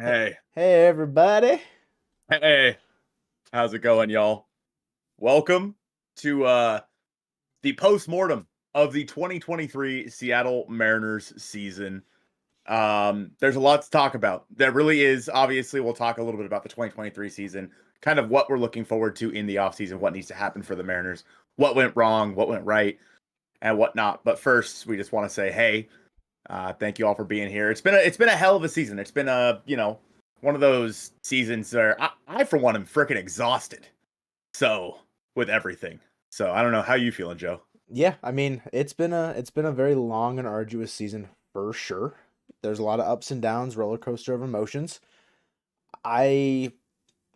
Hey, Hey, hey everybody. hey, how's it going, y'all? Welcome to the postmortem of the 2023 Seattle Mariners season. There's a lot to talk about. There really is. Obviously, we'll talk a little bit about the 2023 season, kind of what we're looking forward to in the offseason, what needs to happen for the Mariners, what went wrong, what went right, and whatnot. But first, we just want to say, hey, thank you all for being here. It's been a hell of a season. It's been one of those seasons where I for one am freaking exhausted. So with everything. So I don't know how you feeling, Joe. Yeah, I mean, it's been a very long and arduous season for sure. There's a lot of ups and downs, roller coaster of emotions. I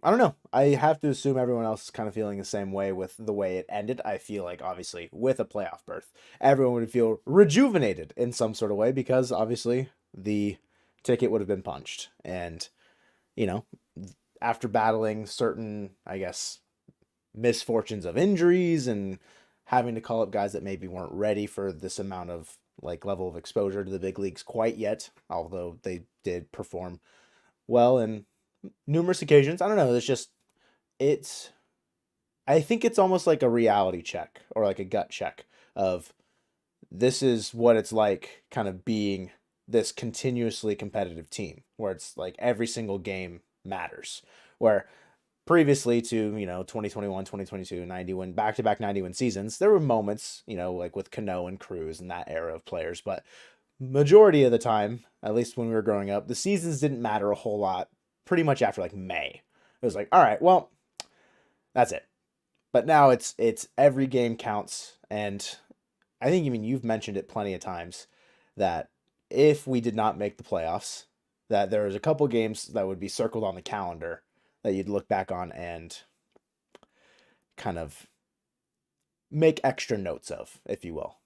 I don't know. I have to assume everyone else is kind of feeling the same way with the way it ended. I feel like obviously with a playoff berth, everyone would feel rejuvenated in some sort of way because obviously the ticket would have been punched. And, you know, after battling certain, I guess, misfortunes of injuries and having to call up guys that maybe weren't ready for this amount of like level of exposure to the big leagues quite yet, although they did perform well in numerous occasions. I don't know. It's, I think it's almost like a reality check or like a gut check of this is what it's like kind of being this continuously competitive team where it's like every single game matters. Where previously to 2021 2022 90 win back-to-back 90 win seasons, there were moments like with Cano and Cruz and that era of players, but majority of the time, at least when we were growing up, the seasons didn't matter a whole lot pretty much after like May. It was like, all right, well, that's it. But now it's every game counts. And I think, you've mentioned it plenty of times that if we did not make the playoffs, that there was a couple games that would be circled on the calendar that you'd look back on and kind of make extra notes of, if you will.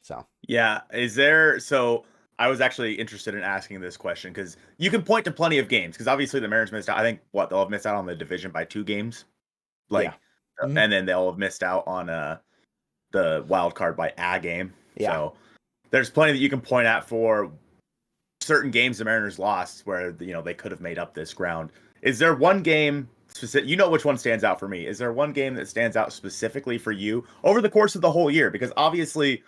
So, Yeah, is there so I was actually interested in asking this question because you can point to plenty of games because obviously the Mariners missed out. I think what they'll have missed out on the division by 2 games, yeah. like, Mhm. and then they'll have missed out on the wild card by a game. Yeah. So there's plenty that you can point at for certain games the Mariners lost where they could have made up this ground. Is there one game specific? You know which one stands out for me. Is there one game that stands out specifically for you over the course of the whole year? Because obviously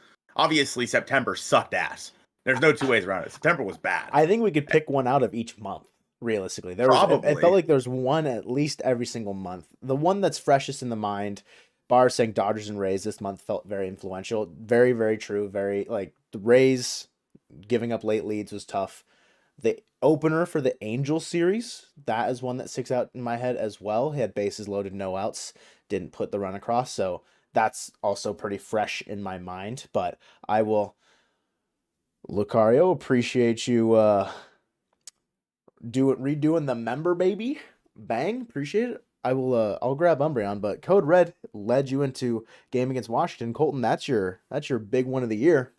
September sucked ass. There's no two ways around it. September was bad. I think we could pick one out of each month. Realistically, it felt Probably. like there's one at least every single month. The one that's freshest in the mind, bar saying Dodgers and Rays this month felt very influential. Very, very true. Very like the Rays giving up late leads was tough. The opener for the Angels series, that is one that sticks out in my head as well. He had bases loaded, no outs, didn't put the run across. So that's also pretty fresh in my mind. But I will, Lucario, appreciate you redoing the member baby. Bang, appreciate it. I'll grab Umbreon, but Code Red led you into game against Washington. Colton, that's your big one of the year.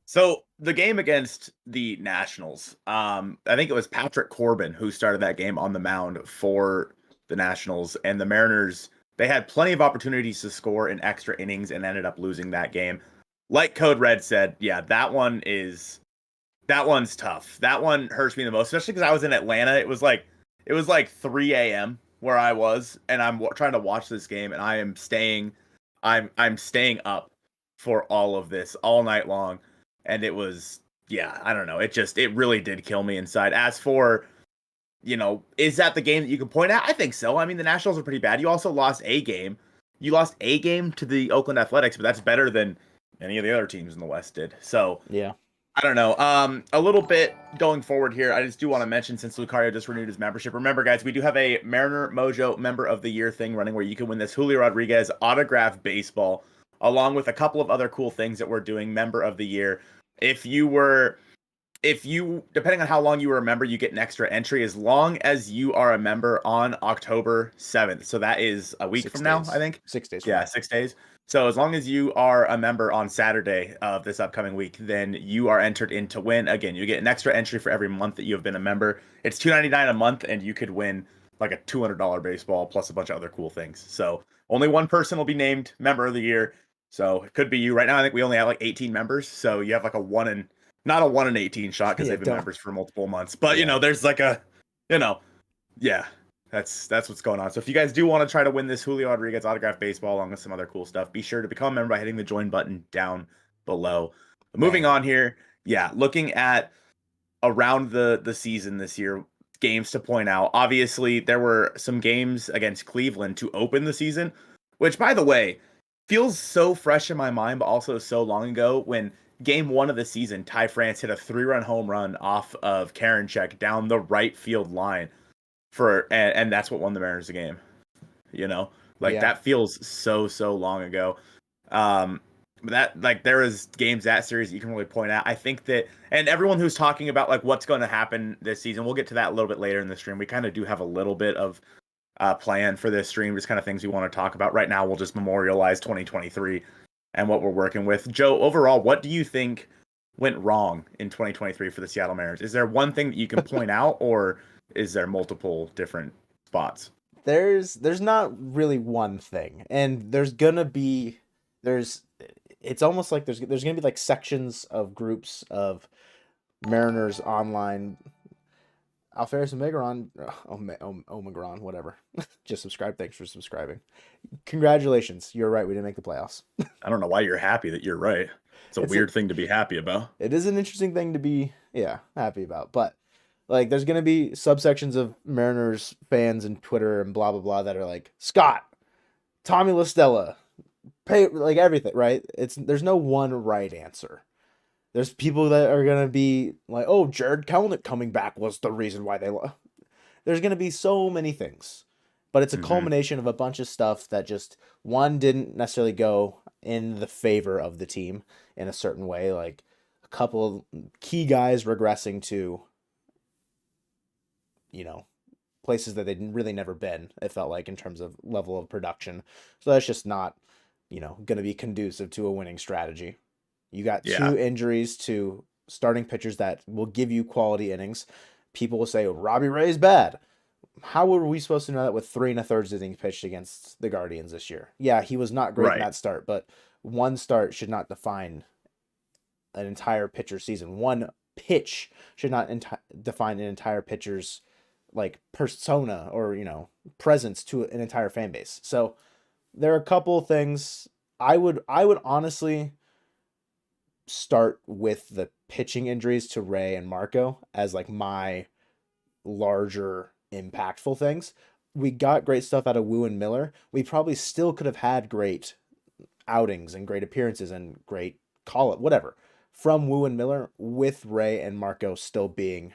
So the game against the Nationals, I think it was Patrick Corbin who started that game on the mound for the Nationals, and the Mariners, they had plenty of opportunities to score in extra innings and ended up losing that game. Like Code Red said, yeah, that one's tough. That one hurts me the most, especially because I was in Atlanta. It was like 3 a.m. where I was, and I'm trying to watch this game, and I'm staying up for all of this all night long, and it was, yeah, I don't know. It really did kill me inside. As for, is that the game that you can point at? I think so. I mean, the Nationals are pretty bad. You also lost a game. You lost a game to the Oakland Athletics, but that's better than any of the other teams in the West did. So Yeah. I don't know. A little bit going forward here, I just do want to mention since Lucario just renewed his membership. Remember, guys, we do have a Mariner Mojo Member of the Year thing running where you can win this Julio Rodriguez autographed baseball, along with a couple of other cool things that we're doing Member of the Year. If you were, if you, depending on how long you were a member, you get an extra entry as long as you are a member on October 7th. So that is a week Six from now, I days. think. 6 days from Yeah, now. 6 days. So as long as you are a member on Saturday of this upcoming week, then you are entered in to win. Again, you get an extra entry for every month that you have been a member. It's $2.99 a month, and you could win like a $200 baseball plus a bunch of other cool things. So only one person will be named member of the year. So it could be you. Right now, I think we only have like 18 members. So you have like a Not a 1 in 18 shot because Yeah, they've been don't. members for multiple months. But Yeah. there's like a, you know, yeah, that's what's going on. So if you guys do want to try to win this Julio Rodriguez autographed baseball along with some other cool stuff, be sure to become a member by hitting the join button down below. Moving Banger. on here, yeah, looking at around the season this year, games to point out. Obviously, there were some games against Cleveland to open the season, which, by the way, feels so fresh in my mind, but also so long ago when game one of the season, Ty France hit a 3-run home run off of Kelenic down the right field line and that's what won the Mariners the game. Like Yeah. that feels so long ago. That like there is games that series that you can really point out. I think that, and everyone who's talking about like what's going to happen this season, we'll get to that a little bit later in the stream. We kind of do have a little bit of plan for this stream, just kind of things we want to talk about. Right now, we'll just memorialize 2023 and what we're working with. Joe, overall, what do you think went wrong in 2023 for the Seattle Mariners? Is there one thing that you can point out, or is there multiple different spots? There's not really one thing, and there's it's almost like there's gonna be like sections of groups of Mariners online. Alferis Omegron, Omegron, whatever. Just subscribe. Thanks for subscribing. Congratulations, you're right. We didn't make the playoffs. I don't know why you're happy that you're right. It's a It's a, weird thing to be happy about. it is an interesting thing to be, yeah, happy about. But like, there's gonna be subsections of Mariners fans and Twitter and blah blah blah that are like Scott, Tommy LaStella, pay like everything, right? There's no one right answer. There's people that are gonna be like, oh, Jared Kelenic coming back was the reason why they lost. There's gonna be so many things, but it's a Mm-hmm. culmination of a bunch of stuff that just one didn't necessarily go in the favor of the team in a certain way, like a couple of key guys regressing to, you know, places that they'd really never been, it felt like, in terms of level of production. So that's just not, going to be conducive to a winning strategy. You got Yeah. two injuries to starting pitchers that will give you quality innings. People will say, oh, Robbie Ray's bad. How were we supposed to know that with 3 1/3 innings pitched against the Guardians this year? Yeah, he was not great in Right. that start, but one start should not define an entire pitcher season. One pitch should not define an entire pitcher's like persona or presence to an entire fan base. So there are a couple of things I would honestly start with the pitching injuries to Ray and Marco as like my larger impactful things. We got great stuff out of Wu and Miller. We probably still could have had great outings and great appearances and great call it whatever from Wu and Miller with Ray and Marco still being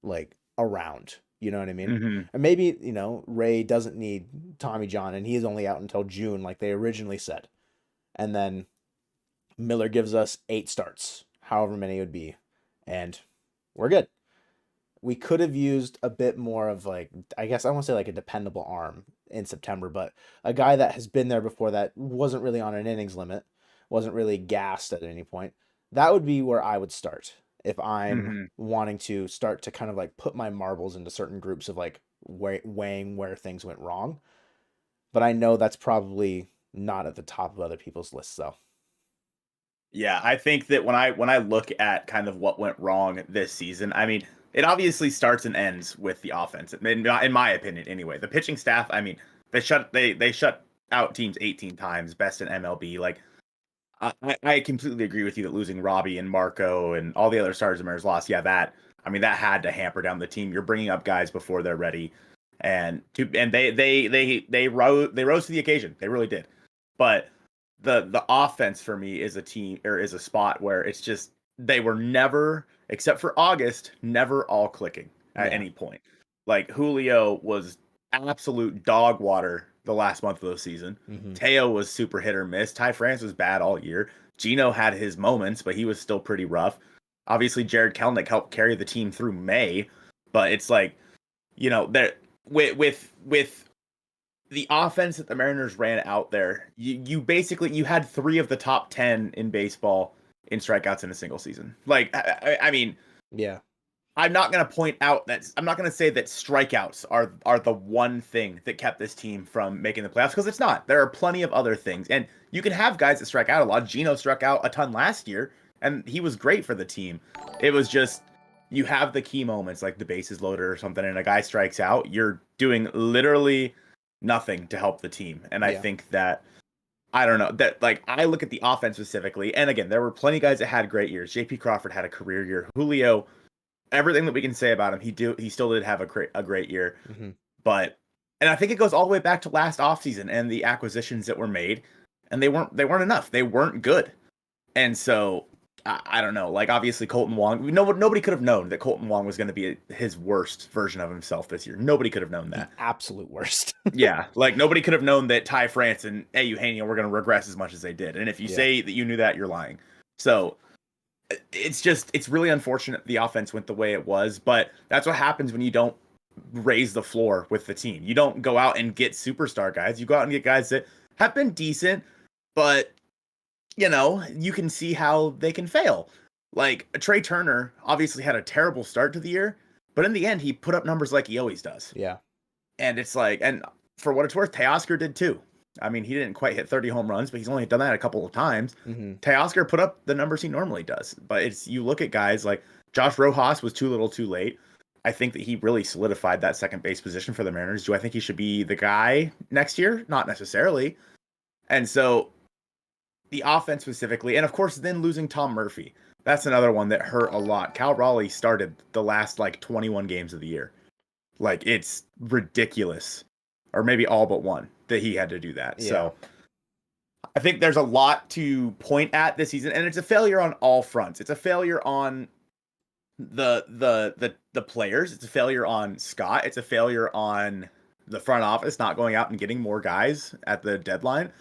like around. You know what I mean? Mm-hmm. And maybe, Ray doesn't need Tommy John and he's only out until June like they originally said. And then Miller gives us 8 starts, however many it would be, and we're good. We could have used a bit more of like, I guess I won't say like a dependable arm in September, but a guy that has been there before that wasn't really on an innings limit, wasn't really gassed at any point. That would be where I would start if I'm Mm-hmm. wanting to start to kind of like put my marbles into certain groups of like weighing where things went wrong. But I know that's probably not at the top of other people's lists, though. Yeah, I think that when I look at kind of what went wrong this season, I mean, it obviously starts and ends with the offense. In my opinion, anyway. The pitching staff, I mean, they shut out teams 18 times, best in MLB. Like, I completely agree with you that losing Robbie and Marco and all the other stars the Mariners lost, yeah, that had to hamper down the team. You're bringing up guys before they're ready, and they rose to the occasion. They really did, but the offense for me is a team or is a spot where it's just they were never, except for August, never all clicking at Yeah. any point. Like Julio was absolute dog water the last month of the season. Mm-hmm. Teo was super hit or miss. Ty France was bad all year. Gino had his moments, but he was still pretty rough. Obviously, Jared Kelenic helped carry the team through May, but it's like, there with the offense that the Mariners ran out there, you basically you had 3 of the top 10 in baseball in strikeouts in a single season. Like, I mean, Yeah. I'm not going to point out that I'm not going to say that strikeouts are the one thing that kept this team from making the playoffs, because it's not. There are plenty of other things, and you can have guys that strike out a lot. Gino struck out a ton last year, and he was great for the team. It was just you have the key moments like the bases loaded or something, and a guy strikes out. You're doing literally nothing to help the team, and I Yeah. think that I don't know that like I look at the offense specifically, and again, there were plenty of guys that had great years. J.P. Crawford had a career year. Julio, everything that we can say about him, he still did have a great year. Mm-hmm. But and I think it goes all the way back to last offseason and the acquisitions that were made, and they weren't enough. They weren't good. And so I don't know. Like obviously Colton Wong, nobody could have known that Colton Wong was going to be his worst version of himself this year. Nobody could have known The that. absolute worst. Yeah, like nobody could have known that Ty France and Eugenio were going to regress as much as they did. And if you Yeah. say that you knew that, you're lying. So it's really unfortunate the offense went the way it was, but that's what happens when you don't raise the floor with the team. You don't go out and get superstar guys. You go out and get guys that have been decent, but you can see how they can fail. Like Trey Turner obviously had a terrible start to the year, but in the end he put up numbers like he always does. Yeah. And it's like, and for what it's worth, Teoscar did too. I mean, he didn't quite hit 30 home runs, but he's only done that a couple of times. Mm-hmm. Teoscar put up the numbers he normally does. But you look at guys like Josh Rojas was too little too late. I think that he really solidified that second base position for the Mariners. Do I think he should be the guy next year? Not necessarily. And so the offense specifically, and of course then losing Tom Murphy. That's another one that hurt a lot. Cal Raleigh started the last 21 games of the year. Like it's ridiculous, or maybe all but one that he had to do that. Yeah. So I think there's a lot to point at this season, and it's a failure on all fronts. It's a failure on the players. It's a failure on Scott. It's a failure on the front office not going out and getting more guys at the deadline.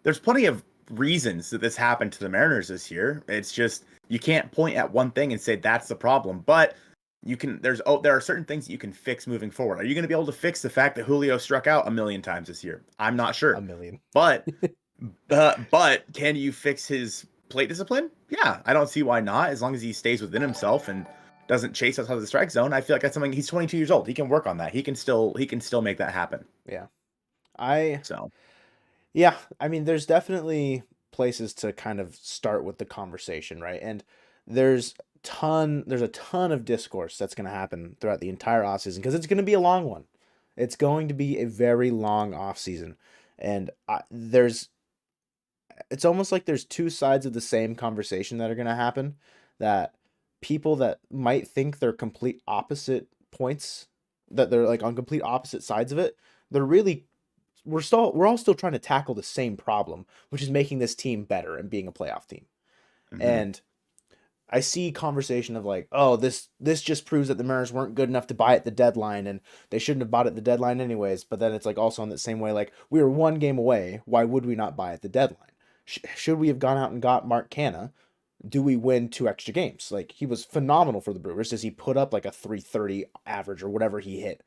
There's plenty of reasons that this happened to the Mariners this year. It's just you can't point at one thing and say that's the problem, but you can. There are certain things that you can fix moving forward. Are you going to be able to fix the fact that Julio struck out 1,000,000 times this year? I'm not sure. 1,000,000. But can you fix his plate discipline? Yeah, I don't see why not. As long as he stays within himself and doesn't chase outside of the strike zone, I feel like that's something. He's 22 years old. He can work on that. He can still make that happen. Yeah. Yeah, I mean, there's definitely places to kind of start with the conversation, right? And there's a ton of discourse that's going to happen throughout the entire offseason because it's going to be a long one. It's going to be a very long offseason. And it's almost like there's two sides of the same conversation that are going to happen, that people that might think they're complete opposite points, that they're like on complete opposite sides of it, we're all still trying to tackle the same problem, which is making this team better and being a playoff team. Mm-hmm. And I see conversation of like, oh, this just proves that the Mariners weren't good enough to buy at the deadline and they shouldn't have bought at the deadline anyways. But then it's like also in the same way, like we were one game away. Why would we not buy at the deadline? Should we have gone out and got Mark Canha? Do we win 2 extra games? Like he was phenomenal for the Brewers. Does he put up like a 330 average or whatever he hit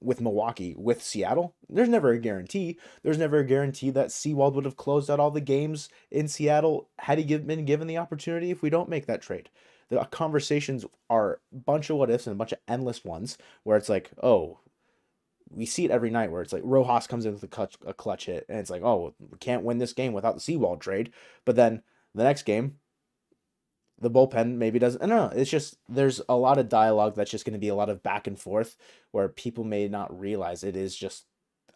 with Milwaukee, with Seattle? There's never a guarantee. There's never a guarantee that Sewald would have closed out all the games in Seattle had he been given the opportunity if we don't make that trade. The conversations are a bunch of what ifs and a bunch of endless ones where it's like, oh, we see it every night where it's like Rojas comes in with a clutch hit and it's like, oh, we can't win this game without the Sewald trade. But then the next game, the bullpen maybe doesn't. I don't know. It's just there's a lot of dialogue that's just going to be a lot of back and forth where people may not realize it is just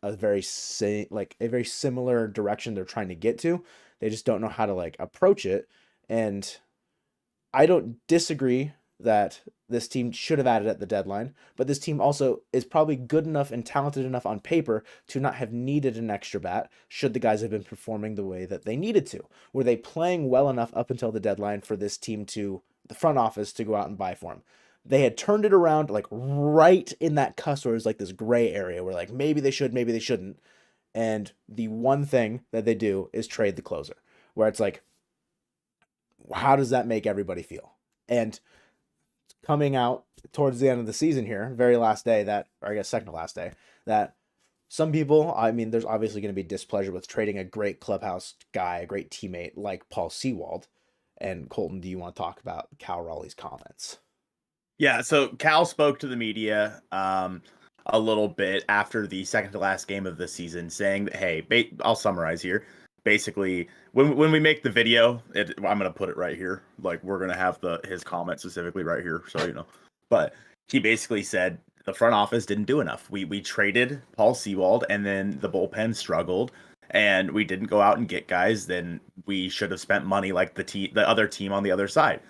a very similar direction they're trying to get to. They just don't know how to like approach it. And I don't disagree that this team should have added at the deadline, but this team also is probably good enough and talented enough on paper to not have needed an extra bat should the guys have been performing the way that they needed to. Were they playing well enough up until the deadline for this team the front office to go out and buy for them? They had turned it around like right in that cusp where it was like this gray area where like maybe they should, maybe they shouldn't. And the one thing that they do is trade the closer, where it's like, how does that make everybody feel? And coming out towards the end of the season here, very last day second to last day, that some people, I mean, there's obviously going to be displeasure with trading a great clubhouse guy, a great teammate like Paul Sewald. And Colton, do you want to talk about Cal Raleigh's comments? Yeah, so Cal spoke to the media a little bit after the second to last game of the season, saying that, hey, I'll summarize here. basically when we make the video, I'm gonna put it right here. Like we're gonna have his comment specifically right here, so you know. But he basically said the front office didn't do enough. We traded Paul Sewald, and then the bullpen struggled, and we didn't go out and get guys. Then we should have spent money like the other team on the other side.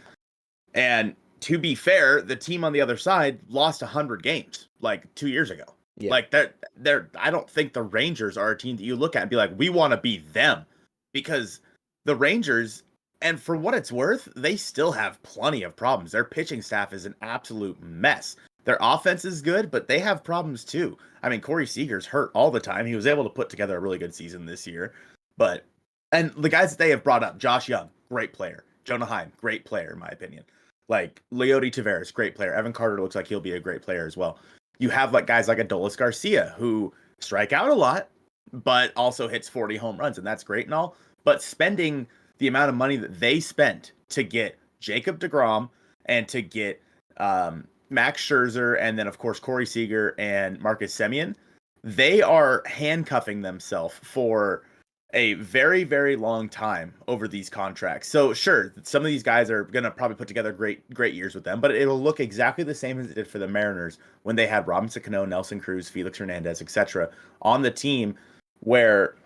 And to be fair, the team on the other side lost 100 games like 2 years ago. Yeah. Like they're I don't think the Rangers are a team that you look at and be like, we want to be them, because the Rangers, and for what it's worth, they still have plenty of problems. Their pitching staff is an absolute mess. Their offense is good, but they have problems too. I mean, Corey Seager's hurt all the time. He was able to put together a really good season this year, and the guys that they have brought up, Josh Young, great player. Jonah Heim, great player in my opinion. Like Leody Taveras, great player. Evan Carter looks like he'll be a great player as well. You have like guys like Adolis Garcia who strike out a lot, but also hits 40 home runs, and that's great and all. But spending the amount of money that they spent to get Jacob deGrom and to get Max Scherzer, and then of course Corey Seager and Marcus Semien, they are handcuffing themselves for a very, very long time over these contracts. So sure, some of these guys are going to probably put together great years with them, but it'll look exactly the same as it did for the Mariners when they had Robinson Cano, Nelson Cruz, Felix Hernandez, etc. on the team, where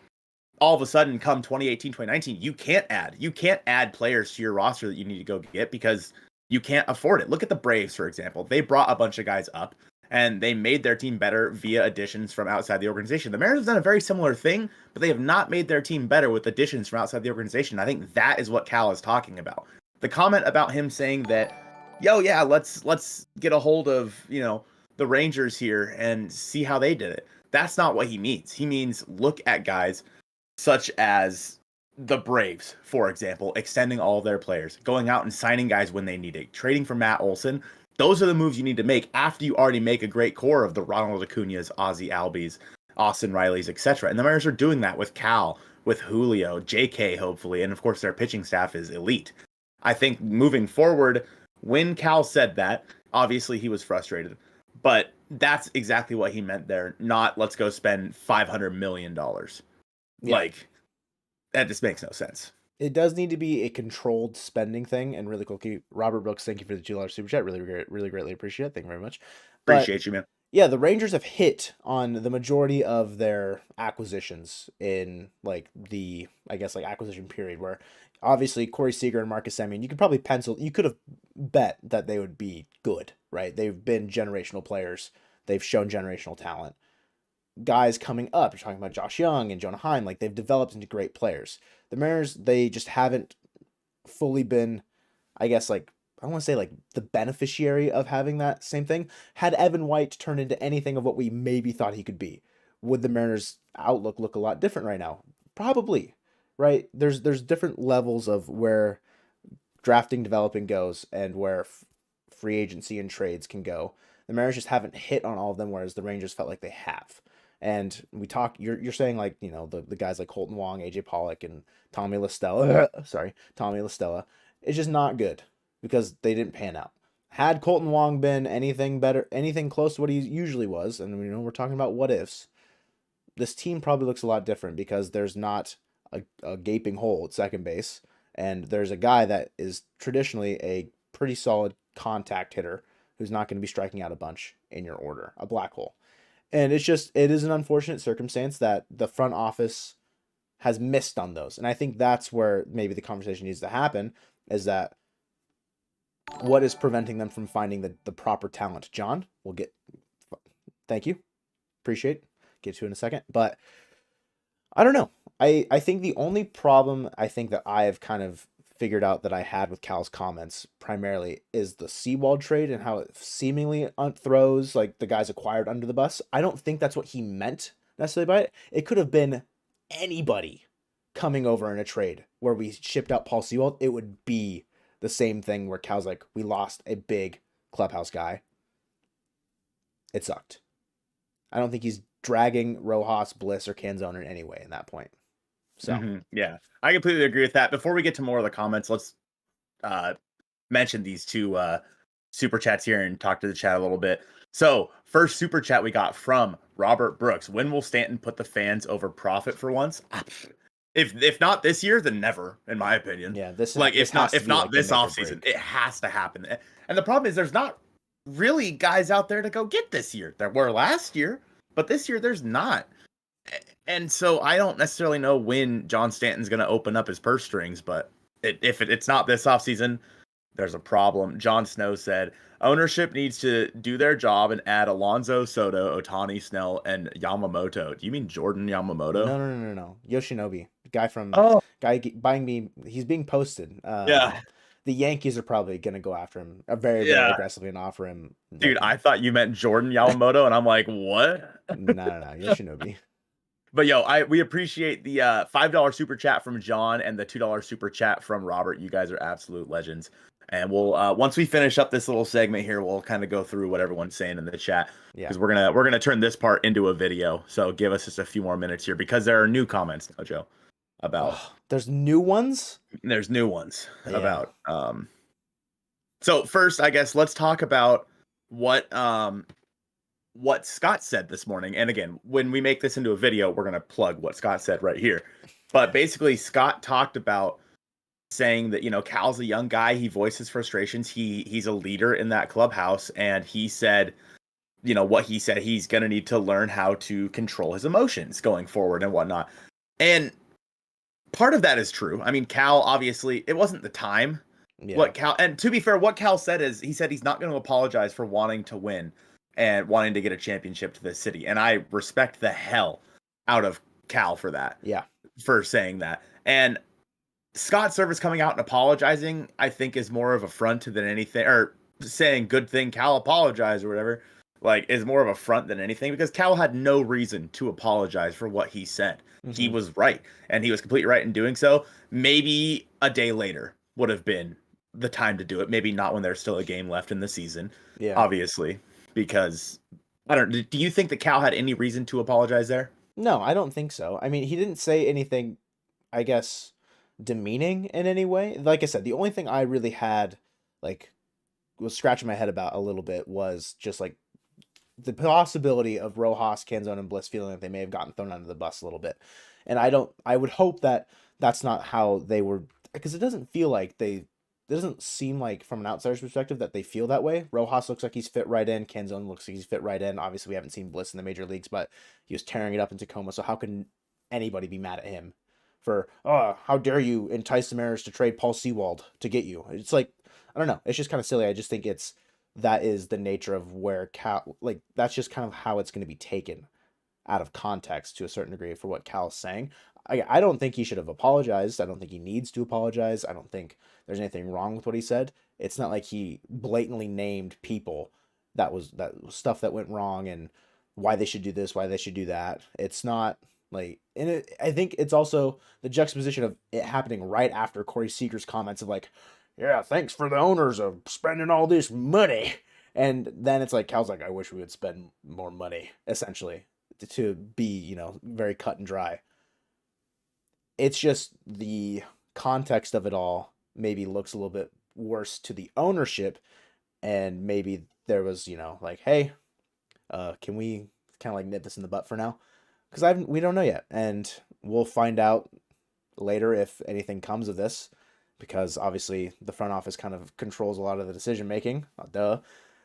all of a sudden come 2018, 2019, you can't add players to your roster that you need to go get because you can't afford it. Look at the Braves, for example. They brought a bunch of guys up and they made their team better via additions from outside the organization. The Mariners have done a very similar thing, but they have not made their team better with additions from outside the organization. I think that is what Cal is talking about. The comment about him saying that, yeah, let's get a hold of, the Rangers here and see how they did it. That's not what he means. He means look at guys such as the Braves, for example, extending all of their players, going out and signing guys when they need it, trading for Matt Olson. Those are the moves you need to make after you already make a great core of the Ronald Acuñas, Ozzie Albies, Austin Rileys, etc. And the Mariners are doing that with Cal, with Julio, JK, hopefully, and of course their pitching staff is elite. I think moving forward, when Cal said that, obviously he was frustrated, but that's exactly what he meant there, not let's go spend $500 million. Yeah. Like, that just makes no sense. It does need to be a controlled spending thing. And really quickly, Robert Brooks, thank you for the $2 super chat. Really greatly appreciate it. Thank you very much. Appreciate you, man. Yeah, the Rangers have hit on the majority of their acquisitions in like the, I guess, like acquisition period, where obviously Corey Seager and Marcus Semien, you could have bet that they would be good, right? They've been generational players. They've shown generational talent. Guys coming up, you're talking about Josh Young and Jonah Heim, like they've developed into great players. The Mariners, they just haven't fully been, I guess, like, I want to say like the beneficiary of having that same thing. Had Evan White turned into anything of what we maybe thought he could be, would the Mariners' outlook look a lot different right now? Probably, right? There's different levels of where drafting, developing goes and where free agency and trades can go. The Mariners just haven't hit on all of them, whereas the Rangers felt like they have. And you're saying like, the guys like Colton Wong, AJ Pollock, and Tommy La Stella, it's just not good because they didn't pan out. Had Colton Wong been anything better, anything close to what he usually was, and we're talking about what ifs, this team probably looks a lot different because there's not a gaping hole at second base, and there's a guy that is traditionally a pretty solid contact hitter who's not going to be striking out a bunch in your order, a black hole. And it is an unfortunate circumstance that the front office has missed on those. And I think that's where maybe the conversation needs to happen, is that what is preventing them from finding the proper talent? John, thank you. Appreciate it. Get to it in a second. But I don't know. I think the only problem I think that I have kind of figured out that I had with Cal's comments primarily is the Sewald trade and how it seemingly throws like the guys acquired under the bus. I don't think that's what he meant necessarily by it. It could have been anybody coming over in a trade where we shipped out Paul Sewald. It would be the same thing where Cal's like, we lost a big clubhouse guy. It sucked. I don't think he's dragging Rojas, Bliss, or Canzone in any way in that point. So yeah, I completely agree with that. Before we get to more of the comments, let's mention these two super chats here and talk to the chat a little bit. So first super chat we got from Robert Brooks. When will Stanton put the fans over profit for once? If not this year, then never, in my opinion. Yeah, this Like this has to if be not like the this make or offseason, break. it has to happen. And the problem is there's not really guys out there to go get this year. There were last year, but this year there's not. And so I don't necessarily know when John Stanton's going to open up his purse strings, but if it's not this offseason, there's a problem. Jon Snow said ownership needs to do their job and add Alonso, Soto, Otani, Snell, and Yamamoto. Do you mean Jordan Yamamoto? No. Yoshinobi, guy from Oh, buying me. He's being posted. yeah. The Yankees are probably gonna go after him very Yeah. aggressively and offer him Dude, like I thought you meant Jordan Yamamoto, and I'm like, what? no Yoshinobi. But yo, we appreciate the $5 super chat from John and the $2 super chat from Robert. You guys are absolute legends. And we'll once we finish up this little segment here, we'll kind of go through what everyone's saying in the chat. Yeah, Because we're gonna turn this part into a video. So give us just a few more minutes here because there are new comments now, Joe, about there's new ones. there's new ones Yeah. about so first, I guess let's talk about what Scott said this morning. And again, when we make this into a video, we're going to plug what Scott said right here. But basically, Scott talked about saying that, Cal's a young guy. He voices frustrations. He's a leader in that clubhouse. And he said, what he said, he's going to need to learn how to control his emotions going forward and whatnot. And part of that is true. I mean, Cal, obviously, it wasn't the time. Yeah. And to be fair, what Cal said is he said he's not going to apologize for wanting to win and wanting to get a championship to the city. And I respect the hell out of Cal for that. Yeah. For saying that. And Scott Service coming out and apologizing, I think, is more of a front than anything, or saying good thing Cal apologized or whatever, is more of a front than anything, because Cal had no reason to apologize for what he said. Mm-hmm. He was right, and he was completely right in doing so. Maybe a day later would have been the time to do it. Maybe not when there's still a game left in the season. Yeah. Obviously. Because do you think that Cal had any reason to apologize there? No, I don't think so. I mean, he didn't say anything, I guess, demeaning in any way. Like I said, the only thing I really had, was scratching my head about a little bit was just the possibility of Rojas, Canzone, and Bliss feeling like they may have gotten thrown under the bus a little bit. And I would hope that that's not how they were, because it doesn't feel like it doesn't seem like, from an outsider's perspective, that they feel that way. Rojas looks like he's fit right in. Canzone looks like he's fit right in. Obviously, we haven't seen Bliss in the major leagues, but he was tearing it up in Tacoma. So how can anybody be mad at him for, how dare you entice the Mariners to trade Paul Sewald to get you? It's I don't know. It's just kind of silly. I just think that is the nature of where Cal, that's just kind of how it's going to be taken out of context to a certain degree for what Cal's saying. I don't think he should have apologized. I don't think he needs to apologize. I don't think there's anything wrong with what he said. It's not like he blatantly named people that was stuff that went wrong and why they should do this, why they should do that. It's not and I think it's also the juxtaposition of it happening right after Corey Seager's comments of yeah, thanks for the owners of spending all this money. And then it's Cal's I wish we would spend more money, essentially, to be, very cut and dry. It's just the context of it all maybe looks a little bit worse to the ownership, and maybe there was, hey, can we kind of nip this in the butt for now? Because we don't know yet, and we'll find out later if anything comes of this, because obviously the front office kind of controls a lot of the decision making. Duh.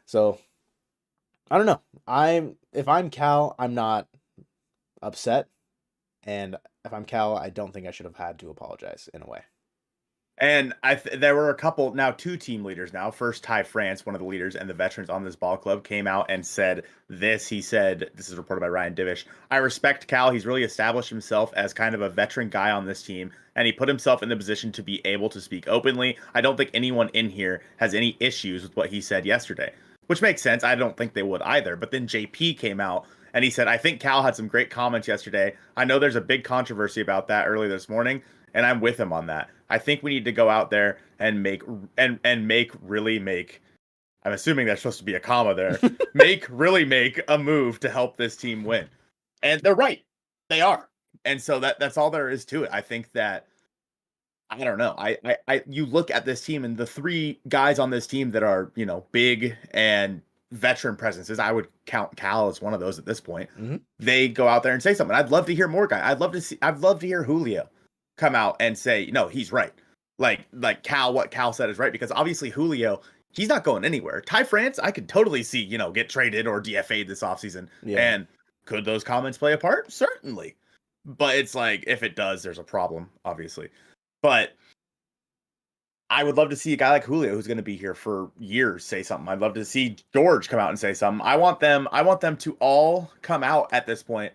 So I don't know. If I'm Cal, I'm not upset. And if I'm Cal, I don't think I should have had to apologize in a way. And there were two team leaders now. First, Ty France, one of the leaders and the veterans on this ball club, came out and said this. He said, this is reported by Ryan Divish, I respect Cal. He's really established himself as kind of a veteran guy on this team, and he put himself in the position to be able to speak openly. I don't think anyone in here has any issues with what he said yesterday, which makes sense. I don't think they would either. But then JP came out and he said, I think Cal had some great comments yesterday. I know there's a big controversy about that early this morning, and I'm with him on that. I think we need to go out there and make, I'm assuming there's supposed to be a comma there, make a move to help this team win. And they're right. They are. And so that's all there is to it. I think that, I don't know. You look at this team and the three guys on this team that are, big and veteran presences, I would count Cal as one of those at this point. Mm-hmm. They go out there and say something. I'd love to hear more guys. I'd love to hear Julio. come out and say, no, he's right. Like Cal, what Cal said is right, because obviously Julio, he's not going anywhere. Ty France, I could totally see, get traded or DFA'd this offseason. Yeah. And could those comments play a part? Certainly. But it's like, if it does, there's a problem, obviously. But I would love to see a guy like Julio, who's going to be here for years, say something. I'd love to see George come out and say something. I want them to all come out at this point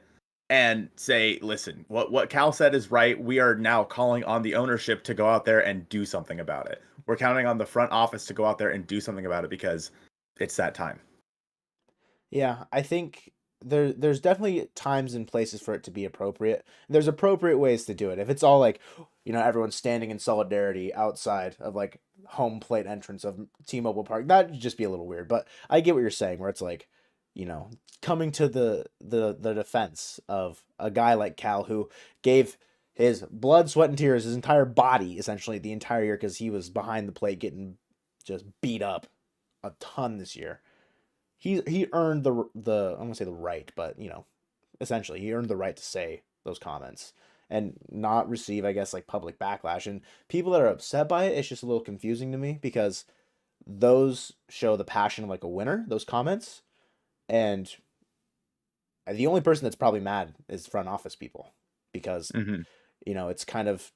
and say, listen, what Cal said is right. We are now calling on the ownership to go out there and do something about it. We're counting on the front office to go out there and do something about it, because it's that time. Yeah, I think there's definitely times and places for it to be appropriate. There's appropriate ways to do it. If it's all like, everyone's standing in solidarity outside of like home plate entrance of T-Mobile Park, that'd just be a little weird. But I get what you're saying, where it's like, coming to the defense of a guy like Cal, who gave his blood, sweat, and tears, his entire body, essentially the entire year, because he was behind the plate getting just beat up a ton this year. He earned the I'm gonna say the right, but essentially he earned the right to say those comments and not receive, I guess, like public backlash. And people that are upset by it, it's just a little confusing to me, because those show the passion of like a winner, those comments. And the only person that's probably mad is front office people, because Mm-hmm. it's kind of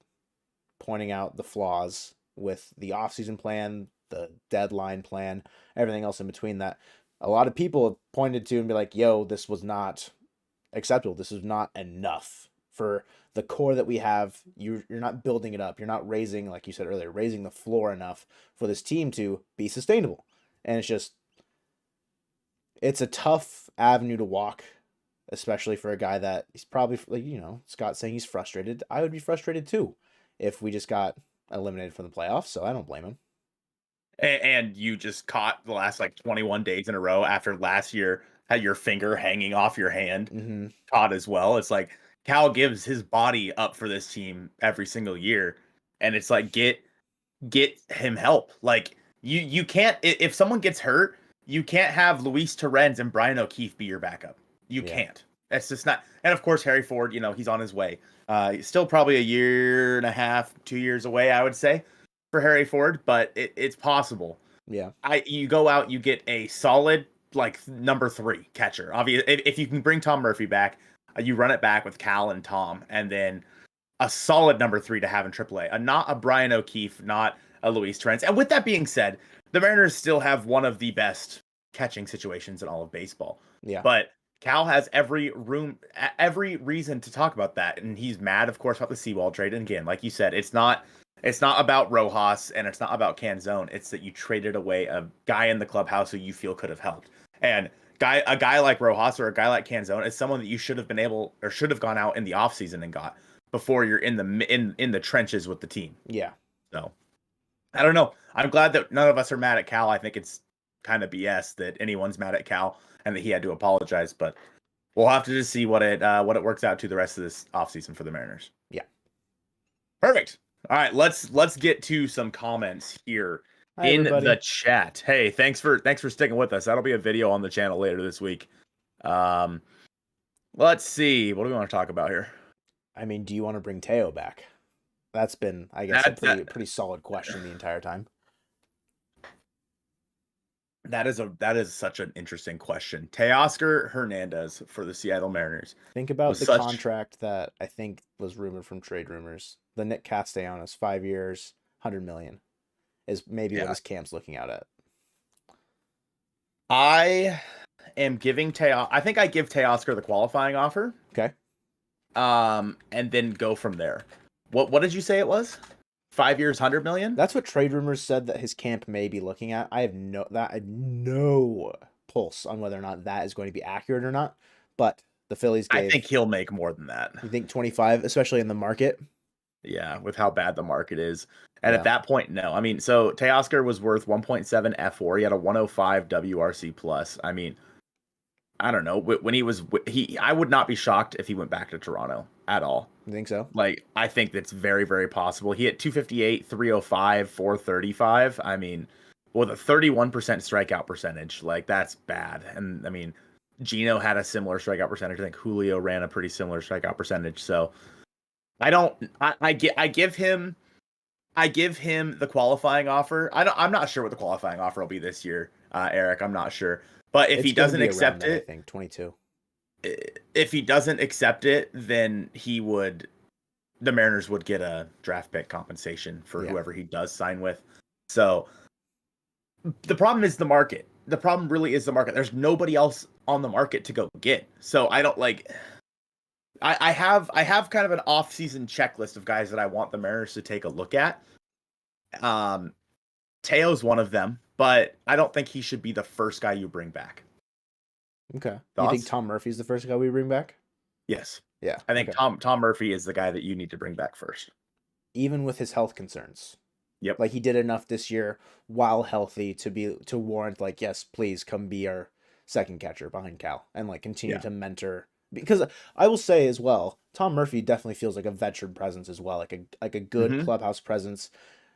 pointing out the flaws with the offseason plan, the deadline plan, everything else in between, that a lot of people have pointed to and be like, yo, this was not acceptable. This is not enough for the core that we have. You're not building it up. You're not raising, like you said earlier, raising the floor enough for this team to be sustainable. And it's a tough avenue to walk, especially for a guy that he's probably, like, Scott saying he's frustrated. I would be frustrated too if we just got eliminated from the playoffs. So I don't blame him. And you just caught the last like 21 days in a row after last year had your finger hanging off your hand Mm-hmm. caught as well. It's like Cal gives his body up for this team every single year, and it's like get him help. Like you can't, if someone gets hurt, you can't have Luis Torrens and Brian O'Keefe be your backup. You Yeah. can't. That's just not. And of course Harry Ford, he's on his way. He's still probably a year and a half, 2 years away, I would say, for Harry Ford, but it's possible. Yeah. You go out, you get a solid like number 3 catcher. Obviously, if you can bring Tom Murphy back, you run it back with Cal and Tom, and then a solid number 3 to have in AAA. Not a Brian O'Keefe, not a Luis Torrens. And with that being said, the Mariners still have one of the best catching situations in all of baseball. Yeah. But Cal has every reason to talk about that, and he's mad, of course, about the Seawald trade. And again, like you said, it's not about Rojas, and it's not about Canzone. It's that you traded away a guy in the clubhouse who you feel could have helped. And a guy like Rojas or a guy like Canzone is someone that you should have been able, or should have gone out in the offseason and got before you're in the trenches with the team. Yeah. So I don't know. I'm glad that none of us are mad at Cal. I think it's kind of BS that anyone's mad at Cal and that he had to apologize, but we'll have to just see what it works out to the rest of this offseason for the Mariners. Yeah. Perfect. All right, let's get to some comments here. Hi, in everybody. the chat. Hey, thanks for sticking with us. That'll be a video on the channel later this week. Let's see. What do we want to talk about here? I mean, do you want to bring Teo back? That's been, I guess, a pretty solid question the entire time. That is such an interesting question. Teoscar Hernandez for the Seattle Mariners. Think about the contract that I think was rumored from trade rumors. The Nick Castellanos, 5 years, $100 million, is maybe what his camp's looking out at. I am giving I think I give Teoscar the qualifying offer. Okay. And then go from there. What did you say it was? 5 years, $100 million? That's what trade rumors said that his camp may be looking at. I have no pulse on whether or not that is going to be accurate or not. But the Phillies I think he'll make more than that. You think 25, especially in the market? Yeah, with how bad the market is. And at that point, no. I mean, so Teoscar was worth 1.7 F4. He had a 105 WRC plus. I mean, I don't know. When I would not be shocked if he went back to Toronto at all. You think so? Like, I think that's very, very possible. He hit 258, 305, 435. I mean, with a 31% strikeout percentage, like, that's bad. And I mean, Gino had a similar strikeout percentage. I think Julio ran a pretty similar strikeout percentage. So I give him the qualifying offer. I'm not sure what the qualifying offer will be this year, Eric. I'm not sure. But if It's he going to doesn't be around accept that, I it, think, 22. if he doesn't accept it, then the Mariners would get a draft pick compensation for Yeah. whoever he does sign with. So the problem is the market. The problem really is the market. There's nobody else on the market to go get. So I don't like. I have kind of an off-season checklist of guys that I want the Mariners to take a look at. Teo's one of them, but I don't think he should be the first guy you bring back. Okay. You think Thoughts? Tom Murphy's the first guy we bring back? Yes. Yeah. I think Okay. Tom Murphy is the guy that you need to bring back first. Even with his health concerns. Yep. Like he did enough this year while healthy to warrant like, yes, please come be our second catcher behind Cal and like continue Yeah. to mentor. Because I will say as well, Tom Murphy definitely feels like a veteran presence as well, like a good Mm-hmm. clubhouse presence.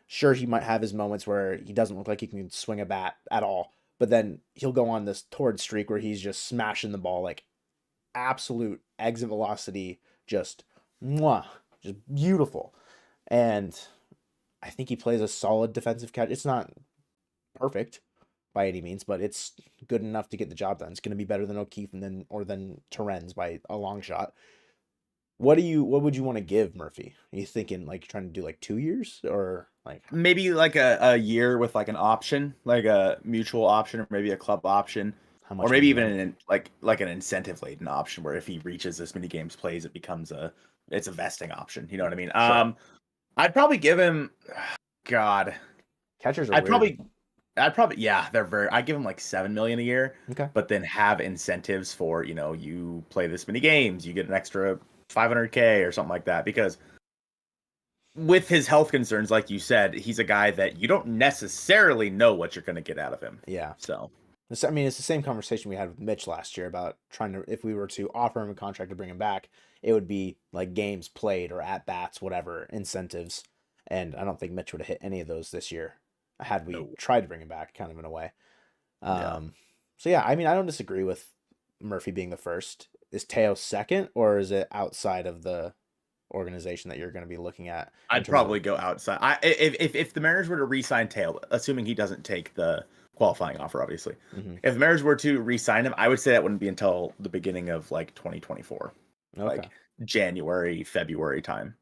Sure, he might have his moments where he doesn't look like he can swing a bat at all, but then he'll go on this torrid streak where he's just smashing the ball like absolute exit velocity, just mwah, just beautiful. And I think he plays a solid defensive catch. It's not perfect by any means, but it's good enough to get the job done. It's going to be better than O'Keefe than Terens by a long shot. What would you want to give Murphy? Are you thinking like trying to do like 2 years or like Maybe like a year with like an option, like a mutual option, or maybe a club option, how or much maybe minimum? even like an incentive laden option where if he reaches this many games plays, it's a vesting option. You know what I mean? Sure. I'd probably give him. God, Catchers are I'd weird. probably I'd probably yeah, they're very I give him like 7 million a year, Okay. but then have incentives for, you play this many games, you get an extra 500K or something like that. Because with his health concerns, like you said, he's a guy that you don't necessarily know what you're going to get out of him. Yeah. So I mean, it's the same conversation we had with Mitch last year about trying to, if we were to offer him a contract to bring him back, it would be like games played or at bats, whatever incentives. And I don't think Mitch would have hit any of those this year had we no, tried to bring him back, kind of in a way. yeah, So yeah, I mean, I don't disagree with Murphy being the first. Is Teo second, or is it outside of the organization that you're going to be looking at in I'd terms of? probably go outside. If the Mariners were to re-sign Taylor, assuming he doesn't take the qualifying offer, obviously, Mhm. if the Mariners were to re-sign him, I would say that wouldn't be until the beginning of like 2024, Okay. like January, February time.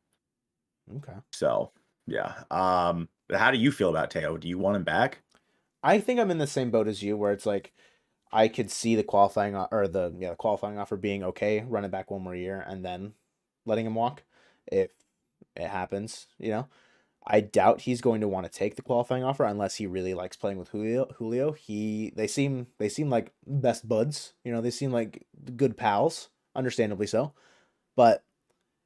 Okay. So yeah. How do you feel about Teo? Do you want him back? I think I'm in the same boat as you, where it's like I could see the qualifying or the qualifying offer being okay, running back one more year and then letting him walk if it happens. I doubt he's going to want to take the qualifying offer unless he really likes playing with Julio. They seem like best buds. They seem like good pals, understandably so. But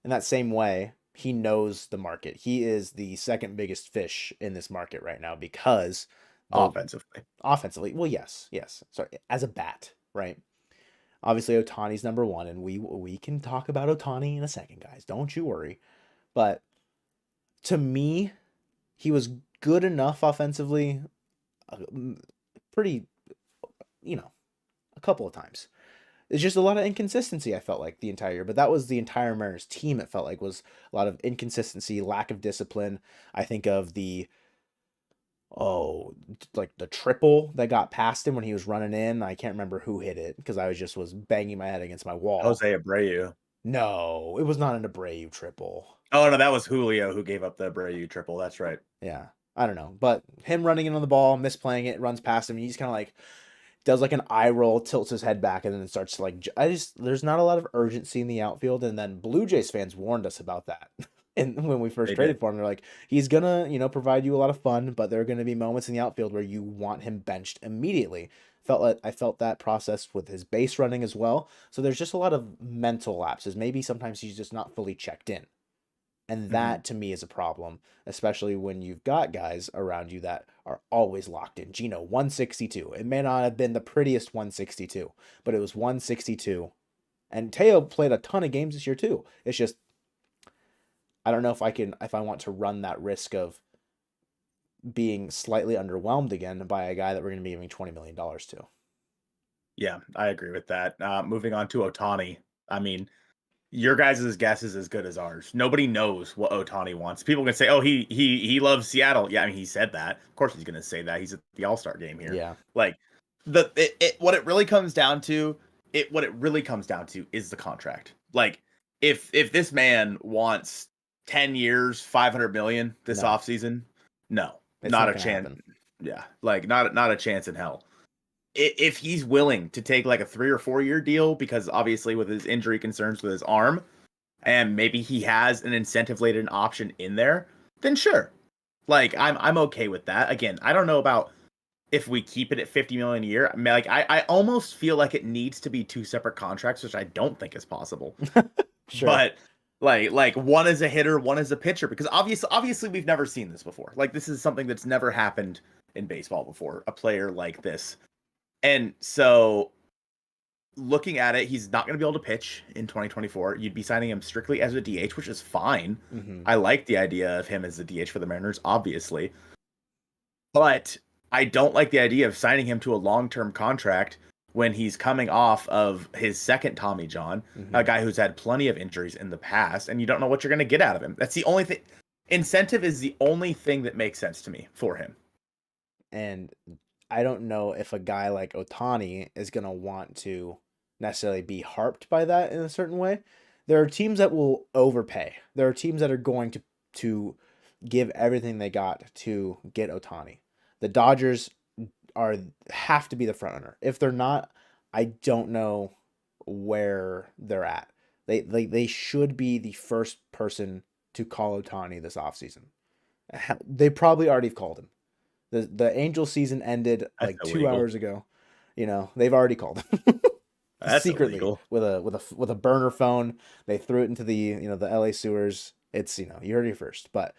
in that same way, he knows the market. He is the second biggest fish in this market right now because the Offensively. offensively, well, yes. Sorry, as a bat, right? Obviously, Otani's number one, and we can talk about Otani in a second, guys. Don't you worry. But to me, he was good enough offensively, uh, pretty, a couple of times. It's just a lot of inconsistency, I felt like, the entire year. But that was the entire Mariners team, it felt like, was a lot of inconsistency, lack of discipline. I think of like the triple that got past him when he was running in. I can't remember who hit it because I was banging my head against my wall. Jose Abreu. No, it was not an Abreu triple. Oh no, that was Julio who gave up the Abreu triple. That's right. Yeah, I don't know. But him running in on the ball, misplaying it, runs past him, and he's kind of like does like an eye roll, tilts his head back, and then starts to like. There's not a lot of urgency in the outfield, and then Blue Jays fans warned us about that. And when we first They did. traded for him, they're like, he's gonna, provide you a lot of fun, but there are gonna be moments in the outfield where you want him benched immediately. I felt that process with his base running as well. So there's just a lot of mental lapses. Maybe sometimes he's just not fully checked in. And Mhm. that to me is a problem, especially when you've got guys around you that are always locked in. Gino, 162. It may not have been the prettiest 162, but it was 162. And Teo played a ton of games this year too. It's just I don't know if I want to run that risk of being slightly underwhelmed again by a guy that we're going to be giving $20 million to. Yeah, I agree with that. Moving on to Otani. I mean, your guys' guess is as good as ours. Nobody knows what Ohtani wants. People can say, "Oh, he loves Seattle." Yeah, I mean, he said that. Of course, he's going to say that. He's at the All-Star game here. Yeah. Like what it really comes down to, is the contract. Like if this man wants 10 years, 500 million this No. offseason, no, It's not not a gonna chance. happen. Yeah, like not a chance in hell. If he's willing to take like a 3 or 4 year deal, because obviously with his injury concerns with his arm, and maybe he has an incentive laden option in there, then sure. Like I'm okay with that. Again, I don't know about if we keep it at 50 million a year. I mean, like I almost feel like it needs to be two separate contracts, which I don't think is possible. Sure. But like one is a hitter, one is a pitcher, because obviously we've never seen this before. Like this is something that's never happened in baseball before, a player like this. And so looking at it, he's not going to be able to pitch in 2024. You'd be signing him strictly as a DH, which is fine. Mm-hmm. I like the idea of him as the DH for the Mariners, obviously. But I don't like the idea of signing him to a long-term contract when he's coming off of his second Tommy John, a guy who's had plenty of injuries in the past, and you don't know what you're going to get out of him. That's the only thing. Incentive is the only thing that makes sense to me for him. And I don't know if a guy like Ohtani is going to want to necessarily be harped by that in a certain way. There are teams that will overpay. There are teams that are going to give everything they got to get Ohtani. The Dodgers have to be the front runner. If they're not, I don't know where they're at. They should be the first person to call Ohtani this offseason. They probably already called him. The Angel season ended like 2 hours ago. You know, they've already called him. That's secretly illegal. with a burner phone. They threw it into the the LA sewers. It's you heard it first. But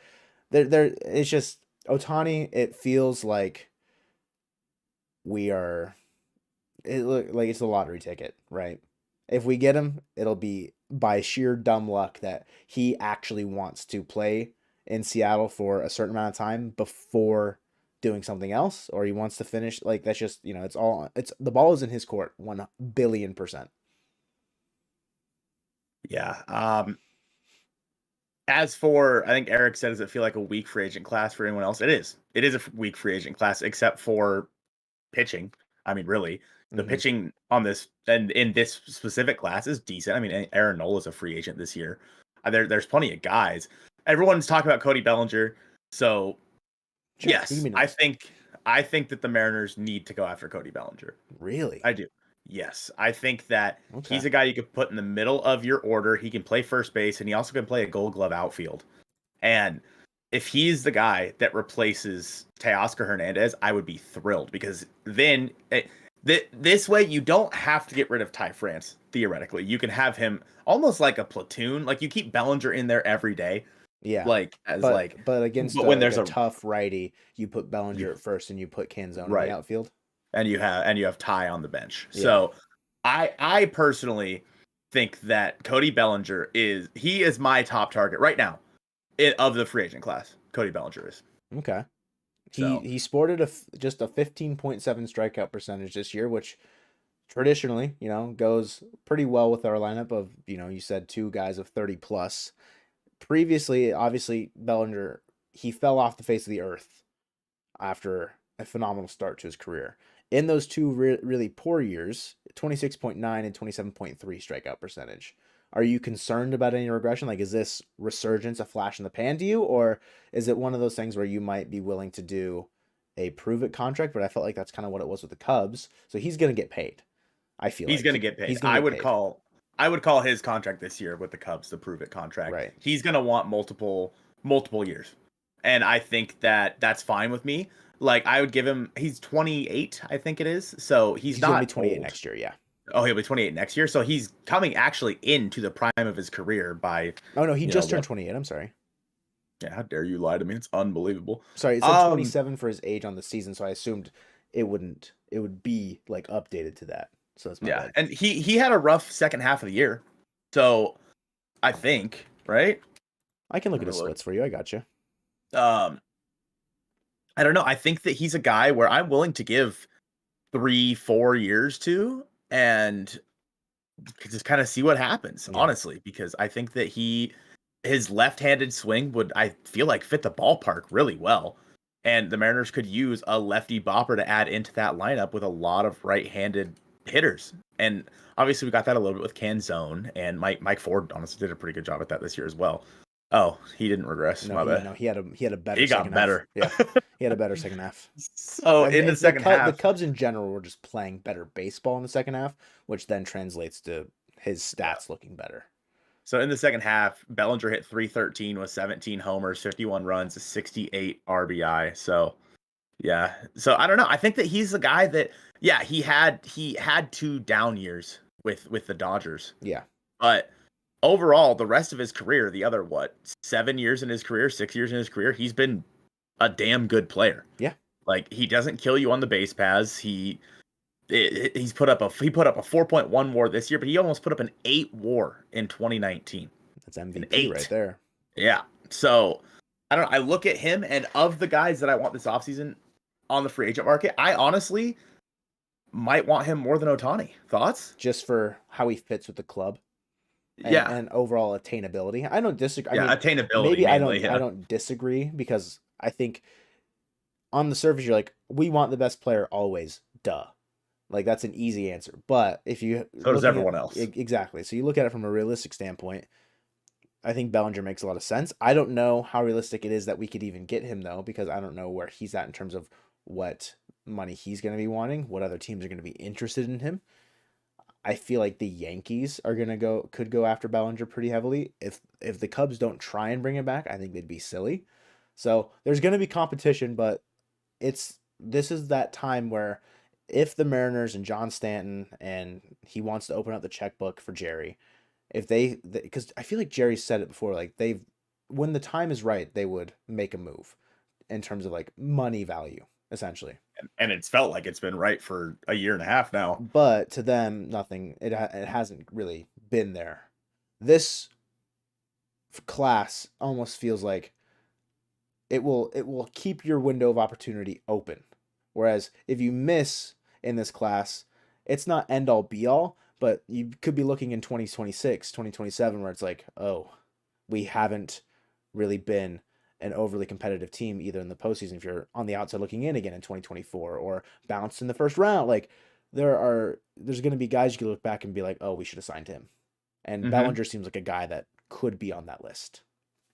there it's just Ohtani. It feels like we are. It look like it's a lottery ticket, right? If we get him, it'll be by sheer dumb luck that he actually wants to play in Seattle for a certain amount of time before doing something else, or he wants to finish. Like that's just it's the ball is in his court 1,000,000,000%. Yeah. As for, I think Eric said, does it feel like a weak free agent class for anyone else? It is. It is a weak free agent class, except for pitching. I mean, really, the pitching on this and in this specific class is decent. I mean, Aaron Nola is a free agent this year. There's plenty of guys. Everyone's talking about Cody Bellinger, so Sure, yes, I think that the Mariners need to go after Cody Bellinger. Really? I do. Yes, I think that he's a guy you could put in the middle of your order. He can play first base, and he also can play a Gold Glove outfield. And if he's the guy that replaces Teoscar Hernandez, I would be thrilled, because then this way you don't have to get rid of Ty France. Theoretically, you can have him almost like a platoon. Like you keep Bellinger in there every day. Yeah. But against when there's a tough righty, you put Bellinger at first and you put Canzone in the outfield. And you have Ty on the bench. Yeah. So I personally think that Cody Bellinger is my top target right now of the free agent class. Cody Bellinger is. Okay. He sported just a 15.7 strikeout percentage this year, which traditionally, goes pretty well with our lineup of, you said two guys of 30 plus. Previously, obviously, Bellinger, he fell off the face of the earth after a phenomenal start to his career. In those two really poor years, 26.9 and 27.3 strikeout percentage. Are you concerned about any regression? Like, is this resurgence a flash in the pan to you, or is it one of those things where you might be willing to do a prove it contract? But I felt like that's kind of what it was with the Cubs. So he's going to get paid. I feel he's going to get paid. I would call his contract this year with the Cubs the prove it contract. Right. He's going to want multiple years. And I think that that's fine with me. Like I would give him, he's 28, I think it is. So he's not going to be 28 old. next year. Yeah. Oh, he'll be 28 next year. So he's coming actually into the prime of his career by. Oh no, he just turned 28. I'm sorry. Yeah, how dare you lie to me? It's unbelievable. Sorry, it said 27 for his age on the season, so I assumed it would be like updated to that. So that's my bad. And he had a rough second half of the year. So I think, right? I can look at his splits for you. I got you. I don't know. I think that he's a guy where I'm willing to give 3-4 years to, and just kind of see what happens, Yeah. honestly, because I think that his left-handed swing would, I feel like, fit the ballpark really well. And the Mariners could use a lefty bopper to add into that lineup with a lot of right-handed hitters. And obviously we got that a little bit with Canzone, and Mike Ford honestly did a pretty good job at that this year as well. Oh, he didn't regress. No, My bad. no, he had a better He got second half. better. Yeah, he had a better second half. So in the second The half, Cubs in general were just playing better baseball in the second half, which then translates to his yeah. stats looking better. So in the second half, Bellinger hit 313 with 17 homers, 51 runs, 68 RBI. So yeah. So I don't know. I think that he's the guy that, yeah, he had 2 down years with the Dodgers. Yeah. But overall, the rest of his career, the other 7 years in his career, 6 years in his career, he's been a damn good player. Yeah. Like, he doesn't kill you on the base paths. He's put up a 4.1 WAR this year, but he almost put up an 8 WAR in 2019. That's MVP right there. Yeah. So I don't know. I look at him, and of the guys that I want this offseason on the free agent market, I honestly might want him more than Ohtani. Thoughts? Just for how he fits with the club. Yeah. And overall attainability. I don't disagree. Yeah, I mean, attainability. Maybe mainly, I don't disagree, because I think on the surface you're like, we want the best player always. Duh. Like, that's an easy answer. But if you So does everyone else. Exactly. So you look at it from a realistic standpoint, I think Bellinger makes a lot of sense. I don't know how realistic it is that we could even get him, though, because I don't know where he's at in terms of what money he's going to be wanting, what other teams are going to be interested in him. I feel like the Yankees could go after Bellinger pretty heavily. If the Cubs don't try and bring him back, I think they'd be silly. So there's going to be competition, but this is that time where if the Mariners and John Stanton, and he wants to open up the checkbook for Jerry, because I feel like Jerry said it before, like, when the time is right, they would make a move in terms of like money value, essentially. And it's felt like it's been right for a year and a half now. But to them, nothing. It hasn't really been there. This class almost feels like it will keep your window of opportunity open. Whereas if you miss in this class, it's not end all be all, but you could be looking in 2026, 2027, where it's like, oh, we haven't really been an overly competitive team either in the postseason if you're on the outside looking in again in 2024, or bounced in the first round. Like, there's going to be guys you can look back and be like, oh, we should have signed him. And Bellinger seems like a guy that could be on that list.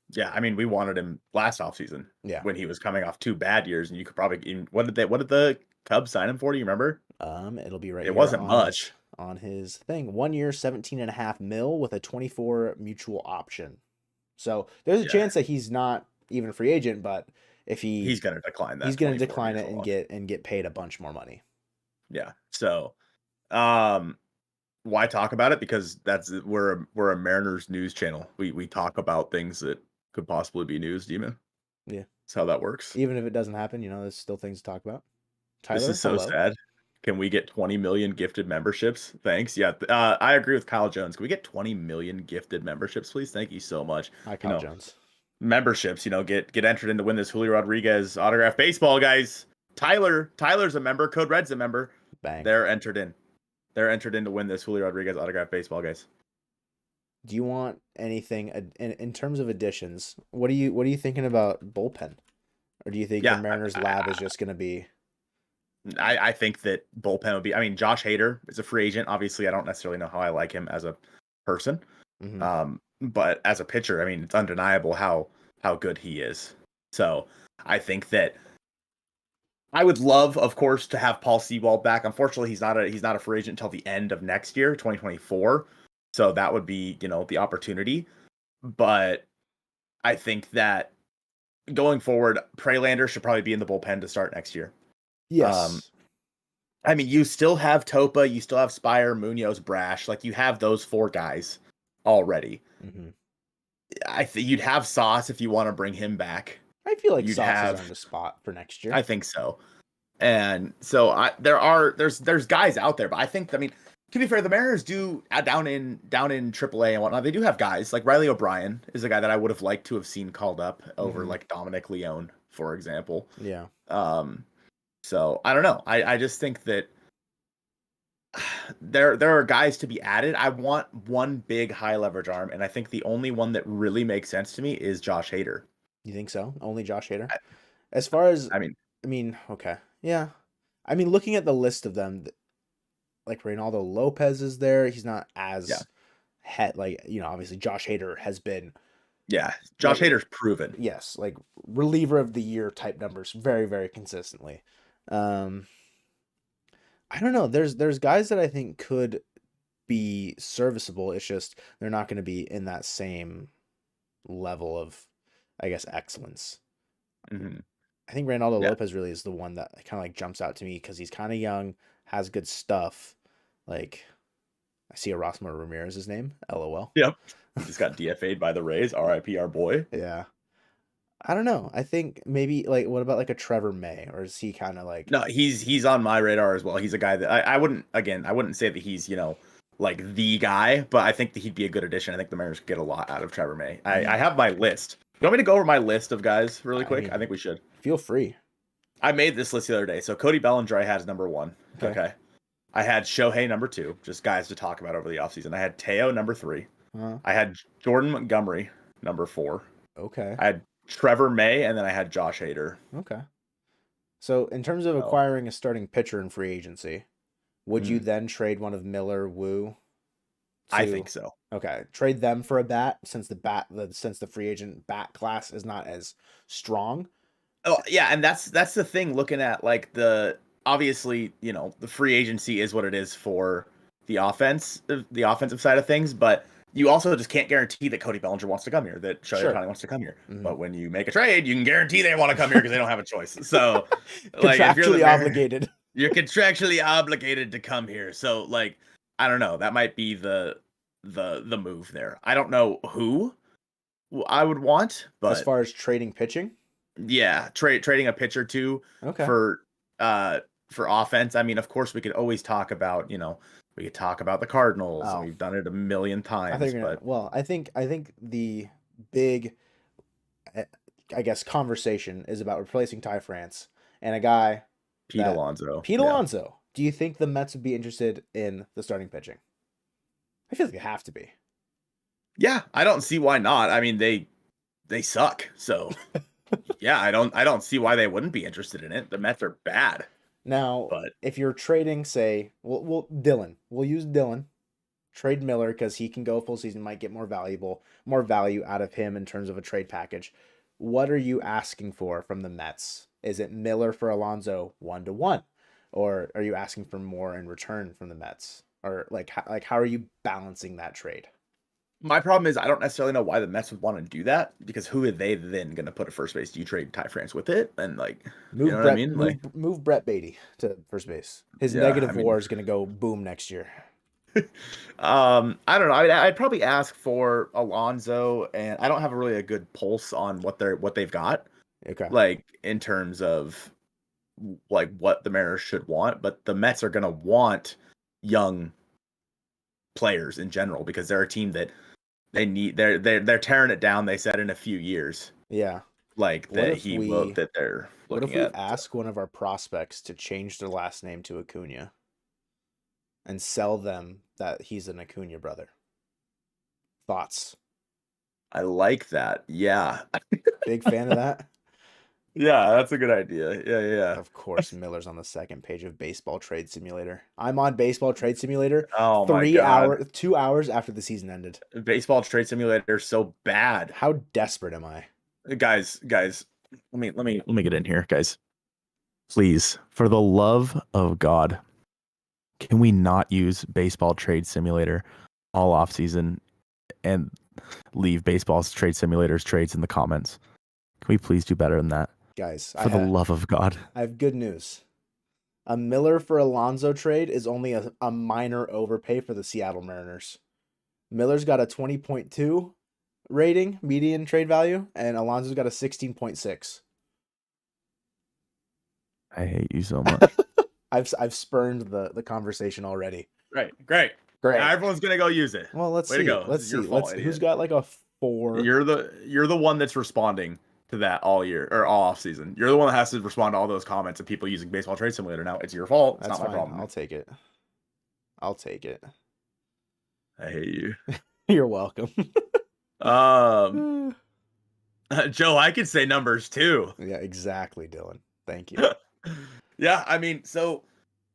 Yeah, I mean, we wanted him last offseason. Yeah. When he was coming off 2 bad years, and you could probably, what did the Cubs sign him for? Do you remember? It'll be right It here wasn't much. on his thing. 1 year, 17.5 mil with a 24 mutual option. So there's a chance that he's not even a free agent, but if he's going to decline that. He's going to decline it and get paid a bunch more money. Yeah. So, why talk about it? Because we're a Mariners news channel. We talk about things that could possibly be news, Demon. Yeah. That's how that works. Even if it doesn't happen, there's still things to talk about. Tyler, this is so sad. Can we get 20 million gifted memberships? Thanks. Yeah. I agree with Kyle Jones. Can we get 20 million gifted memberships, please? Thank you so much. Hi, Kyle Jones. Memberships, get entered in to win this Julio Rodriguez autographed baseball, guys. Tyler's a member. Code Red's a member. Bang. They're entered in. They're entered in to win this Julio Rodriguez autographed baseball, guys. Do you want anything in terms of additions? What are you thinking about bullpen? Or do you think the Mariners lab is just going to be? I think that bullpen would be. I mean, Josh Hader is a free agent. Obviously, I don't necessarily know how I like him as a person. But as a pitcher, I mean, it's undeniable how good he is. So I think that I would love, of course, to have Paul Sewald back. Unfortunately, he's not a free agent until the end of next year, 2024. So that would be, the opportunity. But I think that going forward, Prelander should probably be in the bullpen to start next year. Yes. I mean, you still have Topa, you still have Spire, Munoz, Brash. Like, you have those 4 guys already. I think you'd have Sauce if you want to bring him back. I feel like Sauce is on the spot for next year. I think so. And so there's guys out there, but I think, to be fair, the Mariners do down in AAA and whatnot. They do have guys like Riley O'Brien is a guy that I would have liked to have seen called up over like Dominic Leone, for example. Yeah. So I don't know. I just think that there are guys to be added. I want one big high leverage arm, and I think the only one that really makes sense to me is Josh Hader. You think so? Only Josh Hader? I, As far as, I mean, okay. Yeah. I mean, looking at the list of them, like Reynaldo Lopez is there. He's not yeah, as obviously Josh Hader has been yeah. Josh like, Hader's proven. yes, like reliever of the year type numbers very, very consistently. Um, I don't know. There's guys that I think could be serviceable. It's just they're not going to be in that same level of, I guess, excellence. Hmm. I think Reynaldo Yeah. Lopez really is the one that kind of like jumps out to me because he's kind of young, has good stuff. Like I see Erasmo Ramirez's name. LOL. Yep. He just got DFA'd by the Rays. RIP our boy. Yeah. I don't know. I think maybe like what about like a Trevor May, or is he kind of like No, he's on my radar as well. He's a guy that I wouldn't say that he's, like the guy, but I think that he'd be a good addition. I think the Mariners could get a lot out of Trevor May. I have my list. You want me to go over my list of guys really I quick? I mean, think we should. feel free. I made this list the other day. So Cody Bellinger I had as number 1. Okay. I had Shohei number 2, just guys to talk about over the offseason. I had Teo number 3. Uh, I had Jordan Montgomery number 4. okay. I had Trevor May, and then I had Josh Hader. Okay. So in terms of Oh. acquiring a starting pitcher in free agency, would you then trade one of Miller, Wu? I think so. Okay, trade them for a bat since the free agent bat class is not as strong. Oh yeah, and that's the thing. Looking at like obviously, the free agency is what it is for the offensive side of things, but you also just can't guarantee that Cody Bellinger wants to come here, that Shohei Ohtani wants to come here. Mhm. But when you make a trade, you can guarantee they want to come here because they don't have a choice. So, like, if you're obligated, you're contractually obligated to come here. So, like, I don't know. That might be the move there. I don't know who I would want, but as far as trading pitching, yeah, trading a pitcher too for offense. I mean, of course, we could always talk about we could talk about the Cardinals. And we've done it a million times. I think the big, I guess, conversation is about replacing Ty France and a guy Pete Alonso. Pete Alonso. Do you think the Mets would be interested in the starting pitching? I feel like they have to be. Yeah, I don't see why not. I mean, they suck. So yeah, I don't see why they wouldn't be interested in it. The Mets are bad. Now, if you're trading, say, we'll use Dylan, trade Miller because he can go full season, might get more value out of him in terms of a trade package. What are you asking for from the Mets? Is it Miller for Alonso 1-1, or are you asking for more in return from the Mets, or like how are you balancing that trade? My problem is I don't necessarily know why the Mets would want to do that, because who are they then going to put at first base? Do you trade Ty France with it and move what I mean? Move Brett Beatty to first base. His negative WAR is going to go boom next year. I don't know. I'd probably ask for Alonso, and I don't have really a good pulse on what they've got. Okay. Like in terms of like what the Mariners should want, but the Mets are going to want young players in general because they're a team that they're tearing it down. They said in a few years. Yeah. Like that they're looking at. What if we ask one of our prospects to change their last name to Acuna and sell them that he's an Acuna brother? Thoughts? I like that. Yeah. Big fan of that. Yeah, that's a good idea. Yeah. Of course, Miller's on the second page of Baseball Trade Simulator. I'm on Baseball Trade Simulator. Oh my God. 2 hours after the season ended. Baseball Trade Simulator is so bad. How desperate am I? Guys, let me get in here, guys. Please, for the love of God, can we not use Baseball Trade Simulator all off season and leave Baseball Trade Simulator's trades in the comments? Can we please do better than that? Guys, for the love of God. I have good news. A Miller for Alonso trade is only a minor overpay for the Seattle Mariners. Miller's got a 20.2 rating, median trade value, and Alonso's got a 16.6. I hate you so much. I've spurned the conversation already. Right, great. Now everyone's gonna go use it. Well, let's see. To go. Let's see. Who's got like a 4? You're the one that's responding to that all year or all off season. You're the one that has to respond to all those comments of people using Baseball Trade Simulator. Now it's your fault. It's not my problem. I'll take it. I'll take it. I hate you. You're welcome. Joe, I could say numbers too. Yeah, exactly, Dylan. Thank you. Yeah, I mean, so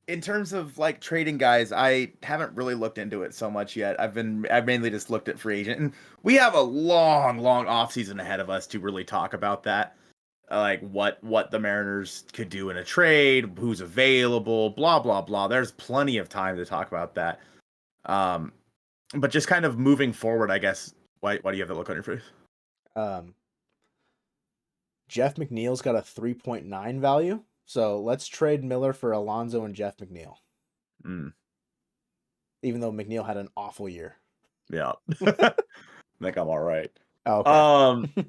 in terms of like trading guys, I haven't really looked into it so much yet. I've mainly just looked at free agent, and we have a long offseason ahead of us to really talk about that. Like what the Mariners could do in a trade, who's available, blah blah blah. There's plenty of time to talk about that. But just kind of moving forward, I guess. Why do you have that look on your face? Jeff McNeil's got a 3.9 value. So let's trade Miller for Alonso and Jeff McNeil. Even though McNeil had an awful year. Yeah. I think I'm all right. Oh, okay.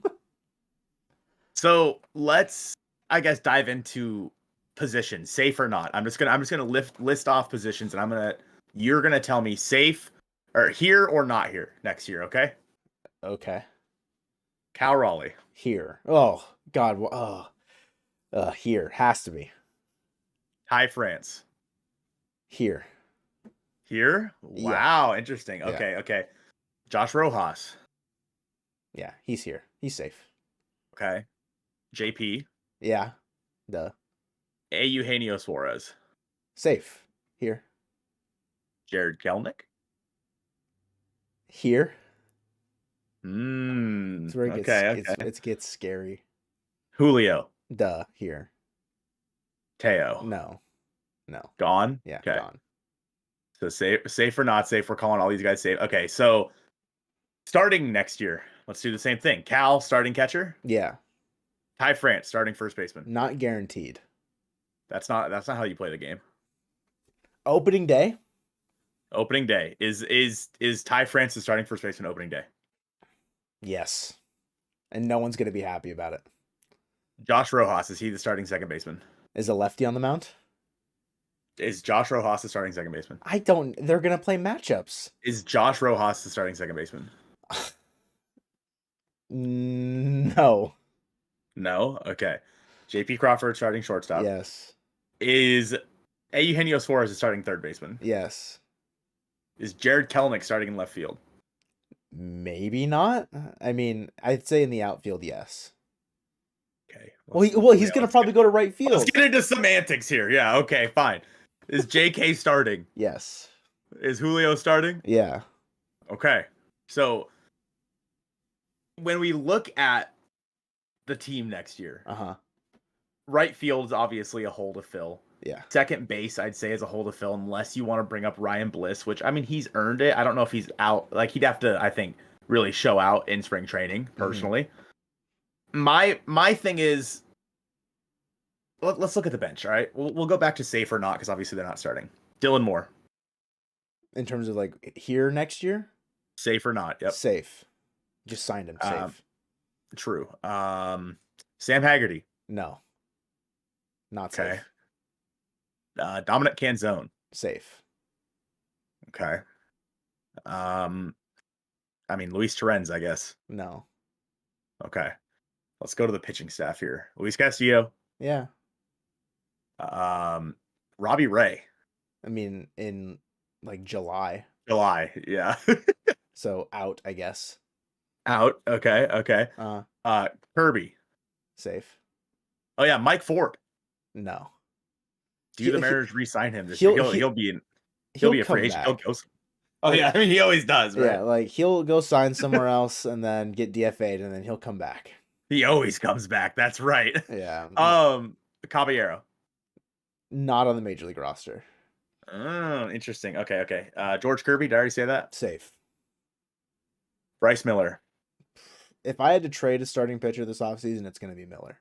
So let's, I guess, dive into positions, safe or not. I'm just gonna list off positions, and you're gonna tell me safe or here or not here next year, okay? Okay. Cal Raleigh. Here. Oh God. Here has to be. Ty France. Here. Here? Wow, yeah. Interesting. Okay, yeah. Okay. Josh Rojas. Yeah, he's here. He's safe. Okay. JP. Yeah. Duh. Eugenio Suarez. Safe. Here. Jared Kelenic. Here. It's where it gets scary. Julio. Duh. Here. Teo. No. Gone? Yeah, okay. Gone. So safe or not safe, we're calling all these guys safe. Okay, so starting next year, let's do the same thing. Cal, starting catcher? Yeah. Ty France, starting first baseman. Not guaranteed. That's not how you play the game. Opening day? Opening day. Is Ty France the starting first baseman opening day? Yes. And no one's gonna be happy about it. Josh Rojas, is he the starting second baseman? Is a lefty on the mound? Is Josh Rojas the starting second baseman? They're going to play matchups. Is Josh Rojas the starting second baseman? No. No? Okay. JP Crawford starting shortstop. Yes. Is Eugenio Suarez the starting third baseman? Yes. Is Jared Kelenic starting in left field? Maybe not. I mean, I'd say in the outfield, yes. Okay. He's going to probably go to right field. Let's get into semantics here. Yeah, okay, fine. Is JK starting? Yes. Is Julio starting? Yeah. Okay. So when we look at the team next year, right field is obviously a hole to fill. Yeah. Second base, I'd say, is a hole to fill unless you want to bring up Ryan Bliss, which, I mean, he's earned it. I don't know if he's out. Like, he'd have to, I think, really show out in spring training, personally. My thing is, let's look at the bench, all right? We'll go back to safe or not, because obviously they're not starting. Dylan Moore. In terms of, like, here next year? Safe or not, yep. Safe. Just signed him, safe. True. Sam Haggerty. No. Not safe. Dominic Canzone. Safe. Okay. I mean, Luis Torrens, I guess. No. Okay. Let's go to the pitching staff here. Luis Castillo. Yeah. Robbie Ray. I mean, in like July. Yeah. So out, I guess. Out. Okay. Kirby. Safe. Oh yeah, Mike Ford. No. Do the Mariners re-sign him this year? He'll be a free agent. He'll go. Oh yeah, I mean he always does, right? Yeah, like he'll go sign somewhere else and then get DFA'd and then he'll come back. He always comes back. That's right. Yeah. Caballero. Not on the major league roster. Oh, interesting. Okay. George Kirby, did I already say that? Safe. Bryce Miller. If I had to trade a starting pitcher this offseason, it's going to be Miller.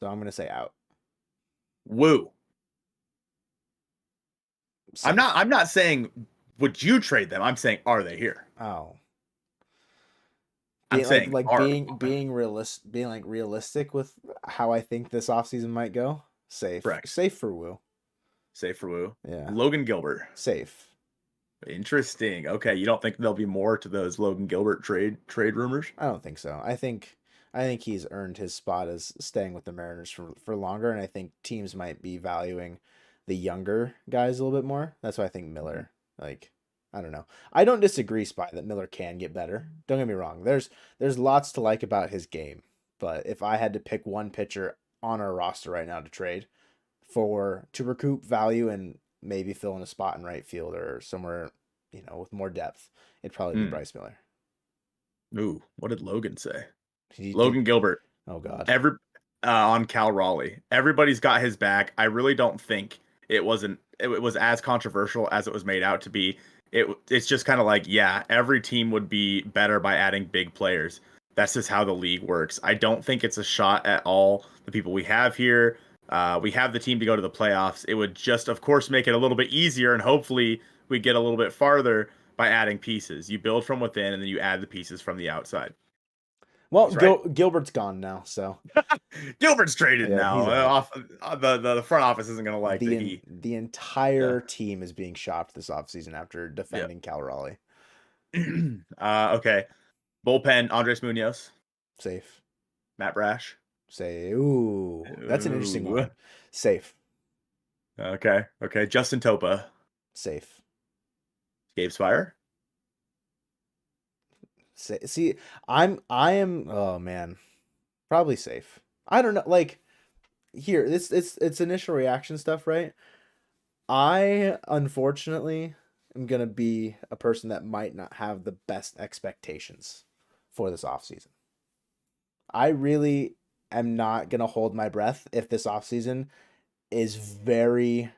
So I'm going to say out. Woo. Safe. I'm not saying would you trade them? I'm saying are they here? Oh. I'm saying being realistic with how I think this offseason might go. Safe. Correct. Safe for Woo. Safe for Woo. Yeah. Logan Gilbert. Safe. Interesting. Okay, you don't think there'll be more to those Logan Gilbert trade rumors? I don't think so. I think he's earned his spot as staying with the Mariners for longer, and I think teams might be valuing the younger guys a little bit more. That's why I think Miller Like, I don't know. I don't disagree, Spy, that Miller can get better. Don't get me wrong. There's lots to like about his game, but if I had to pick one pitcher on our roster right now to trade to recoup value and maybe fill in a spot in right field or somewhere, with more depth, it'd probably be Hmm. Bryce Miller. Ooh, what did Logan say? He did. Logan Gilbert. Oh God. Every On Cal Raleigh. Everybody's got his back. I really don't think it was as controversial as it was made out to be. It's just kind of like, yeah, every team would be better by adding big players. That's just how the league works. I don't think it's a shot at all the people we have here. We have the team to go to the playoffs. It would just, of course, make it a little bit easier, and hopefully we get a little bit farther by adding pieces. You build from within, and then you add the pieces from the outside. Well, He's right. Gilbert's gone now, so Gilbert's traded yeah, now. he's out. The front office isn't going to like that he. The Yeah. entire team is being shopped this offseason after Yeah. defending Cal Raleigh. Okay. Bullpen, Andres Munoz, Safe. Matt Brash. Ooh, that's an interesting Ooh. one. Safe. Okay. Okay. Justin Topa, Safe. Gabe Spire. See, I am. Oh man, probably safe. I don't know. Like here, it's initial reaction stuff, right? I unfortunately am gonna be a person that might not have the best expectations for this offseason. I really am not gonna hold my breath if this offseason is very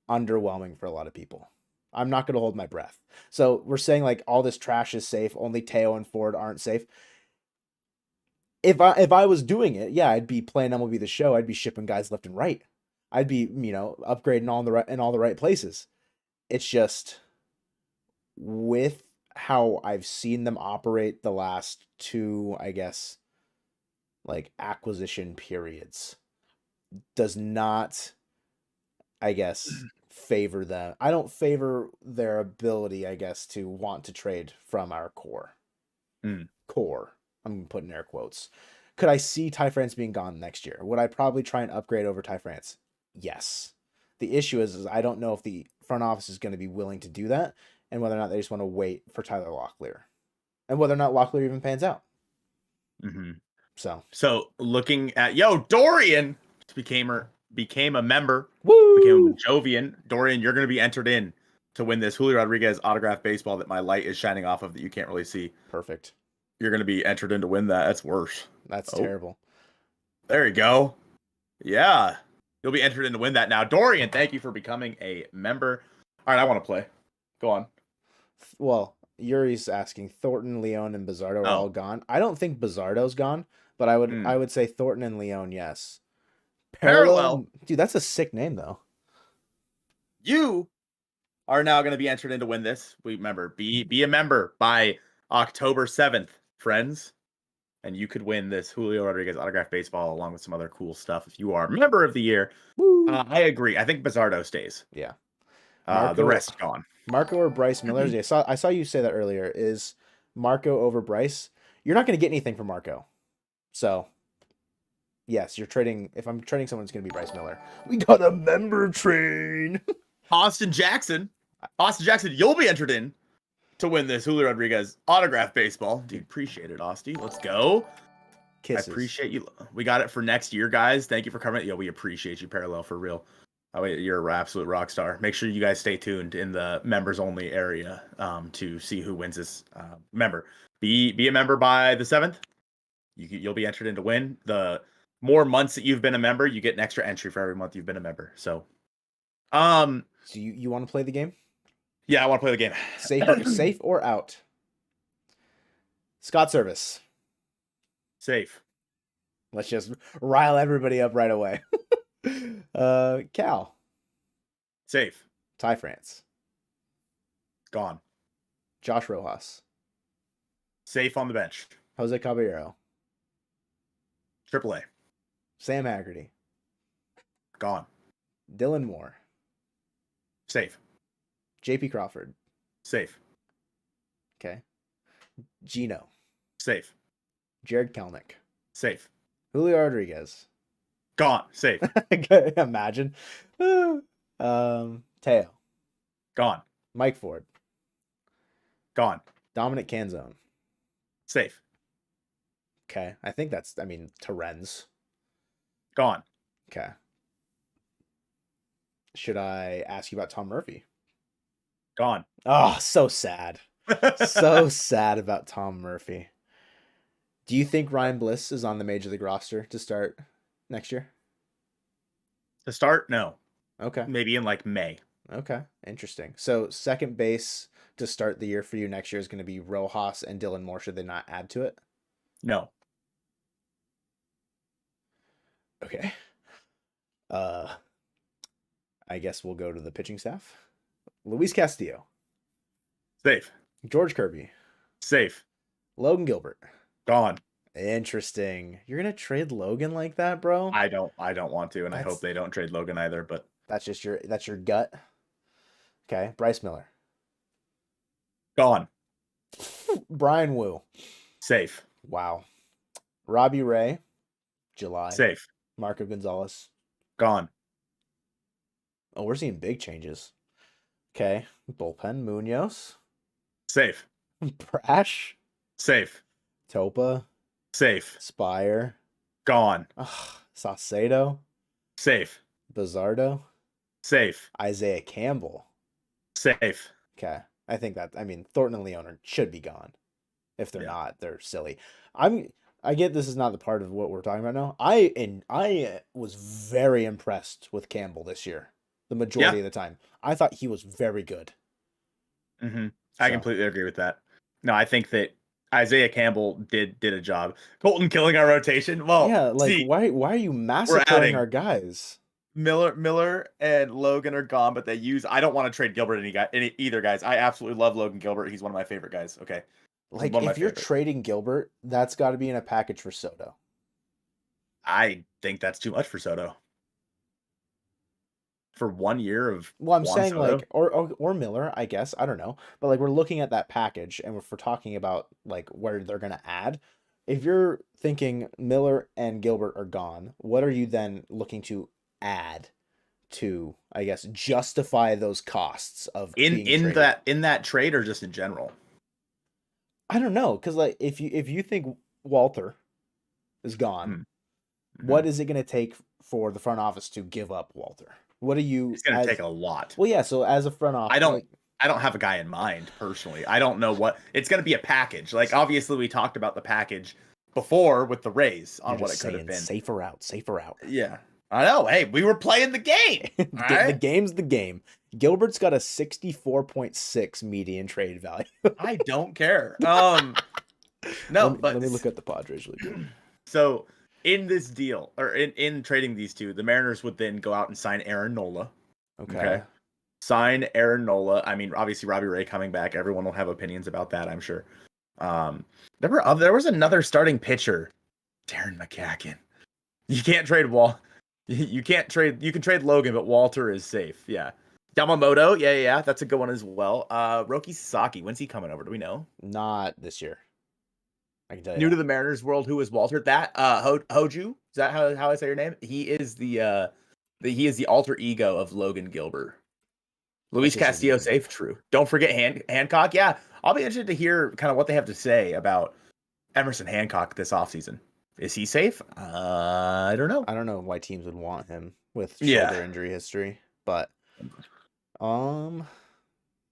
underwhelming for a lot of people. I'm not going to hold my breath. So we're saying like all this trash is safe. Only Teo and Ford aren't safe. If I was doing it, yeah, I'd be playing MLB The Show. I'd be shipping guys left and right. I'd be upgrading all the right places. It's just with how I've seen them operate the last two, I guess, like acquisition periods does not, I guess, favor them. I don't favor their ability, I guess, to want to trade from our core. Mm. Core. I'm putting air quotes. Could I see Ty France being gone next year? Would I probably try and upgrade over Ty France? Yes. The issue is I don't know if the front office is going to be willing to do that and whether or not they just want to wait for Tyler Locklear and whether or not Locklear even pans out. Mm-hmm. So Looking at Dorian became a member, woo! became a Jovian. Dorian, you're going to be entered in to win this Julio Rodriguez autographed baseball that my light is shining off of that you can't really see. Perfect. You're going to be entered in to win that. That's worse. That's terrible. There you go. Yeah. You'll be entered in to win that now. Dorian, thank you for becoming a member. All right, I want to play. Go on. Well, Yuri's asking Thornton, Leone, and Bizardo are all gone. I don't think Bizardo's gone, but I would say Thornton and Leone, yes. Parallel, dude, that's a sick name though. You are now going to be entered in to win this. Remember, be a member by October 7th, friends. And you could win this Julio Rodriguez autographed baseball along with some other cool stuff if you are member of the year. I agree. I think Bizardo stays. Yeah. The rest gone. Marco or Bryce Miller? I saw you say that earlier. Is Marco over Bryce? You're not going to get anything from Marco. So, yes, you're trading. If I'm trading someone, it's going to be Bryce Miller. We got a member train. Austin Jackson, you'll be entered in to win this Julio Rodriguez autograph baseball. Dude, appreciate it, Austin. Let's go. Kisses. I appreciate you. We got it for next year, guys. Thank you for coming. We appreciate you, Parallel, for real. Oh, you're an absolute rock star. Make sure you guys stay tuned in the members only area to see who wins this. Member, be a member by the 7th. You'll be entered in to win. The more months that you've been a member, you get an extra entry for every month you've been a member. So you want to play the game? Yeah, I want to play the game. Safe or out? Scott Service. Safe. Let's just rile everybody up right away. Cal. Safe. Ty France. Gone. Josh Rojas. Safe on the bench. Jose Caballero. AAA. Sam Haggerty. Gone. Dylan Moore. Safe. JP Crawford. Safe. Okay. Gino. Safe. Jared Kelenic. Safe. Julio Rodriguez. Gone. Safe. Imagine. Teo. Gone. Mike Ford. Gone. Dominic Canzone. Safe. Okay. I think that's, Terens. Gone. Okay. Should I ask you about Tom Murphy? Gone. Oh, so sad. So sad about Tom Murphy. Do you think Ryan Bliss is on the Major League roster to start next year? To start, no. Okay. Maybe in like May. Okay. Interesting. So second base to start the year for you next year is going to be Rojas and Dylan Moore. Should they not add to it? No. Okay. I guess we'll go to the pitching staff. Luis Castillo. Safe. George Kirby. Safe. Logan Gilbert. Gone. Interesting. You're gonna trade Logan like that, bro? I don't want to, and I hope they don't trade Logan either, but that's your gut. Okay. Bryce Miller. Gone. Brian Wu. Safe. Wow. Robbie Ray. July. Safe. Marco Gonzalez. Gone. Oh, we're seeing big changes. Okay. Bullpen. Munoz. Safe. Brash. Safe. Topa. Safe. Spire. Gone. Saucedo. Safe. Bizardo. Safe. Isaiah Campbell. Safe. Okay. I think that, Thornton and Leona should be gone. If they're not, they're silly. I get this is not the part of what we're talking about now. I was very impressed with Campbell this year. The majority of the time. I thought he was very good. Mm-hmm. I completely agree with that. No, I think that Isaiah Campbell did a job. Colton killing our rotation. Well, yeah, like why are you massacring our guys? Miller and Logan are gone, but I don't want to trade Gilbert either, guys. I absolutely love Logan Gilbert. He's one of my favorite guys. Okay. Like if you're trading Gilbert, that's got to be in a package for Soto. I think that's too much for Soto. For 1 year of I'm saying Soto? Like or Miller, I guess. I don't know. But like we're looking at that package and if we're talking about like where they're gonna add. If you're thinking Miller and Gilbert are gone, what are you then looking to add to, I guess, justify those costs of in that trade or just in general? I don't know, because like if you think Walter is gone, what is it going to take for the front office to give up Walter? What are you? It's going to take a lot. Well, yeah. So as a front office, I don't have a guy in mind personally. I don't know what it's going to be. A package. Like obviously we talked about the package before with the Rays on what it could have been. Safer out. Yeah, I know. Hey, we were playing the game. The game's the game. Gilbert's got a 64.6 median trade value. I don't care. No, let me look at the Padres really quick. So in this deal, or in trading these two, the Mariners would then go out and sign Aaron Nola. Okay. Sign Aaron Nola. I mean, obviously Robbie Ray coming back. Everyone will have opinions about that, I'm sure. There was another starting pitcher, Darren McCacken. You can't trade You can trade Logan, but Walter is safe. Yeah. Yamamoto, yeah, that's a good one as well. Roki Sasaki, when's he coming over? Do we know? Not this year. I can tell you. New to the Mariners world, who is Walter? That Hoju, is that how I say your name? He is the alter ego of Logan Gilbert. Luis Castillo safe, true. Don't forget Hancock. Yeah, I'll be interested to hear kind of what they have to say about Emerson Hancock this offseason. Is he safe? I don't know. I don't know why teams would want him with shoulder injury history, but let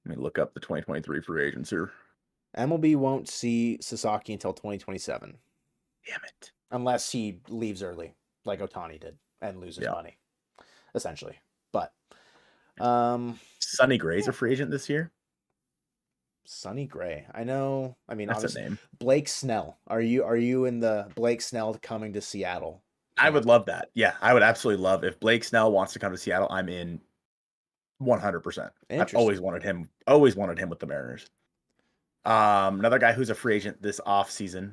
me look up the 2023 free agents here. MLB won't see Sasaki until 2027. Damn it. Unless he leaves early, like Ohtani did, and loses money, essentially. But Sonny Gray's a free agent this year. Sonny Gray. I know. I mean, that's a name. Blake Snell. Are you in the Blake Snell coming to Seattle? I would love that. Yeah, I would absolutely love if Blake Snell wants to come to Seattle. I'm in 100%. I've always wanted him with the Mariners. Another guy who's a free agent this offseason,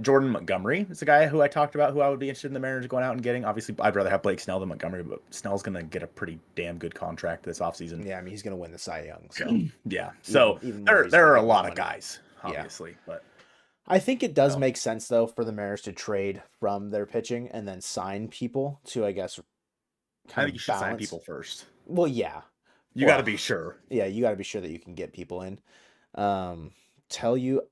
Jordan Montgomery is a guy who I talked about who I would be interested in the Mariners going out and getting. Obviously, I'd rather have Blake Snell than Montgomery, but Snell's going to get a pretty damn good contract this offseason. Yeah, I mean, he's going to win the Cy Young. So yeah, so there are a lot of guys, obviously, but I think it does make sense though for the Mariners to trade from their pitching and then sign people to, I guess, I think you should sign people first. Well, yeah. You got to Well, be sure. yeah, you got to be sure that you can get people in. Tell you,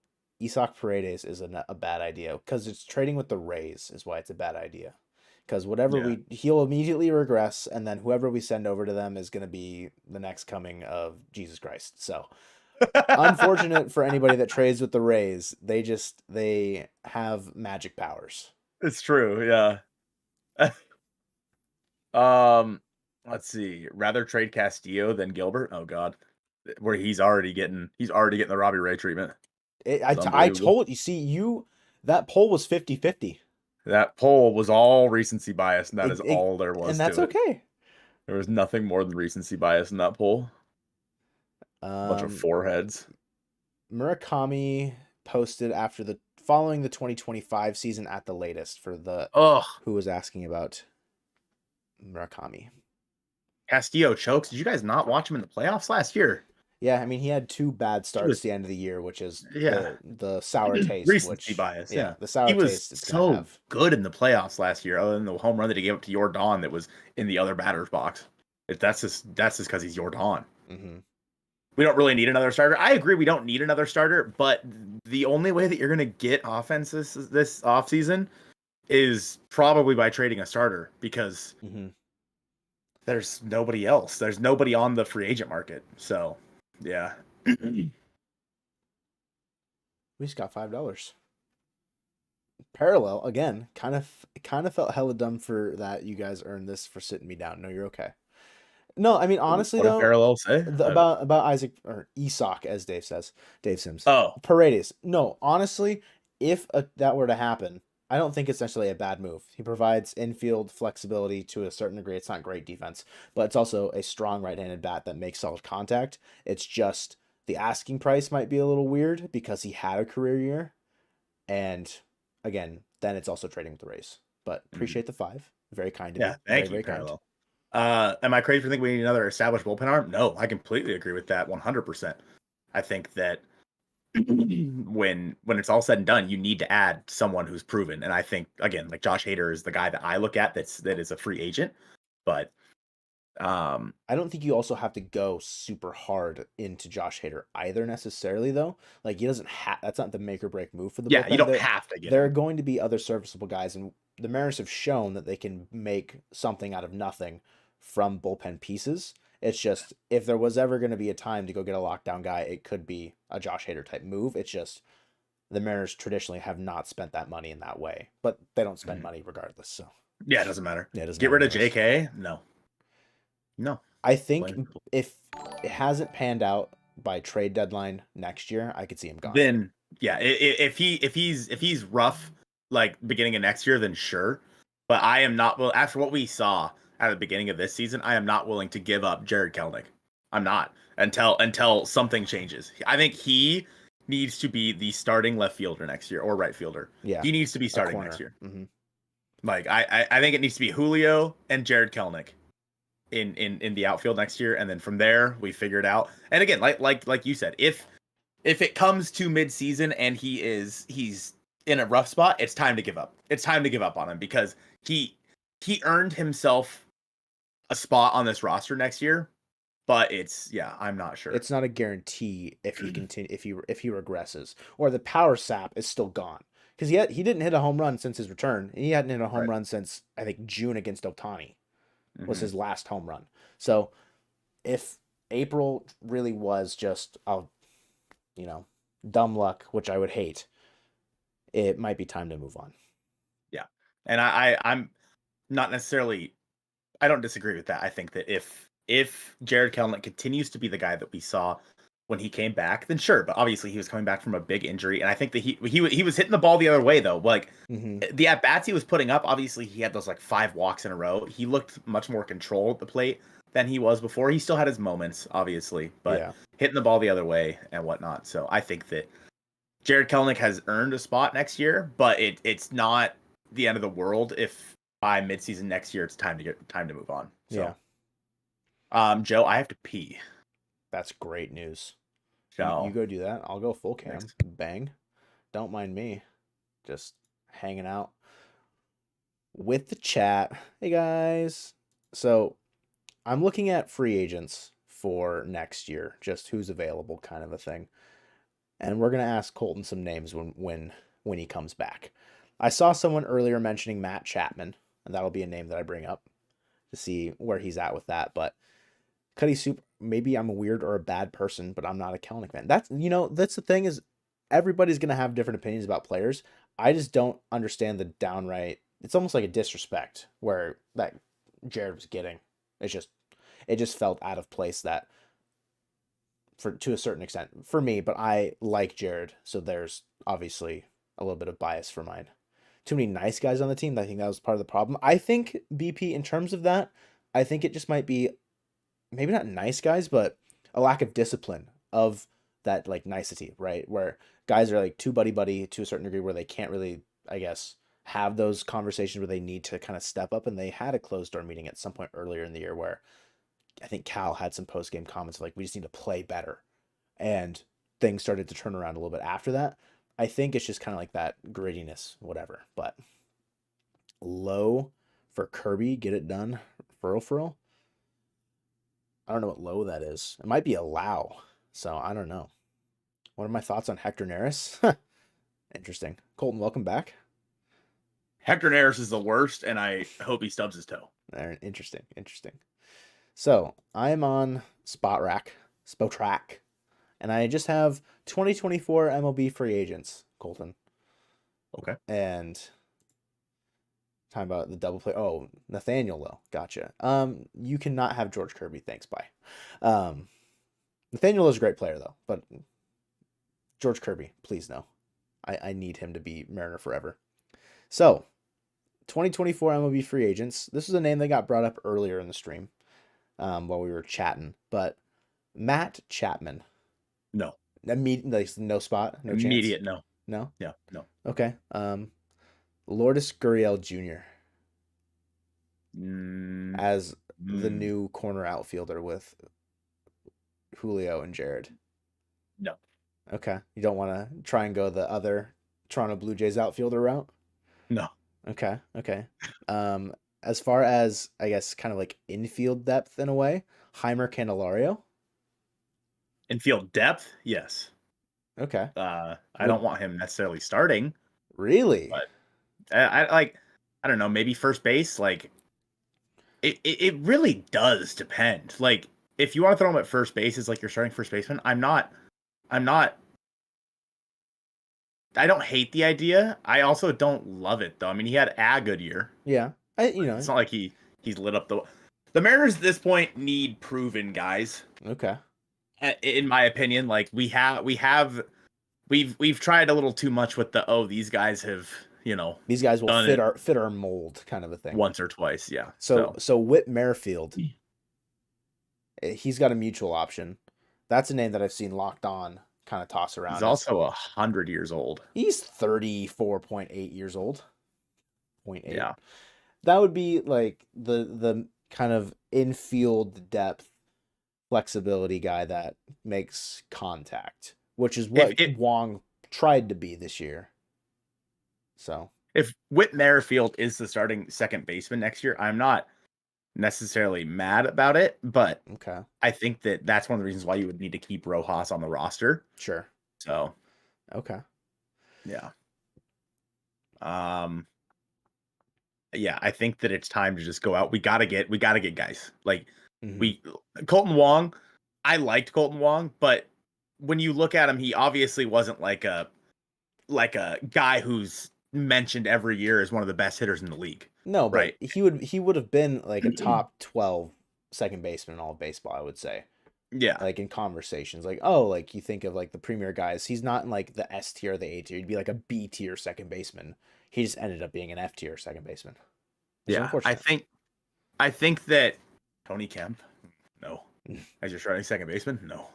Isak Paredes is a bad idea because it's trading with the Rays is why it's a bad idea. Because Yeah. he'll immediately regress, and then whoever we send over to them is going to be the next coming of Jesus Christ. So unfortunate for anybody that trades with the Rays. They have magic powers. It's true. Yeah. um, let's see. Rather trade Castillo than Gilbert. Oh God, where he's already getting the Robbie Ray treatment. It's I unbelievable. told you, see, that poll was 50-50. That poll was all recency bias, and that is It, all there and was that's to it. okay. There was nothing more than recency bias in that poll. A bunch of Um, foreheads. Murakami posted after the following the 2025 season at the latest for the Ugh. who was asking about Murakami. Castillo chokes. Did you guys not watch him in the playoffs last year? Yeah, I mean he had two bad He starts was, the end of the year, which is yeah, the sour taste, recency which bias. yeah, Yeah, the he sour was taste it's gonna so have. good in the playoffs last year. Other than the home run that he gave up to Jordan, that was in the other batter's box. That's just because he's Jordan. Mm-hmm. We don't really need another starter. I agree, we don't need another starter, but the only way that you're gonna get offense this offseason is probably by trading a starter because Mm-hmm. there's nobody else. There's nobody on the free agent market. So, yeah. We just got $5. Parallel again, kind of felt hella dumb for that. You guys earned this for sitting me down. No, you're okay. No, I mean honestly What a though, parallel say? about Isaac or Isak as Dave says, Dave Sims. Oh, Paredes. No, honestly, if that were to happen, I don't think it's necessarily a bad move. He provides infield flexibility to a certain degree. It's not great defense, but it's also a strong right-handed bat that makes solid contact. It's just the asking price might be a little weird because he had a career year, and again, then it's also trading with the Rays. But mhm. appreciate the five. Very kind of Yeah. you. Very, Thank you, very kind. parallel. Am I crazy for thinking we need another established bullpen arm? No, I completely agree with that 100%. I think that when it's all said and done, you need to add someone who's proven. And I think again, like Josh Hader is the guy that I look at that is a free agent. But I don't think you also have to go super hard into Josh Hader either necessarily though. Like he doesn't have that's not the make or break move for the yeah, you bullpen. don't have to get There are him. going to be other serviceable guys, and the Mariners have shown that they can make something out of nothing from bullpen pieces. It's just if there was ever going to be a time to go get a lockdown guy, it could be a Josh Hader type move. It's just the Mariners traditionally have not spent that money in that way, but they don't spend Mhm. money regardless. So Yeah, it doesn't matter. yeah, it doesn't Get matter rid of anyways. JK? No. No. I think Plain- if it hasn't panned out by trade deadline next year, I could see him gone. Then yeah, if he's rough like beginning of next year, then sure. But I am not well after what we saw at the beginning of this season. I am not willing to give up Jared Kelenic. I'm not until something changes. I think he needs to be the starting left fielder next year or right fielder. Yeah, He needs to be a starting next corner. year. Hmm. Like I think it needs to be Julio and Jared Kelenic in the outfield next year, and then from there we figure it out. And again, like you said, if it comes to midseason and he's in a rough spot, it's time to give up. It's time to give up on him because he earned himself a spot on this roster next year. But I'm not sure. It's not a guarantee if he continue if he regresses or the power sap is still gone because he didn't hit a home run since his return. He hadn't hit a home Right. run since I think June against Otani was Mm-hmm. his last home run. So if April really was just you know dumb luck, which I would hate, it might be time to move on. Yeah, and I'm not necessarily. I don't disagree with that. I think that if Jared Kelenic continues to be the guy that we saw when he came back, then sure. But obviously, he was coming back from a big injury, and I think that he was hitting the ball the other way though. Like Mm-hmm. the at bats he was putting up, obviously he had those like 5 walks in a row. He looked much more controlled at the plate than he was before. He still had his moments, obviously, but Yeah. hitting the ball the other way and whatnot. So I think that Jared Kelenic has earned a spot next year, but it's not the end of the world if by midseason next year it's time to move on. Yeah. So, Joe, I have to pee. That's great news. You So, go do that. I'll go full cam. thanks. Bang. Don't mind me. Just hanging out with the chat. Hey guys. So I'm looking at free agents for next year, just who's available kind of a thing. And we're going to ask Colton some names when he comes back. I saw someone earlier mentioning Matt Chapman, and that'll be a name that I bring up to see where he's at with that. But Cuddy Soup, maybe I'm a weird or a bad person, but I'm not a Kelenic fan. That's the thing is everybody's going to have different opinions about players. I just don't understand the downright. It's almost like a disrespect where that Jared was getting. It just felt out of place that to a certain extent for me, but I like Jared, so there's obviously a little bit of bias for mine. Too many nice guys on the team. I think that was part of the problem. I think BP, in terms of that, I think it just might be maybe not nice guys, but a lack of discipline of that like nicety, right? Where guys are like too buddy to a certain degree where they can't really, I guess, have those conversations where they need to kind of step up. And they had a closed door meeting at some point earlier in the year where I think Cal had some post game comments like, we just need to play better. And things started to turn around a little bit after that. I think it's just kind of like that grittiness, whatever. But low for Kirby, get it done, for real. I don't know what low that is. It might be a low. So I don't know. What are my thoughts on Hector Neris? Interesting. Colton, welcome back. Hector Neris is the worst, and I hope he stubs his toe. Interesting. So I'm on Spotrac, and I just have 2024 MLB free agents, Colton. Okay. And talking about the double play. Oh, Nathaniel Lowe. Gotcha. You cannot have George Kirby. Thanks. Bye. Nathaniel is a great player though, but George Kirby, please no. I need him to be Mariner forever. So 2024 MLB free agents. This is a name that got brought up earlier in the stream while we were chatting, but Matt Chapman. No. Like, no spot? No chance? Immediate no. No? Yeah, no. Okay. Lourdes Gurriel Jr. As the new corner outfielder with Julio and Jared. No. Okay. You don't want to try and go the other Toronto Blue Jays outfielder route? No. Okay. As far as, I guess, kind of like infield depth in a way, Heimer Candelario. Infield depth, yes. Okay. I don't want him necessarily starting. Really? But I don't know, maybe first base. Like it really does depend. Like if you want to throw him at first base, it's like you're starting first baseman. I don't hate the idea. I also don't love it though. I mean, he had a good year. Yeah. It's not like he's lit up the Mariners at this point need proven guys. Okay. In my opinion, like we've tried a little too much with these guys have, these guys will fit our mold kind of a thing. Once or twice, yeah. So Whit Merrifield, he's got a mutual option. That's a name that I've seen Locked On kind of toss around. He's also 100 years old. He's 34.8 years old. 0.8. Yeah. That would be like the kind of infield depth flexibility guy that makes contact, which is what Wong tried to be this year. So if Whit Merrifield is the starting second baseman next year, I'm not necessarily mad about it, but okay, I think that's one of the reasons why you would need to keep Rojas on the roster. Sure. So okay. Yeah. Yeah, I think that it's time to just go out. We gotta get guys. Like Colton Wong, I liked Colton Wong, but when you look at him, he obviously wasn't like a guy who's mentioned every year as one of the best hitters in the league. No, but right. he would have been like a top 12 second baseman in all of baseball, I would say. Yeah. Like in conversations, like, oh, like you think of like the premier guys, he's not in like the S tier or the A tier. He'd be like a B tier second baseman. He just ended up being an F tier second baseman. Yeah. I think that Tony Kemp, no. As your starting second baseman, no.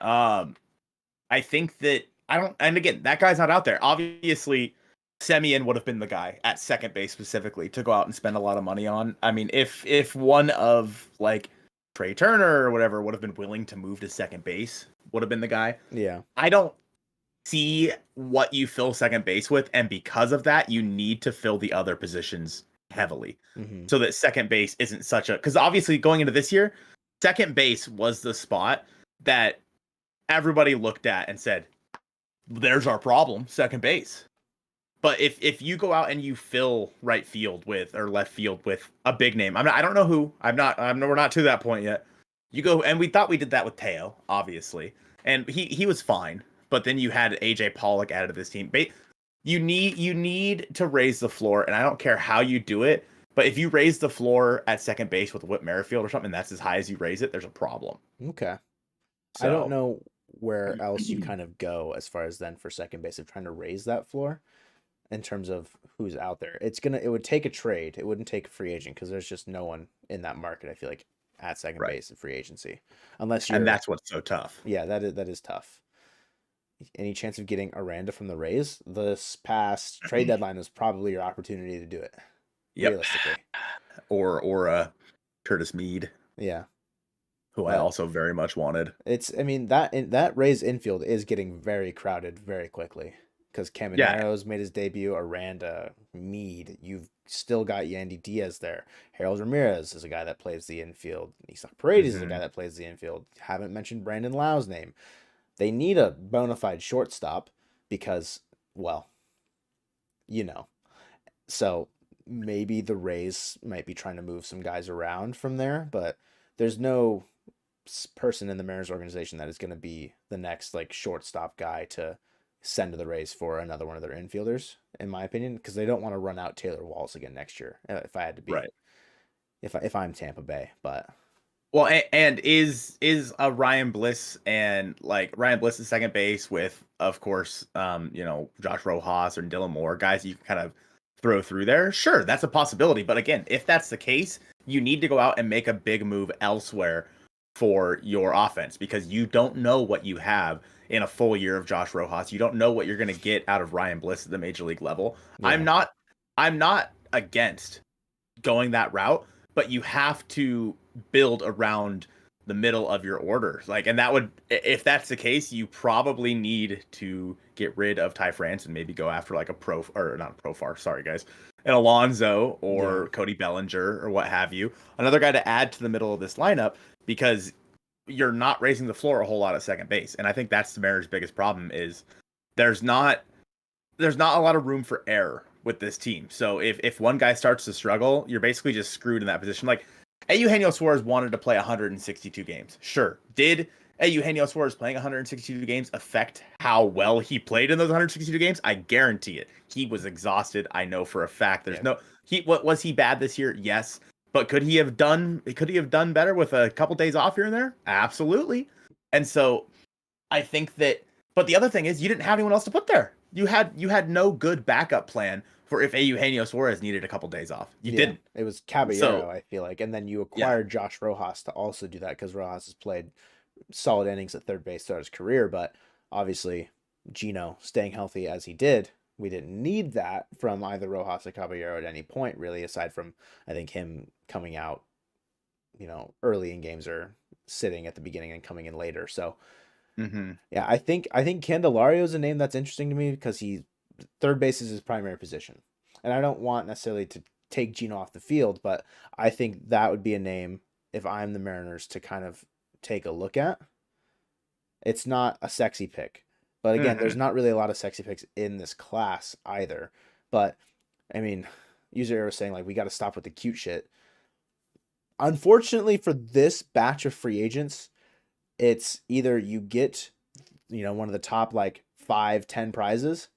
I think that and again, that guy's not out there. Obviously, Semien would have been the guy at second base specifically to go out and spend a lot of money on. I mean, if one of like Trey Turner or whatever would have been willing to move to second base, would have been the guy. Yeah. I don't see what you fill second base with, and because of that, you need to fill the other positions heavily so that second base isn't such a, because obviously going into this year, second base was the spot that everybody looked at and said, there's our problem, second base. But if you go out and you fill right field with or left field with a big name, I don't know who. We're not to that point yet. You go, and we thought we did that with Teo, obviously. And he was fine. But then you had AJ Pollock added to this team. You need to raise the floor, and I don't care how you do it, but if you raise the floor at second base with Whit Merrifield or something, and that's as high as you raise it, there's a problem. Okay. So, I don't know where else you kind of go as far as then for second base of trying to raise that floor in terms of who's out there. It would take a trade. It wouldn't take a free agent because there's just no one in that market, I feel like, at second base in free agency. Unless you're, and that's what's so tough. Yeah, that is tough. Any chance of getting Aranda from the Rays? This past trade deadline was probably your opportunity to do it. Yep. Realistically. Or Curtis Mead. Yeah. Who I also very much wanted. That Rays infield is getting very crowded very quickly because Caminero's made his debut. Aranda, Mead, you've still got Yandy Diaz there. Harold Ramirez is a guy that plays the infield. Isak Paredes is a guy that plays the infield. Haven't mentioned Brandon Lau's name. They need a bona fide shortstop because, well, so maybe the Rays might be trying to move some guys around from there, but there's no person in the Mariners organization that is going to be the next like shortstop guy to send to the Rays for another one of their infielders, in my opinion, because they don't want to run out Taylor Walls again next year. If I had to be, right, if I'm Tampa Bay, but well, and is a Ryan Bliss and like Ryan Bliss is second base with, of course, Josh Rojas or Dylan Moore, guys you can kind of throw through there. Sure, that's a possibility, but again, if that's the case, you need to go out and make a big move elsewhere for your offense because you don't know what you have in a full year of Josh Rojas. You don't know what you're going to get out of Ryan Bliss at the major league level. Yeah. I'm not against going that route, but you have to build around the middle of your order. And that would, if that's the case, you probably need to get rid of Ty France and maybe go after like an Alonso or Cody Bellinger or what have you. Another guy to add to the middle of this lineup because you're not raising the floor a whole lot at second base. And I think that's the Mariners' biggest problem is there's not a lot of room for error with this team. So if one guy starts to struggle, you're basically just screwed in that position. Like Eugenio Suarez wanted to play 162 games. Sure. Did Eugenio Suarez playing 162 games affect how well he played in those 162 games? I guarantee it. He was exhausted. I know for a fact. Was he bad this year? Yes. But could he have done better with a couple days off here and there? Absolutely. And so I think that, but the other thing is you didn't have anyone else to put there. You had no good backup plan for if Eugenio Suarez needed a couple days off. You didn't. It was Caballero, I feel like. And then you acquired Josh Rojas to also do that because Rojas has played solid innings at third base throughout his career. But obviously, Gino staying healthy as he did, we didn't need that from either Rojas or Caballero at any point, really, aside from, I think, him coming out, early in games or sitting at the beginning and coming in later. So, yeah, I think Candelario is a name that's interesting to me because third base is his primary position. And I don't want necessarily to take Gino off the field, but I think that would be a name if I'm the Mariners to kind of take a look at. It's not a sexy pick. But again, there's not really a lot of sexy picks in this class either. But, I mean, user was saying, we got to stop with the cute shit. Unfortunately for this batch of free agents, it's either you get, one of the top, 5-10 prizes,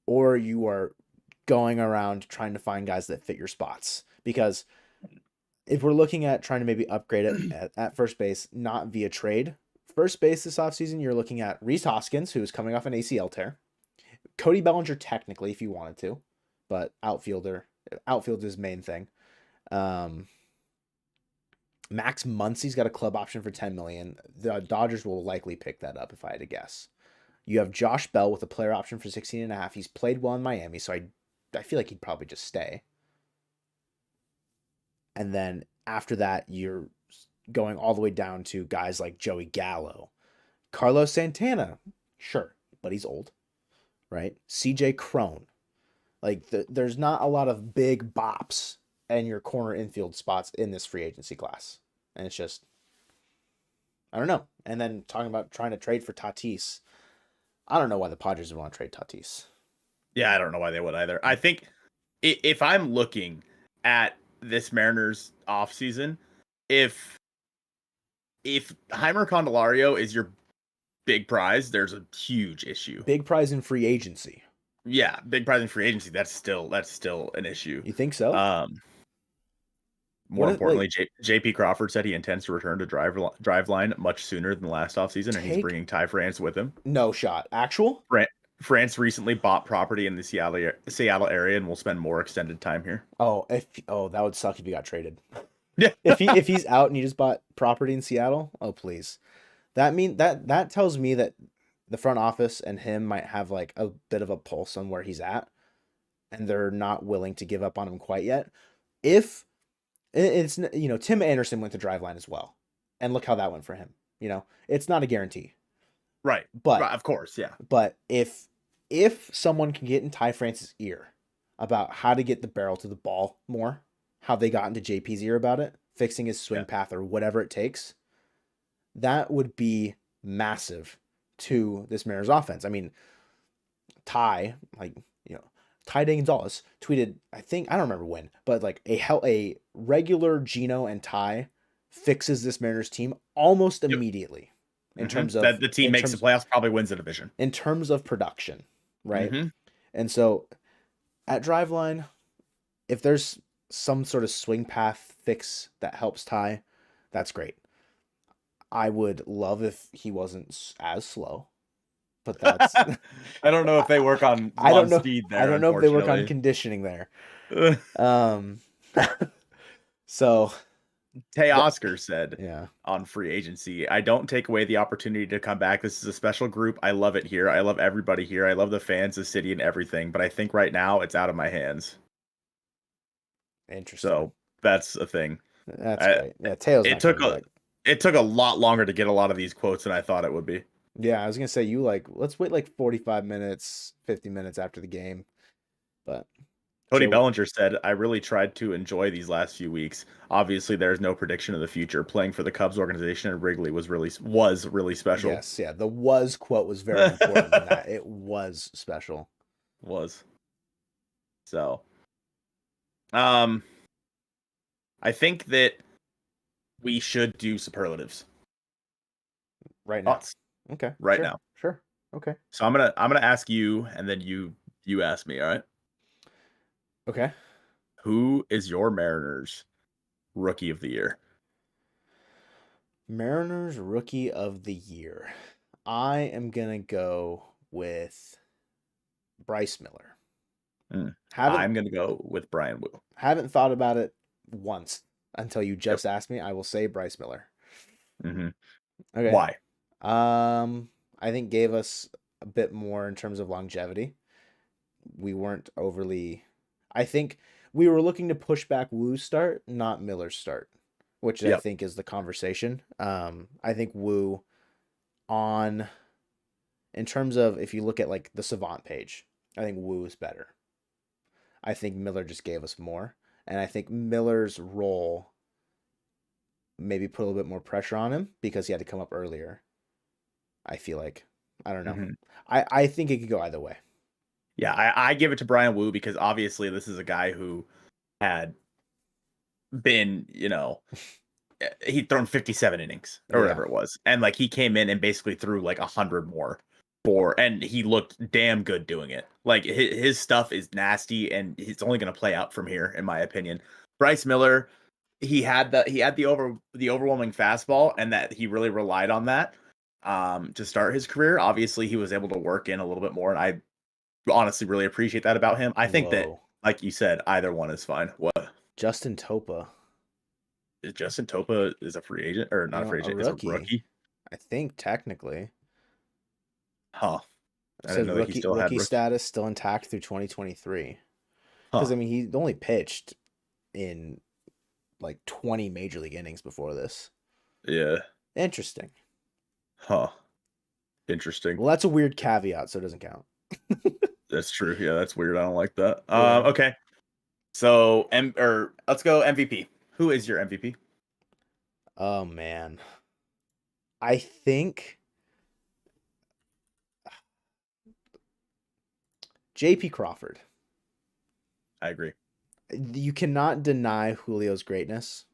or you are going around trying to find guys that fit your spots. Because if we're looking at trying to maybe upgrade it at first base, not via trade, first base this offseason, you're looking at Rhys Hoskins, who is coming off an ACL tear. Cody Bellinger, technically, if you wanted to, but outfield is his main thing. Max Muncy's got a club option for $10 million. The Dodgers will likely pick that up if I had to guess. You have Josh Bell with a player option for 16.5. He's played well in Miami, so I feel like he'd probably just stay. And then after that, you're going all the way down to guys like Joey Gallo. Carlos Santana, sure, but he's old, right? CJ Cron. There's not a lot of big bops in your corner infield spots in this free agency class. And it's just, I don't know. And then talking about trying to trade for Tatis. I don't know why the Padres would want to trade Tatis. Yeah, I don't know why they would either. I think if I'm looking at this Mariners offseason, if Heimer Candelario is your big prize, there's a huge issue. Big prize in free agency. Yeah, big prize in free agency. That's still an issue. You think so? More importantly, JP Crawford said he intends to return to Driveline much sooner than last offseason, and he's bringing Ty France with him. No shot. Actual? France recently bought property in the Seattle area and will spend more extended time here. Oh, that would suck if he got traded. Yeah. if he's out and he just bought property in Seattle, oh please. That tells me that the front office and him might have like a bit of a pulse on where he's at, and they're not willing to give up on him quite yet. If it's, Tim Anderson went to Driveline as well, and look how that went for him. It's not a guarantee. Right. But of course, yeah. But if someone can get in Ty France's ear about how to get the barrel to the ball more, how they got into JP's ear about it, fixing his swing path or whatever it takes, that would be massive to this Mariners offense. I mean, Ty Gonzalez tweeted, I don't remember when, but like a regular Gino and Ty fixes this Mariners team almost immediately. In terms of that the team makes the playoffs, probably wins the division. In terms of production, right? And so at Driveline, if there's some sort of swing path fix that helps Ty, that's great. I would love if he wasn't as slow, but that's I don't know if they work on speed there. I don't know if they work on conditioning there. So Teoscar said on free agency, I don't take away the opportunity to come back. This is a special group. I love it here. I love everybody here. I love the fans, the city, and everything. But I think right now it's out of my hands. Interesting. So that's a thing. That's great. Yeah, Teo's it took a lot longer to get a lot of these quotes than I thought it would be. Yeah, I was gonna say let's wait like 45 minutes, 50 minutes after the game. But Cody Bellinger said, I really tried to enjoy these last few weeks. Obviously, there's no prediction of the future. Playing for the Cubs organization at Wrigley was really special. Yes, yeah. The "was" quote was very important in that. It was special. Was. So, I think that we should do superlatives. Right now. Thoughts? Okay. Right now. Sure. Okay. So I'm gonna ask you, and then you ask me, all right? Okay. Who is your Mariners Rookie of the Year? Mariners Rookie of the Year. I am going to go with Bryce Miller. I'm going to go with Brian Wu. Haven't thought about it once until you just asked me. I will say Bryce Miller. Mm-hmm. Okay. Why? I think gave us a bit more in terms of longevity. We weren't overly... I think we were looking to push back Wu's start, not Miller's start, which I think is the conversation. I think Wu in terms of if you look at like the Savant page, I think Wu is better. I think Miller just gave us more. And I think Miller's role maybe put a little bit more pressure on him because he had to come up earlier. I feel like. I don't know. Mm-hmm. I think it could go either way. Yeah, I give it to Brian Wu because obviously this is a guy who had been, he'd thrown 57 innings or whatever it was. And like he came in and basically threw like 100 more and he looked damn good doing it. Like his stuff is nasty and it's only going to play out from here, in my opinion. Bryce Miller, he had the overwhelming fastball and that he really relied on that to start his career. Obviously he was able to work in a little bit more, and I honestly really appreciate that about him. I think that, like you said, either one is fine. What? Justin Topa. Justin Topa is a free agent or not a free agent? Is a rookie. I think technically. Huh. It says rookie status still intact through 2023. Because I mean, he only pitched in like 20 major league innings before this. Yeah. Interesting. Huh. Interesting. Well, that's a weird caveat, so it doesn't count. That's true. Yeah, that's weird. I don't like that. Okay. So, let's go MVP. Who is your MVP? Oh man. I think JP Crawford. I agree. You cannot deny Julio's greatness.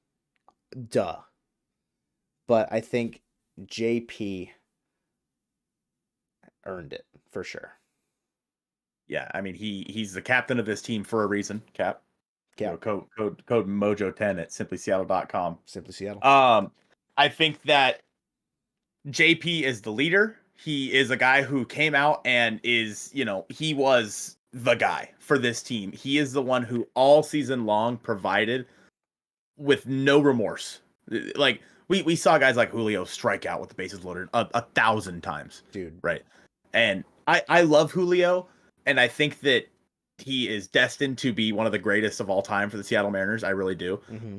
Duh. But I think JP earned it for sure. Yeah, I mean he's the captain of this team for a reason. Cap. Yeah. Code Mojo 10 at simplyseattle.com. Simply Seattle. I think that JP is the leader. He is a guy who came out and is, he was the guy for this team. He is the one who all season long provided with no remorse. Like we saw guys like Julio strike out with the bases loaded a thousand times, Dude. right? And I love Julio, and I think that he is destined to be one of the greatest of all time for the Seattle Mariners. I really do. Mm-hmm.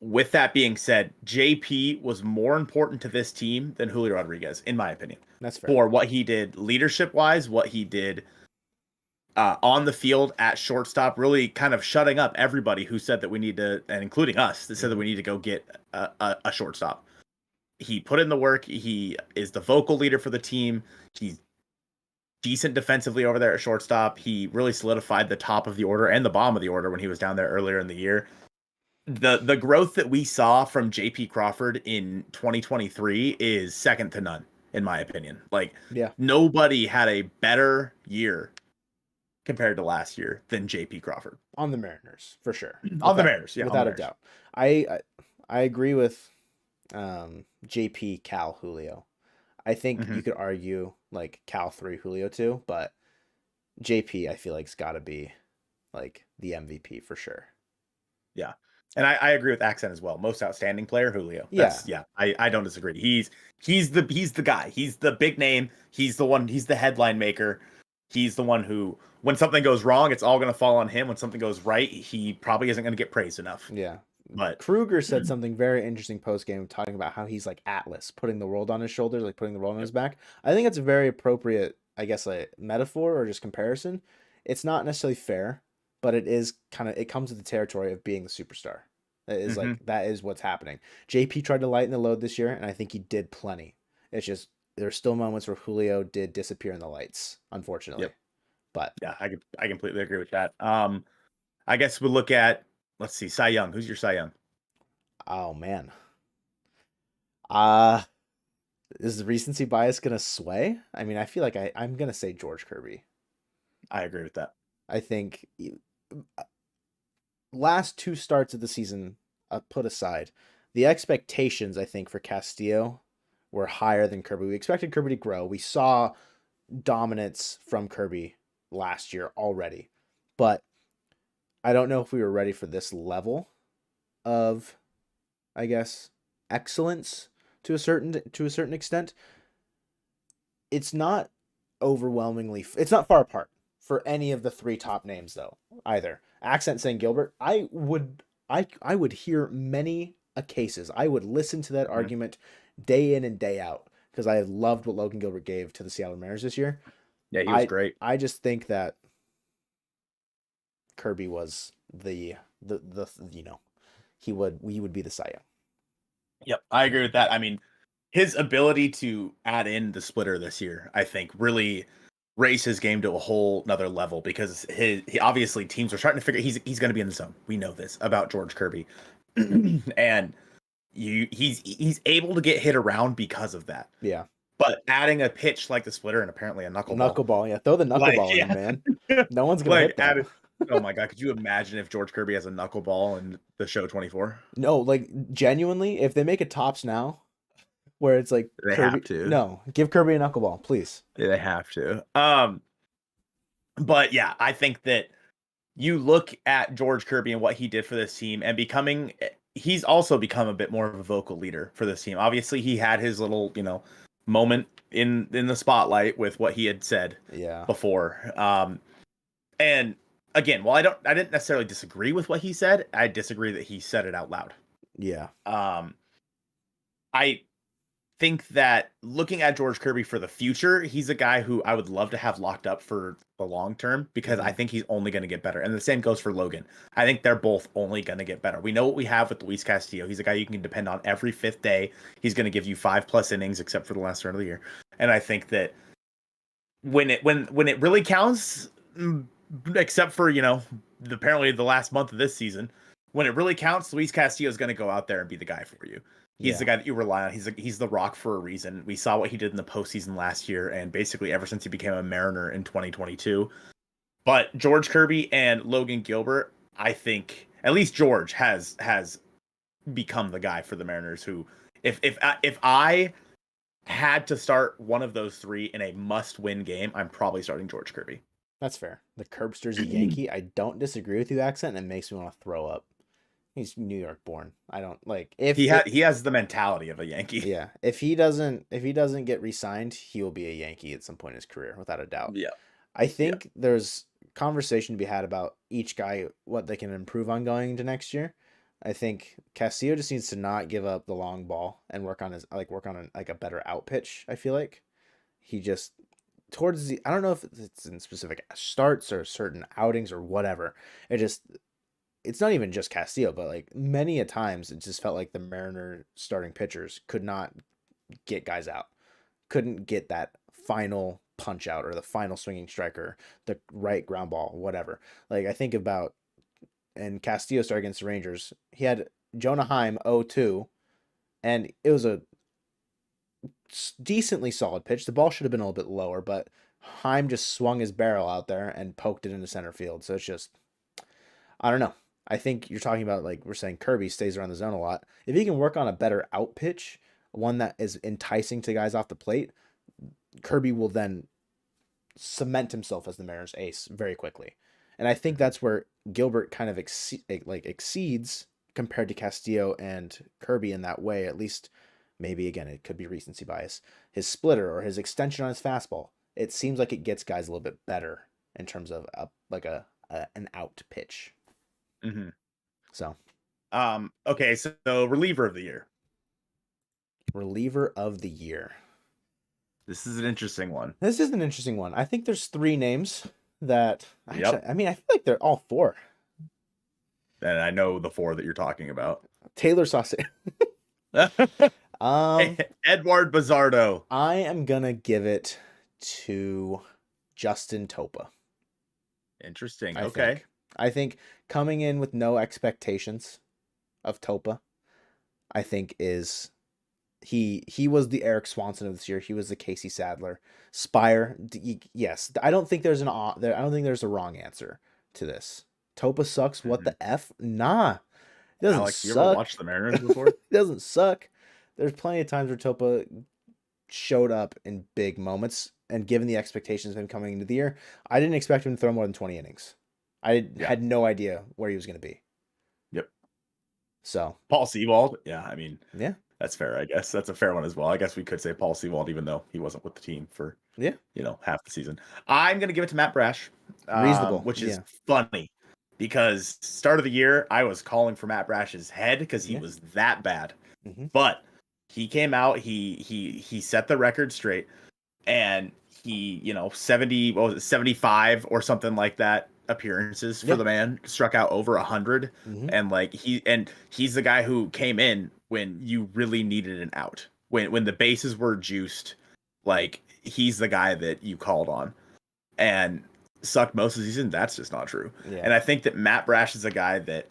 With that being said, JP was more important to this team than Julio Rodriguez, in my opinion, That's fair. for what he did leadership wise, what he did on the field at shortstop, really kind of shutting up everybody who said that we need to, and including us, that said that we need to go get a shortstop. He put in the work. He is the vocal leader for the team. He's decent defensively over there at shortstop. He really solidified the top of the order and the bottom of the order when he was down there earlier in the year. The growth that we saw from JP Crawford in 2023 is second to none, in my opinion. Like, Yeah. nobody had a better year compared to last year than JP Crawford. On the Mariners, for sure. On the Mariners, yeah. Without a doubt. I agree with JP, Cal, Julio. I think you could argue like Cal 3, Julio 2, but JP I feel like's got to be like the MVP for sure. Yeah. And I agree with Accent as well. Most outstanding player, Julio. I don't disagree. He's the guy. He's the big name. He's the one. He's the headline maker. He's the one who, when something goes wrong, it's all going to fall on him. When something goes right, he probably isn't going to get praised enough. Yeah. But Kruger said something very interesting post game, talking about how he's like Atlas, putting the world on his shoulders, like putting the world on his back. I think it's a very appropriate, I guess, like metaphor or just comparison. It's not necessarily fair, but it is kind of, it comes with the territory of being the superstar. It is like, that is what's happening. JP tried to lighten the load this year, and I think he did plenty. It's just, there's still moments where Julio did disappear in the lights, unfortunately. Yep. But yeah, I completely agree with that. I guess we'll look at, let's see, Cy Young. Who's your Cy Young? Oh man. Is the recency bias gonna sway? I mean, I feel like I'm gonna say George Kirby. I agree with that. I think last two starts of the season put aside, the expectations I think for Castillo were higher than Kirby. We expected Kirby to grow. We saw dominance from Kirby last year already, but I don't know if we were ready for this level of, I guess, excellence to a certain extent. It's not overwhelmingly, it's not far apart for any of the three top names though either. Accent saying Gilbert, I would hear many a cases. I would listen to that argument day in and day out because I loved what Logan Gilbert gave to the Seattle Mariners this year. Yeah, he was great. I just think that Kirby was the he would be the Cy Young. Yep, I agree with that. I mean, his ability to add in the splitter this year, I think, really raised his game to a whole nother level because he obviously teams are starting to figure he's going to be in the zone. We know this about George Kirby, and he's able to get hit around because of that. Yeah. But adding a pitch like the splitter and apparently a knuckleball. Yeah, throw the knuckleball in, man. No one's gonna hit that. Oh my god, could you imagine if George Kirby has a knuckleball in the show 24? No, like genuinely, if they make a Tops now, where it's like they Kirby, have to. No, give Kirby a knuckleball, please. They have to. But yeah, I think that you look at George Kirby and what he did for this team and he's also become a bit more of a vocal leader for this team. Obviously, he had his little, moment in the spotlight with what he had said before. And again, while I didn't necessarily disagree with what he said, I disagree that he said it out loud. Yeah. think that looking at George Kirby for the future, he's a guy who I would love to have locked up for the long term because I think he's only going to get better. And the same goes for Logan. I think they're both only going to get better. We know what we have with Luis Castillo. He's a guy you can depend on every fifth day. He's going to give you 5+ innings, except for the last round of the year. And I think that when it really counts, except for apparently the last month of this season, when it really counts, Luis Castillo is going to go out there and be the guy for you. He's the guy that you rely on. He's the rock for a reason. We saw what he did in the postseason last year, and basically ever since he became a Mariner in 2022. But George Kirby and Logan Gilbert, I think at least George has become the guy for the Mariners. Who, if I had to start one of those three in a must-win game, I'm probably starting George Kirby. That's fair. The Curbster's a Yankee. I don't disagree with you, accent, and it makes me want to throw up. He's New York born. I don't like if he has the mentality of a Yankee. Yeah. If he doesn't get re-signed, he will be a Yankee at some point in his career, without a doubt. Yeah. I think there's conversation to be had about each guy, what they can improve on going into next year. I think Castillo just needs to not give up the long ball and work on a better out pitch. I feel like he just towards the, I don't know if it's in specific starts or certain outings or whatever. It's not even just Castillo, but like many a times it just felt like the Mariner starting pitchers could not get guys out, couldn't get that final punch out or the final swinging striker, the right ground ball, whatever. Like I think about, and Castillo started against the Rangers. He had Jonah Heim 0-2, and it was a decently solid pitch. The ball should have been a little bit lower, but Heim just swung his barrel out there and poked it into center field. So it's just, I don't know. I think you're talking about, like we're saying, Kirby stays around the zone a lot. If he can work on a better out pitch, one that is enticing to guys off the plate, Kirby will then cement himself as the Mariners' ace very quickly. And I think that's where Gilbert kind of exceeds compared to Castillo and Kirby in that way. At least, maybe again, it could be recency bias. His splitter or his extension on his fastball, it seems like it gets guys a little bit better in terms of an out pitch. Mm-hmm. So, okay, so reliever of the year. Reliever of the year. This is an interesting one. This is an interesting one. I think there's 3 names that actually, I mean, I feel like they're all 4. And I know the 4 that you're talking about. Taylor Sauce. Edward Bazardo. I am gonna give it to Justin Topa. Interesting. Okay. I think coming in with no expectations of Topa, I think is he was the Eric Swanson of this year. He was the Casey Sadler. Spire, yes. I don't think there's a wrong answer to this. Topa sucks. What the F? Nah. It doesn't Alex, suck. you ever watched the Mariners before? It doesn't suck. There's plenty of times where Topa showed up in big moments, and given the expectations of him coming into the year, I didn't expect him to throw more than 20 innings. I had no idea where he was going to be. Yep. So Paul Sewald, yeah, I mean, yeah, that's fair. I guess that's a fair one as well. I guess we could say Paul Sewald, even though he wasn't with the team for half the season. I'm going to give it to Matt Brash, reasonable, which is funny because start of the year I was calling for Matt Brash's head because he was that bad, but he came out, he set the record straight, and he 75 or something like that appearances for the man, struck out over 100, and like he's the guy who came in when you really needed an out, when the bases were juiced. Like he's the guy that you called on, and sucked most of the season. That's just not true. And I think that Matt Brash is a guy that,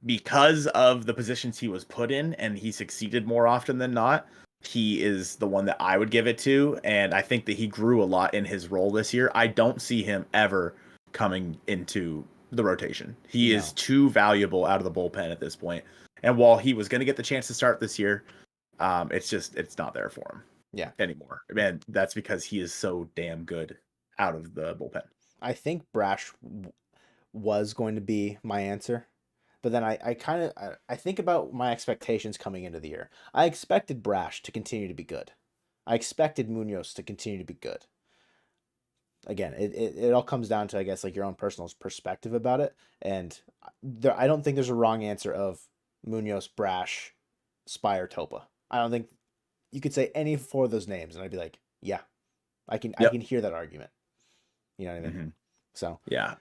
because of the positions he was put in and he succeeded more often than not, he is the one that I would give it to. And I think that he grew a lot in his role this year. I don't see him ever coming into the rotation. He is too valuable out of the bullpen at this point. And while he was going to get the chance to start this year, it's not there for him anymore. Man, that's because he is so damn good out of the bullpen. I think Brash was going to be my answer, but then I think about my expectations coming into the year. I expected Brash to continue to be good. I expected Munoz to continue to be good. Again, it all comes down to, I guess, like your own personal perspective about it. And I don't think there's a wrong answer of Munoz, Brash, Spire, Topa. I don't think you could say any four of those names, and I'd be like, yeah, I Yep. can hear that argument. You know what I mean? Hmm. So Yeah.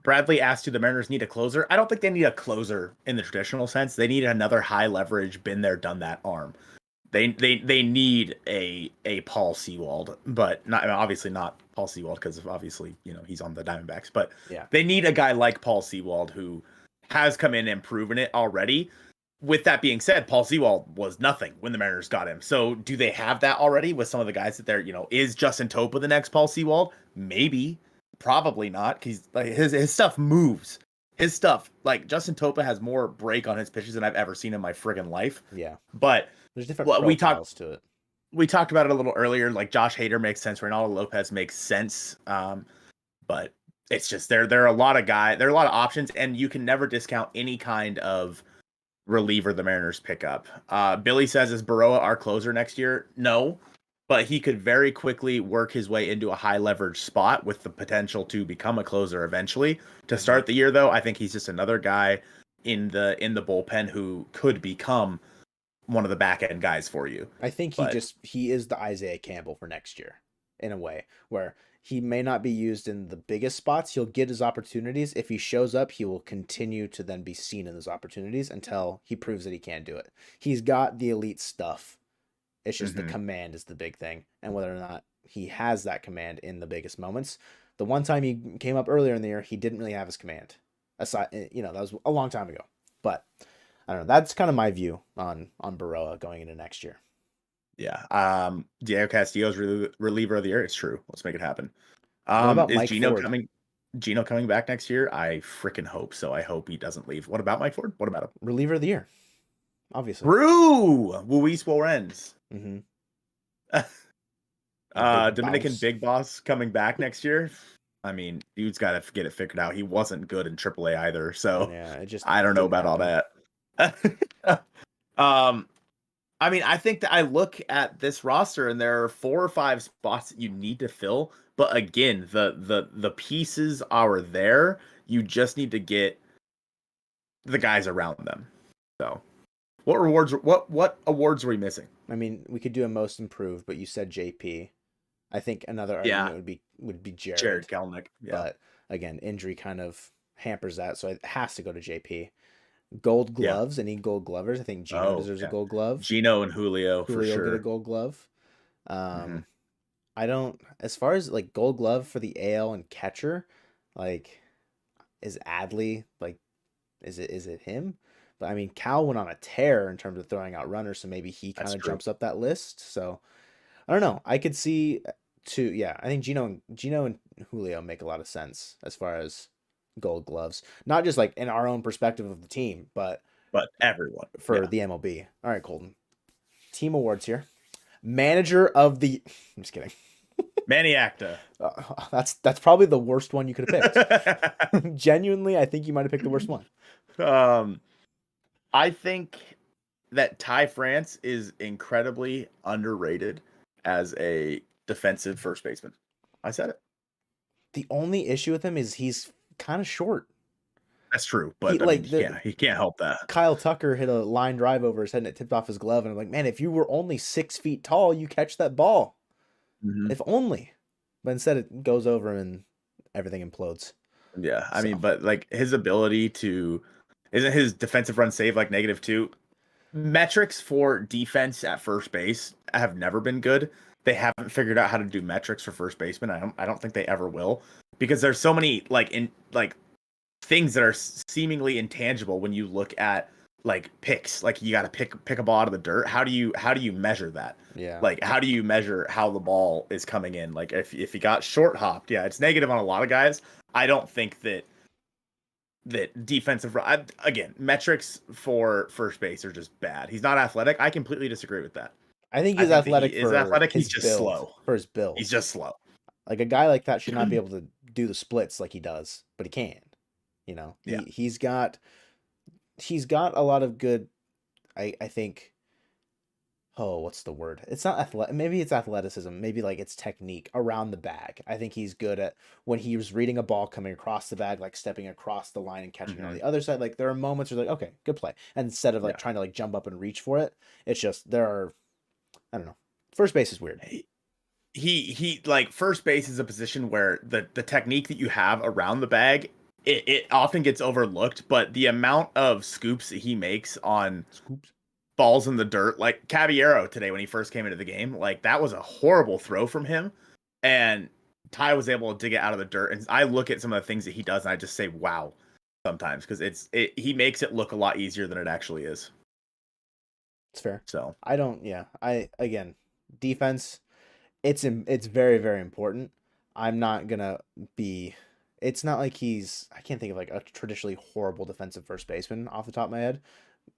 Bradley asked, do the Mariners need a closer? I don't think they need a closer in the traditional sense. They need another high leverage, been there, done that arm. They need a Paul Sewald, but not obviously not Paul Sewald because obviously he's on the Diamondbacks. But yeah, they need a guy like Paul Sewald who has come in and proven it already. With that being said, Paul Sewald was nothing when the Mariners got him. So do they have that already with some of the guys that they're is Justin Topa the next Paul Sewald? Maybe, probably not because like his stuff moves. His stuff like Justin Topa has more break on his pitches than I've ever seen in my friggin' life. yeah. But There's different well, profiles to it. we talked about it a little earlier. Like Josh Hader makes sense. Reynaldo Lopez makes sense. But it's just there are a lot of there are a lot of options, and you can never discount any kind of reliever the Mariners pick up. Billy says, is Baroa our closer next year? No, but he could very quickly work his way into a high leverage spot with the potential to become a closer eventually. To start the year, though, I think he's just another guy in the bullpen who could become one of the back end guys for you. I think he is the Isaiah Campbell for next year in a way where he may not be used in the biggest spots. He'll get his opportunities. If he shows up, he will continue to then be seen in those opportunities until he proves that he can do it. He's got the elite stuff. It's just the command is the big thing, and whether or not he has that command in the biggest moments. The one time he came up earlier in the year, he didn't really have his command. Aside, that was a long time ago. But I don't know. That's kind of my view on Baroa going into next year. Yeah. Diego Castillo's reliever of the year. It's true. Let's make it happen. What about Is Mike Ford? Gino coming back next year? I freaking hope so. I hope he doesn't leave. What about Mike Ford? What about him? Reliever of the year, obviously. Brew Luis Lorenz. Mm-hmm. Dominican Big Boss coming back next year. I mean, dude's got to get it figured out. He wasn't good in AAA either, so Yeah, it just I don't know about happen. all that. I mean, I think that I look at this roster and there are 4 or 5 spots that you need to fill. But again, the pieces are there. You just need to get the guys around them. So, what awards are we missing? I mean, we could do a most improved, but you said JP. I think another argument would be Jared Kelenic. Yeah. But again, injury kind of hampers that, so it has to go to JP. Gold gloves, any gold glovers? I think Gino deserves a gold glove. Gino and Julio for sure. Get a gold glove. I don't, as far as like gold glove for the AL and catcher, like is Adley like is it him? But I mean, Cal went on a tear in terms of throwing out runners, so maybe he kind of jumps up that list. So I don't know. I could see I think Gino and Julio make a lot of sense as far as gold gloves. Not just like in our own perspective of the team, but everyone for the MLB. All right, Colton. Team awards here. Manager of the I'm just kidding. Maniacta. That's probably the worst one you could have picked. Genuinely, I think you might have picked the worst one. I think that Ty France is incredibly underrated as a defensive first baseman. I said it. The only issue with him is he's kind of short. That's true, but he can't help that. Kyle Tucker hit a line drive over his head and it tipped off his glove, and I'm like, man, if you were only 6 feet tall, you catch that ball. If only. But instead it goes over and everything implodes. Yeah, I mean, but like his ability to isn't his defensive run save like -2? Metrics for defense at first base have never been good. They haven't figured out how to do metrics for first baseman. I don't think they ever will, because there's so many things that are seemingly intangible when you look at like picks. Like you got to pick a ball out of the dirt. How do you measure that? Yeah. Like how do you measure how the ball is coming in? Like if you got short hopped, yeah, it's negative on a lot of guys. I don't think that defensive again metrics for first base are just bad. He's not athletic. I completely disagree with that. I think he's athletic. He's just slow for his build. He's just slow. Like a guy like that should not be able to do the splits like he does, but he can. He's got a lot of good. I think. Oh, what's the word? It's not athletic. Maybe it's athleticism. Maybe like it's technique around the bag. I think he's good at when he was reading a ball coming across the bag, like stepping across the line and catching it on the other side. Like there are moments where like, okay, good play. And instead of like trying to like jump up and reach for it, it's just there are I don't know. First base is weird. He like first base is a position where the technique that you have around the bag, it often gets overlooked, but the amount of scoops that he makes on balls in the dirt, like Caballero today when he first came into the game, like that was a horrible throw from him, and Ty was able to dig it out of the dirt. And I look at some of the things that he does, and I just say, "Wow!" Sometimes because he makes it look a lot easier than it actually is. It's fair. So I don't. Yeah. Again, defense. It's very, very important. I'm not gonna be. It's not like he's. I can't think of like a traditionally horrible defensive first baseman off the top of my head.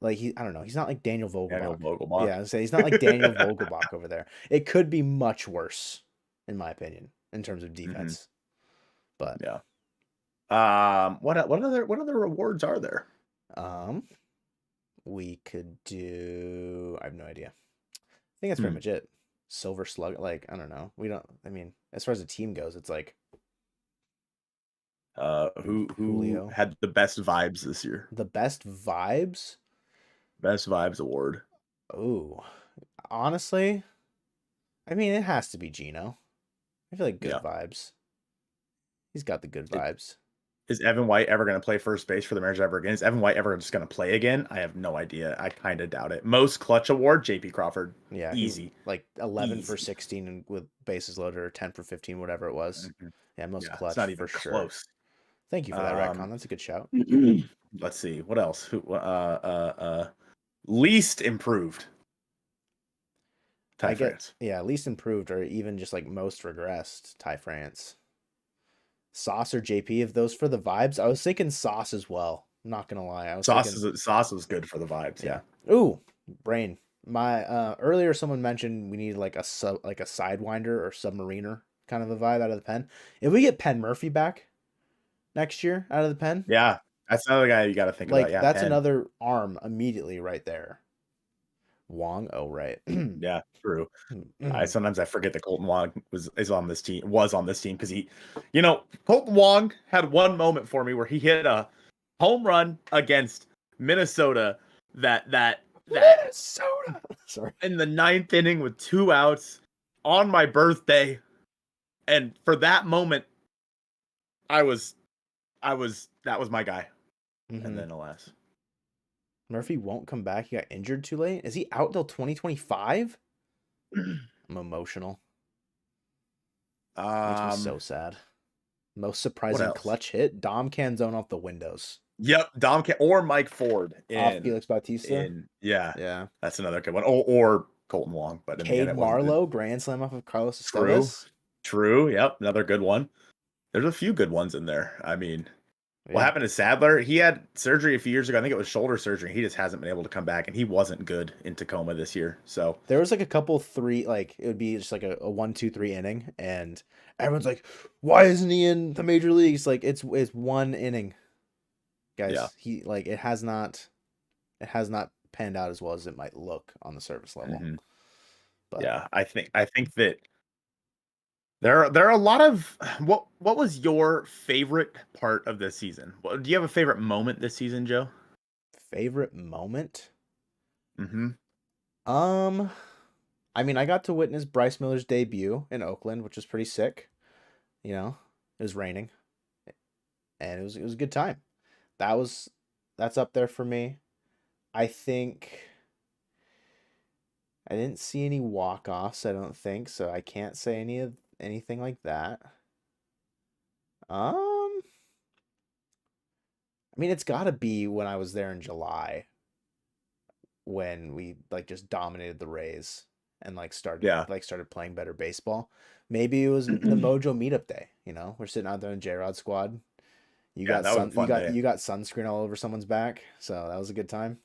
Like I don't know. He's not like Daniel Daniel Vogelbach. Vogelbach. Yeah, I would say he's not like Daniel Vogelbach over there. It could be much worse, in my opinion, in terms of defense. But yeah. What other rewards are there? we could do. I have no idea. I think that's pretty much it. Silver Slug. Like I don't know. We don't. I mean, as far as the team goes, it's like. Who Julio. had the best vibes this year? The best vibes? Best vibes award. Oh, honestly, I mean, it has to be Gino. I feel like good vibes. He's got the good vibes. Is Evan White ever going to play first base for the Mariners ever again? Is Evan White ever just going to play again? I have no idea. I kind of doubt it. Most clutch award, JP Crawford. Yeah, easy. Like 11 for 16 with bases loaded, or 10 for 15, whatever it was. Mm-hmm. Yeah, most clutch. It's not even for close. Sure. Thank you for that, retcon. That's a good shout. Let's see what else. Who? Least improved. Ty France. Yeah, least improved, or even just like most regressed. Ty France. Sauce or JP, if those for the vibes. I was thinking Sauce as well. I'm not gonna lie. I was Sauce was good for the vibes. Yeah. Ooh, brain. My earlier someone mentioned we need like a sidewinder or submariner kind of a vibe out of the pen. If we get Penn Murphy back next year out of the pen, yeah, that's another guy you got to think about. Yeah, that's Penn. Another arm immediately right there. Wong, oh right. Yeah, true. Sometimes I forget that Colton Wong is on this team. Was on this team because he, Colton Wong had one moment for me where he hit a home run against Minnesota. That Minnesota. Sorry. In the 9th inning with 2 outs on my birthday, and for that moment, that was my guy. Mm-hmm. And then alas. Murphy won't come back. He got injured too late. Is he out till 2025? I'm emotional. Makes me so sad. Most surprising clutch hit? Dom Canzone off the windows. Yep, or Mike Ford off Felix Bautista. Yeah, that's another good one. Or Colton Wong, but Cade Marlowe grand slam off of Carlos Estevez. True. Yep, another good one. There's a few good ones in there. I mean. What happened to Sadler? He had surgery a few years ago. I think it was shoulder surgery. He just hasn't been able to come back, and he wasn't good in Tacoma this year. So there was like a couple 3, like it would be just like a 1, 2, 3 inning, and everyone's like, "Why isn't he in the major leagues?" Like it's 1 inning, guys. Yeah. He like it has not panned out as well as it might look on the surface level. Mm-hmm. But yeah, I think that. There are a lot of what was your favorite part of this season? Do you have a favorite moment this season, Joe? Favorite moment? Mm-hmm. I mean, I got to witness Bryce Miller's debut in Oakland, which was pretty sick. It was raining, and it was a good time. That's up there for me. I think I didn't see any walk-offs. I don't think so. I can't say anything like that. I mean, it's got to be when I was there in July, when we like just dominated the Rays and started playing better baseball. Maybe it was the Mojo meetup day. We're sitting out there in J-Rod squad. You got sunscreen all over someone's back, so that was a good time.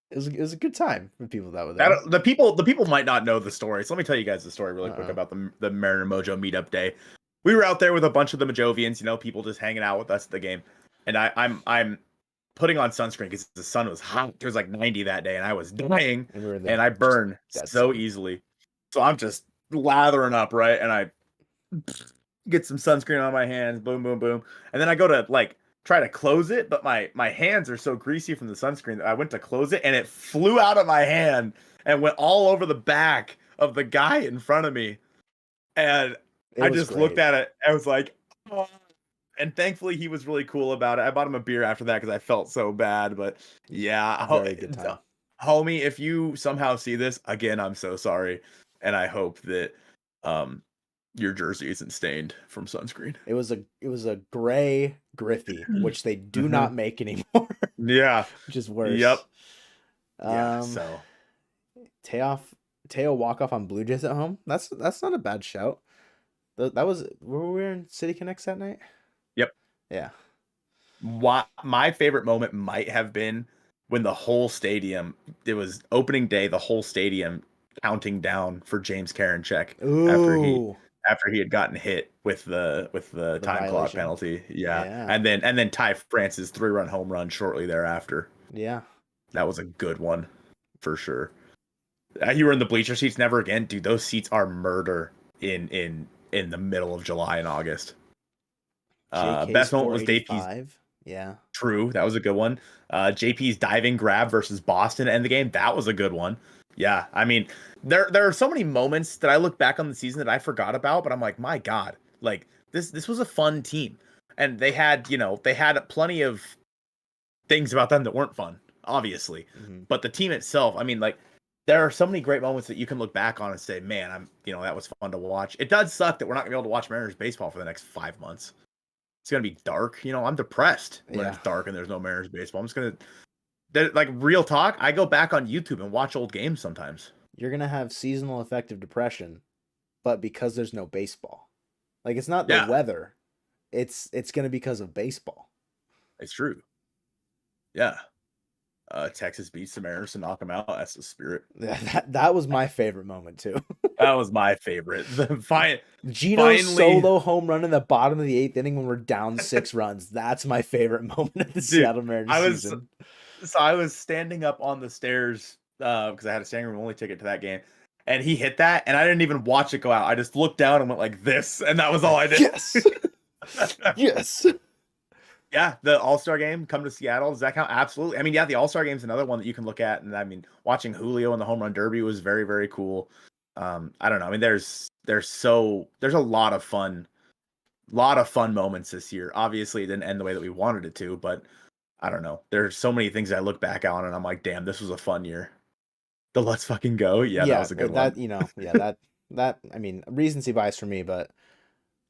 It was a good time for people that were there. The people might not know the story, so let me tell you guys the story really quick about the Mariner Mojo meetup day. We were out there with a bunch of the Mojovians, people just hanging out with us at the game, and I'm putting on sunscreen because the sun was hot. It was like 90 that day, and I was dying, and I burn so easily. So I'm just lathering up, right, and I get some sunscreen on my hands, boom, boom, boom, and then I go to like try to close it, but my hands are so greasy from the sunscreen that I went to close it and it flew out of my hand and went all over the back of the guy in front of me. And It I was just looked great. at it. I was like, oh. And thankfully he was really cool about it. I bought him a beer after that because I felt so bad. But yeah, Very good time. homie, if you somehow see this again, I'm so sorry, and I hope that your jersey isn't stained from sunscreen. It was a gray Griffey, which they do not make anymore, Yeah. which is worse. Yep. Yeah. Um, So Teo walk off on Blue Jays at home. That's not a bad shout. That was were we in City Connects that night? yep. Yeah. My favorite moment might have been when the whole stadium. It was opening day. The whole stadium counting down for James Karinchak Ooh. after he had gotten hit with the time clock violation. penalty. Yeah. Yeah. And then Ty France's 3-run home run shortly thereafter. Yeah. That was a good one for sure. You were in the bleacher seats. Never again, dude. Those seats are murder in the middle of July and August. Best moment was JP's. Yeah. True, that was a good one. JP's diving grab versus Boston to end the game. That was a good one. Yeah, I mean, there are so many moments that I look back on the season that I forgot about, but I'm like, my God, like this was a fun team, and they had plenty of things about them that weren't fun, obviously, but the team itself, I mean, like there are so many great moments that you can look back on and say, man, that was fun to watch. It does suck that we're not gonna be able to watch Mariners baseball for the next 5 months. It's gonna be dark. I'm depressed when it's dark and there's no Mariners baseball. I'm just gonna, like, real talk. I go back on YouTube and watch old games sometimes. You're gonna have seasonal affective depression, but because there's no baseball, like it's not the weather, it's gonna be because of baseball. It's true. Yeah. Texas beats the Mariners to knock them out. That's the spirit. Yeah, that was my favorite moment too. That was my favorite. Gino's solo home run in the bottom of the 8th inning when we're down 6 runs. That's my favorite moment of the Seattle Mariners season. So I was standing up on the stairs because I had a standing room only ticket to that game, and he hit that, and I didn't even watch it go out. I just looked down and went like this, and that was all I did. Yes. Yes. Yeah, the All-Star game, come to Seattle. Does that count? Absolutely. I mean, yeah, the All-Star game is another one that you can look at. And I mean, watching Julio in the home run derby was very, very cool. I don't know. I mean, there's a lot of fun moments this year. Obviously, it didn't end the way that we wanted it to, but I don't know. There's so many things I look back on and I'm like, damn, this was a fun year. The let's fucking go. Yeah, that was a good one. That I mean, recency bias for me, but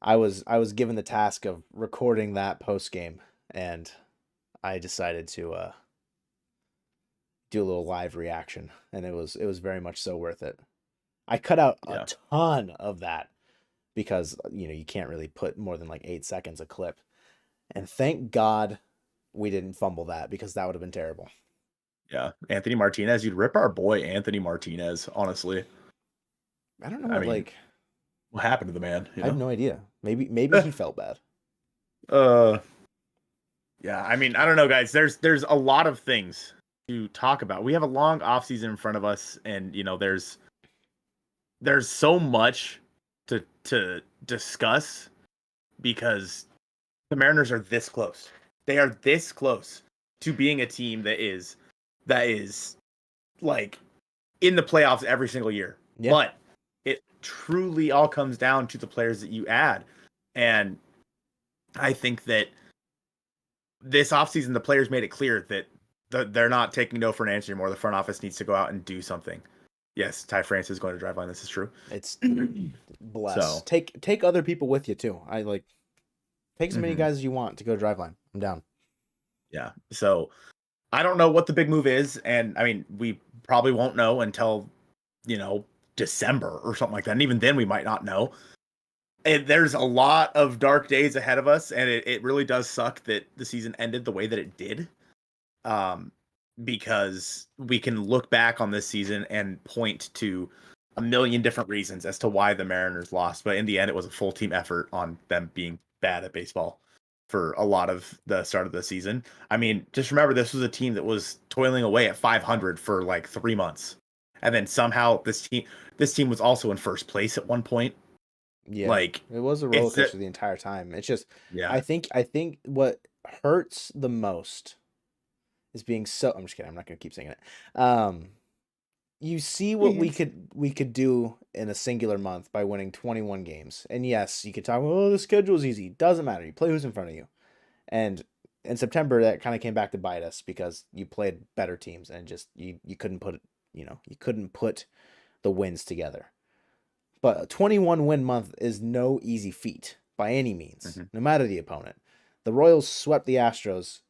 I was given the task of recording that post game, and I decided to do a little live reaction, and it was very much so worth it. I cut out a ton of that because you can't really put more than like 8 seconds a clip, and thank God we didn't fumble that because that would have been terrible. Yeah, Anthony Martinez, you'd rip our boy Anthony Martinez, honestly. I don't know what happened to the man? I have no idea. Maybe he felt bad. Yeah, I mean, I don't know, guys. There's a lot of things to talk about. We have a long offseason in front of us, and there's so much to discuss because the Mariners are this close. They are this close to being a team that is like in the playoffs every single year. Yeah. But it truly all comes down to the players that you add. And I think that this offseason, the players made it clear that they're not taking no for an answer anymore. The front office needs to go out and do something. Yes, Ty France is going to Driveline. This is true. It's bless. So, take other people with you too. Take as many guys as you want to go Driveline. I'm down. Yeah. So I don't know what the big move is, and I mean, we probably won't know until December or something like that. And even then, we might not know. And there's a lot of dark days ahead of us, and it really does suck that the season ended the way that it did. Because we can look back on this season and point to a million different reasons as to why the Mariners lost. But in the end, it was a full team effort on them being bad at baseball for a lot of the start of the season. I mean, just remember, this was a team that was toiling away at 500 for like 3 months. And then somehow this team was also in first place at one point. Yeah, like it was a roller coaster the entire time. It's just, I think what hurts the most is being so. I'm just kidding. I'm not gonna keep saying it. You see what Yes. we could do in a singular month by winning 21 games. And yes, you could talk, oh, the schedule's easy. Doesn't matter. You play who's in front of you. And in September, that kind of came back to bite us because you played better teams and just you couldn't put you couldn't put the wins together. But a 21 win month is no easy feat by any means, Mhm. no matter the opponent. The Royals swept the Astros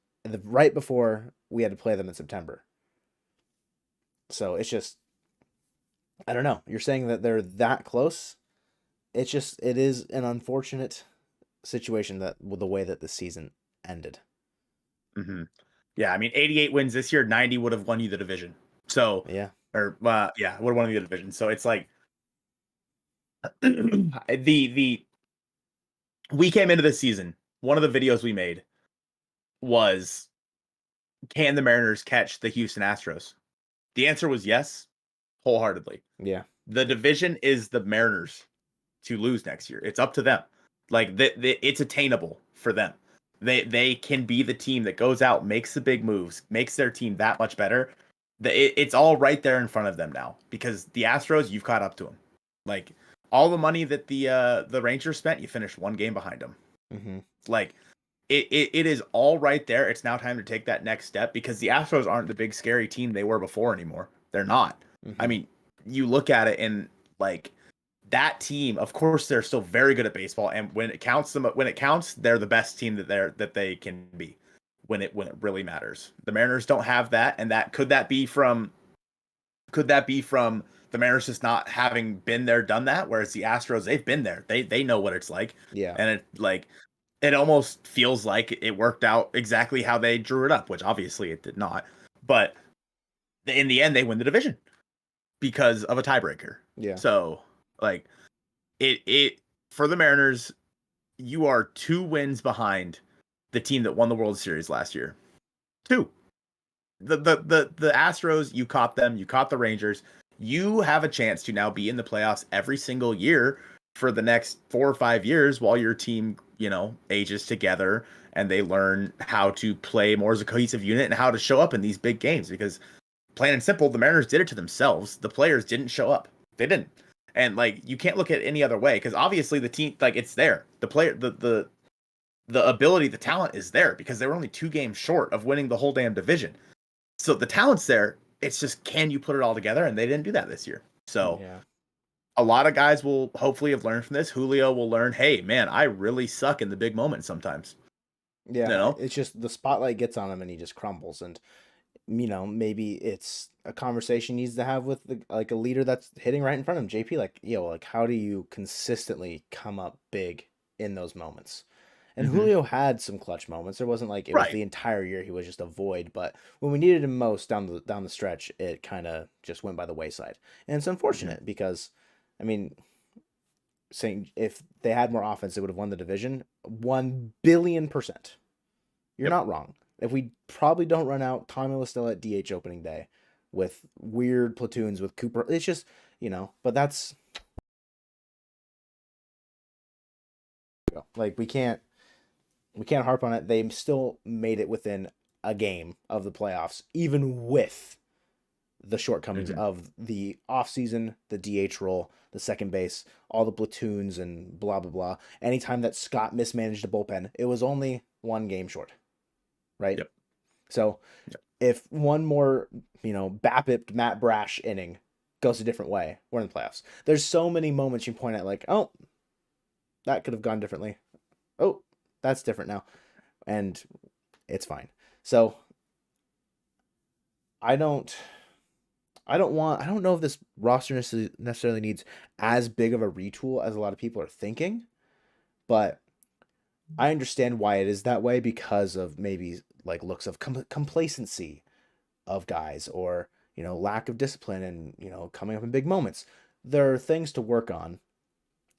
right before we had to play them in September. So it's just, I don't know. You're saying that they're that close. It is an unfortunate situation that with the way that the season ended. Mhm. Yeah, I mean, 88 wins this year, 90 would have won you the division. So, Yeah. or yeah, would have won you the division. So it's like the we came into this season. One of the videos we made was, can the Mariners catch the Houston Astros? The answer was yes, wholeheartedly. Yeah. The division is the Mariners to lose next year. It's up to them. Like it's attainable for them. They can be the team that goes out, makes the big moves, makes their team that much better. It's all right there in front of them now because the Astros, you've caught up to them. Like all the money that the Rangers spent, you finished one game behind them. Mm-hmm. Like it is all right there. It's now time to take that next step because the Astros aren't the big scary team they were before anymore. They're not. I Mm-hmm. mean, you look at it and like that team, of course, they're still very good at baseball, and when it counts, they're the best team that they can be when it really matters. The Mariners don't have that, and that could that be from the Mariners just not having been there, done that, whereas the Astros, they've been there, they know what it's like, Yeah. and it almost feels like it worked out exactly how they drew it up, which obviously it did not, but in the end they win the division because of a tiebreaker. Yeah. So like it for the Mariners, you are 2 wins behind the team that won the World Series last year. Two. The Astros, you caught them, you caught the Rangers. You have a chance to now be in the playoffs every single year for the next 4 or 5 years while your team, ages together and they learn how to play more as a cohesive unit and how to show up in these big games because plain and simple, the Mariners did it to themselves. The players didn't show up. They didn't. And like you can't look at it any other way because obviously the team, like, it's there. The player, the ability, the talent is there because they were only 2 games short of winning the whole damn division. So the talent's there. It's just, can you put it all together? And they didn't do that this year. So Yeah. a lot of guys will hopefully have learned from this. Julio will learn, hey man, I really suck in the big moments sometimes. You Yeah. know? It's just the spotlight gets on him and he just crumbles. And maybe it's a conversation he needs to have with like a leader that's hitting right in front of him. JP, like, like how do you consistently come up big in those moments? And Mm-hmm. Julio had some clutch moments. There wasn't like it was Right. the entire year he was just a void, but when we needed him most down the stretch, it kind of just went by the wayside. And it's Mm-hmm. unfortunate because, I mean, saying if they had more offense, they would have won the division 1 billion%. You're Yep. not wrong. If we probably don't run out, Tommy was still at DH opening day with weird platoons with Cooper. It's just, but that's like we can't harp on it. They still made it within a game of the playoffs, even with the shortcomings Mm-hmm. of the offseason, the DH role, the second base, all the platoons and blah blah blah. Anytime that Scott mismanaged the bullpen, it was only 1 game short, right? Yep. So Yep. if one more, BAPIP Matt Brash inning goes a different way, we're in the playoffs. There's so many moments you point at like, oh, that could have gone differently. Oh, that's different now. And it's fine. So I don't I don't know if this roster necessarily needs as big of a retool as a lot of people are thinking, but I understand why it is that way because of maybe like looks of complacency of guys or lack of discipline and coming up in big moments. There are things to work on.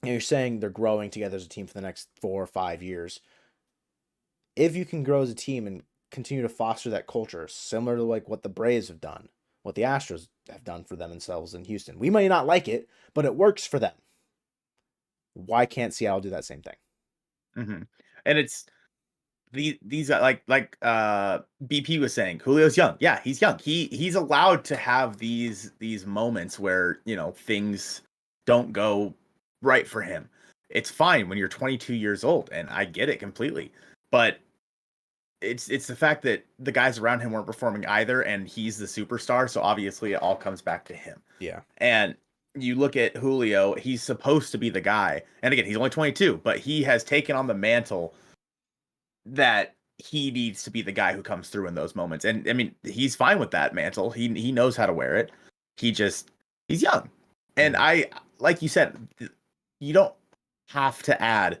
And you're saying they're growing together as a team for the next 4 or 5 years. If you can grow as a team and continue to foster that culture, similar to like what the Braves have done, what the Astros have done for themselves in Houston, we may not like it, but it works for them. Why can't Seattle do that same thing? Mm-hmm. And these are like BP was saying, Julio's young. Yeah, he's young. He's allowed to have these moments where, things don't go right for him. It's fine when you're 22 years old, and I get it completely. But it's the fact that the guys around him weren't performing either, and he's the superstar, so obviously it all comes back to him. Yeah. And you look at Julio, he's supposed to be the guy. And again, he's only 22, but he has taken on the mantle that he needs to be the guy who comes through in those moments. And I mean, he's fine with that mantle. He knows how to wear it. He's young. And I, like you said, you don't have to add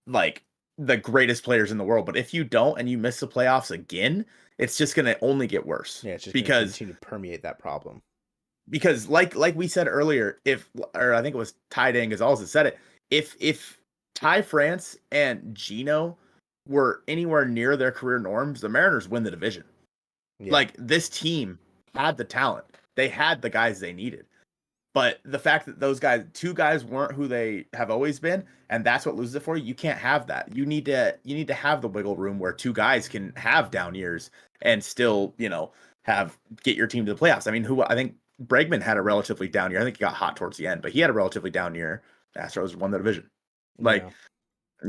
like the greatest players in the world, but if you don't and you miss the playoffs again, it's just going to only get worse. Yeah, it's just because continue to permeate that problem. Because like we said earlier, or I think it was Ty Dang Gonzalez that said it, if Ty France and Gino were anywhere near their career norms, the Mariners win the division. Yeah. Like, this team had the talent. They had the guys they needed. But the fact that those two guys weren't who they have always been, and that's what loses it for you, you can't have that. You need to have the wiggle room where two guys can have down years and still, get your team to the playoffs. I mean, I think Bregman had a relatively down year. I think he got hot towards the end, but he had a relatively down year. The Astros won the division. Like,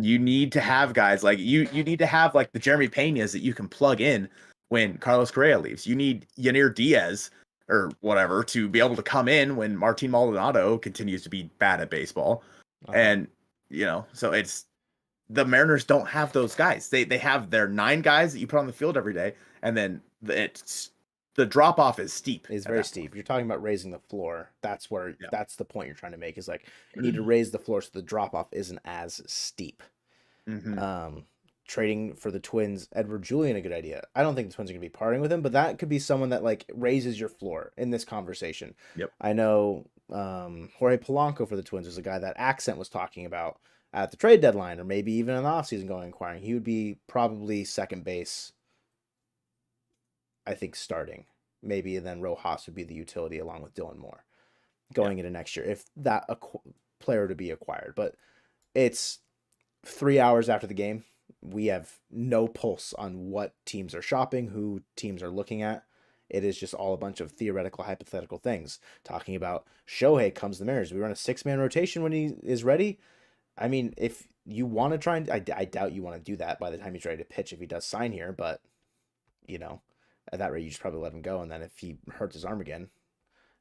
you need to have guys like you need to have like the Jeremy Peñas that you can plug in when Carlos Correa leaves. You need Yanir Diaz or whatever to be able to come in when Martin Maldonado continues to be bad at baseball. And, so it's the Mariners don't have those guys. They have their 9 guys that you put on the field every day. And then the drop off is steep. It's very steep. You're talking about raising the floor. That's the point you're trying to make, is like, you need to raise the floor so the drop off isn't as steep. Trading for the Twins, Edward Julian, a good idea. I don't think the Twins are going to be parting with him, but that could be someone that like raises your floor in this conversation. Yep. I know Jorge Polanco for the Twins is a guy that Accent was talking about at the trade deadline, or maybe even in the offseason going inquiring. He would be probably second base, I think, starting. Maybe, and then Rojas would be the utility along with Dylan Moore going into next year, if that player to be acquired. But it's 3 hours after the game. We have no pulse on what teams are shopping, who teams are looking at. It is just all a bunch of theoretical, hypothetical things. Talking about Shohei comes to the Mariners. We run a 6-man rotation when he is ready. I mean, if you want to try and... I doubt you want to do that by the time he's ready to pitch if he does sign here, but, at that rate, you just probably let him go. And then if he hurts his arm again,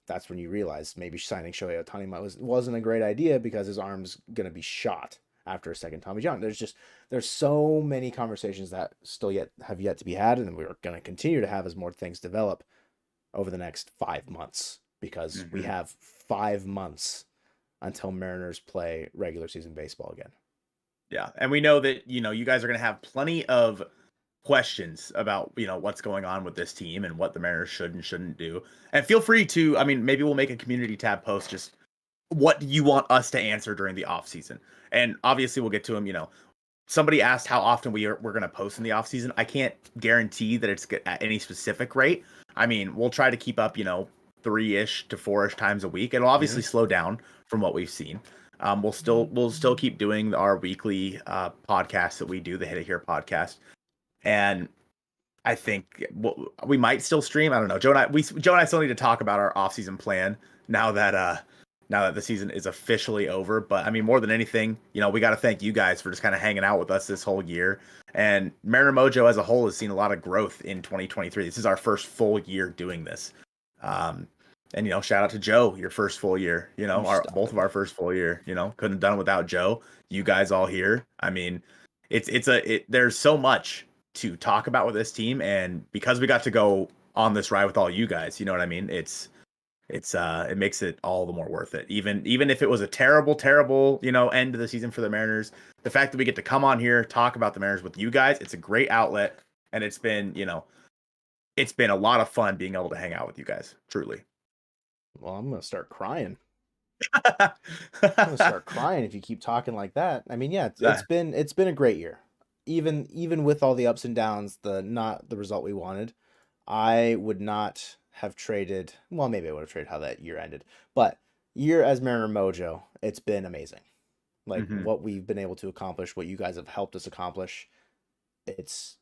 that's when you realize maybe signing Shohei Ohtani wasn't a great idea, because his arm's going to be shot after a second Tommy John. There's so many conversations that still have yet to be had, and we're going to continue to have as more things develop over the next 5 months, because we have 5 months until Mariners play regular season baseball again. Yeah, and we know that, you guys are going to have plenty of questions about, what's going on with this team and what the Mariners should and shouldn't do. And feel free to, maybe we'll make a community tab post, just what do you want us to answer during the off season? And obviously we'll get to them. Somebody asked how often we're going to post in the off season. I can't guarantee that it's at any specific rate. I mean, we'll try to keep up, 3-ish to 4-ish times a week. It'll obviously slow down from what we've seen. We'll still keep doing our weekly podcast that we do, the Hit It Here podcast. And I think we might still stream. I don't know. Joe and I still need to talk about our off-season plan now that the season is officially over. But I mean, more than anything, we got to thank you guys for just kind of hanging out with us this whole year. And Mariner Mojo as a whole has seen a lot of growth in 2023. This is our first full year doing this. And shout out to Joe, your first full year. Both of our first full year. Couldn't have done it without Joe. You guys all here. I mean, there's so much to talk about with this team, and because we got to go on this ride with all you guys, you know what I mean? It makes it all the more worth it. Even if it was a terrible, end to the season for the Mariners, the fact that we get to come on here, talk about the Mariners with you guys, it's a great outlet, and it's been a lot of fun being able to hang out with you guys, truly. Well, I'm gonna start crying. I'm gonna start crying if you keep talking like that. I mean, it's been a great year. Even with all the ups and downs, not the result we wanted, I would not have traded. Well, maybe I would have traded how that year ended, but year as Mariner Mojo, it's been amazing. Like what we've been able to accomplish, what you guys have helped us accomplish. it's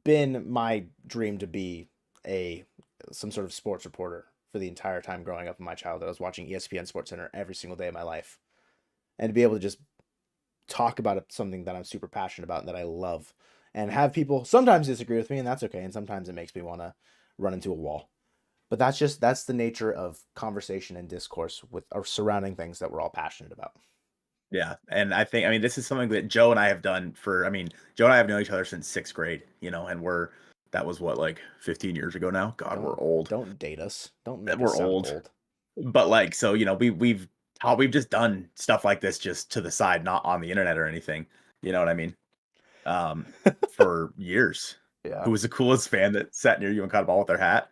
been my dream to be some sort of sports reporter for the entire time growing up in my childhood. I was watching ESPN Sports Center every single day of my life, and to be able to just talk about something that I'm super passionate about and that I love, and have people sometimes disagree with me, and that's okay, and sometimes it makes me want to run into a wall. But that's the nature of conversation and discourse with or surrounding things that we're all passionate about. Yeah, and I mean, this is something that Joe and I have done for. I mean, Joe and I have known each other since sixth grade, and that was what, like 15 years ago now. God, we're Don't old. don't date us. Don't make us We're sound old. old. But like, so we've just done stuff like this just to the side, not on the internet or anything. You know what I mean? For years. Yeah. Who was the coolest fan that sat near you and caught a ball with their hat?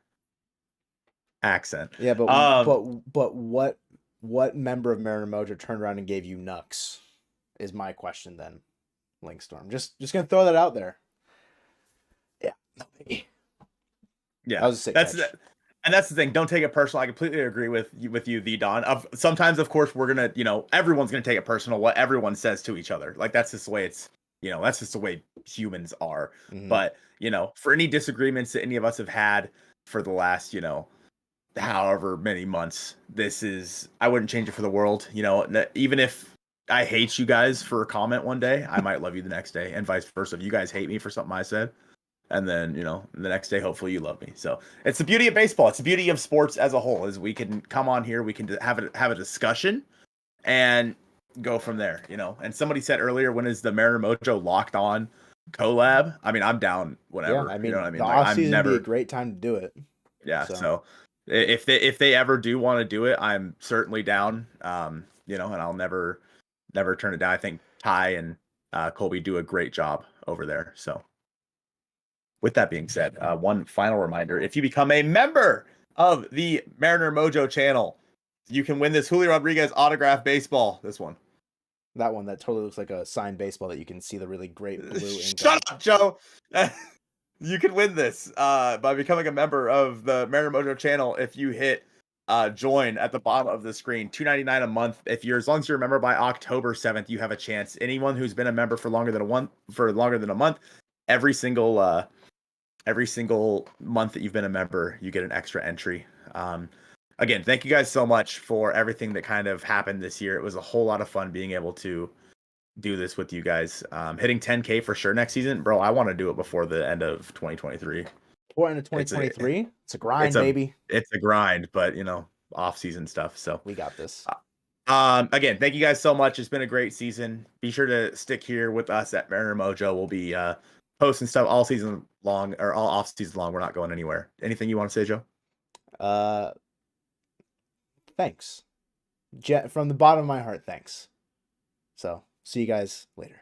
Accent. Yeah, but Um, what member of Mariner Mojo turned around and gave you Nux is my question then, Linkstorm. Just gonna throw that out there. Yeah. That yeah, was a sick catch. and that's the thing. Don't take it personal. I completely agree with you, the Don. Sometimes, of course, we're gonna, everyone's gonna take it personal what everyone says to each other. Like that's just the way that's just the way humans are. Mm-hmm. But for any disagreements that any of us have had for the last, however many months, I wouldn't change it for the world. Even if I hate you guys for a comment one day, I might love you the next day, and vice versa. If you guys hate me for something I said, and then the next day hopefully you love me. So it's the beauty of baseball, it's the beauty of sports as a whole, is we can come on here, we can have a discussion and go from there. And somebody said earlier, when is the Mariner Mojo Locked On collab? I mean, I'm down Yeah, whenever. I You know mean what I the mean? Like, off I'm season be a never. great time to do it. Yeah, So so if they ever do want to do it, I'm certainly down. And I'll never turn it down. I think Ty and Colby do a great job over there. So with that being said, one final reminder: if you become a member of the Mariner Mojo channel, you can win this Julio Rodriguez autograph baseball. This one. that one that totally looks like a signed baseball that you can see the really great blue ink on. Shut up, Joe. You can win this by becoming a member of the Mariner Mojo channel if you hit join at the bottom of the screen. $2.99 a month. As long as you're a member by October 7th, you have a chance. Anyone who's been a member for longer than a month, every single month that you've been a member, you get an extra entry. Again, thank you guys so much for everything that kind of happened this year. It was a whole lot of fun being able to do this with you guys. Hitting 10K for sure next season, bro. I want to do it before the end of 2023. Or into It's a 2023. It's a it's grind, a baby. it's a grind, but off season stuff. So We got this. again, thank you guys so much. It's been a great season. Be sure to stick here with us at Mariner Mojo. We'll be posting stuff all season long, or all off season long. We're not going anywhere. Anything you want to say, Joe? Uh Thanks. From the bottom of my heart, thanks. So, see you guys later.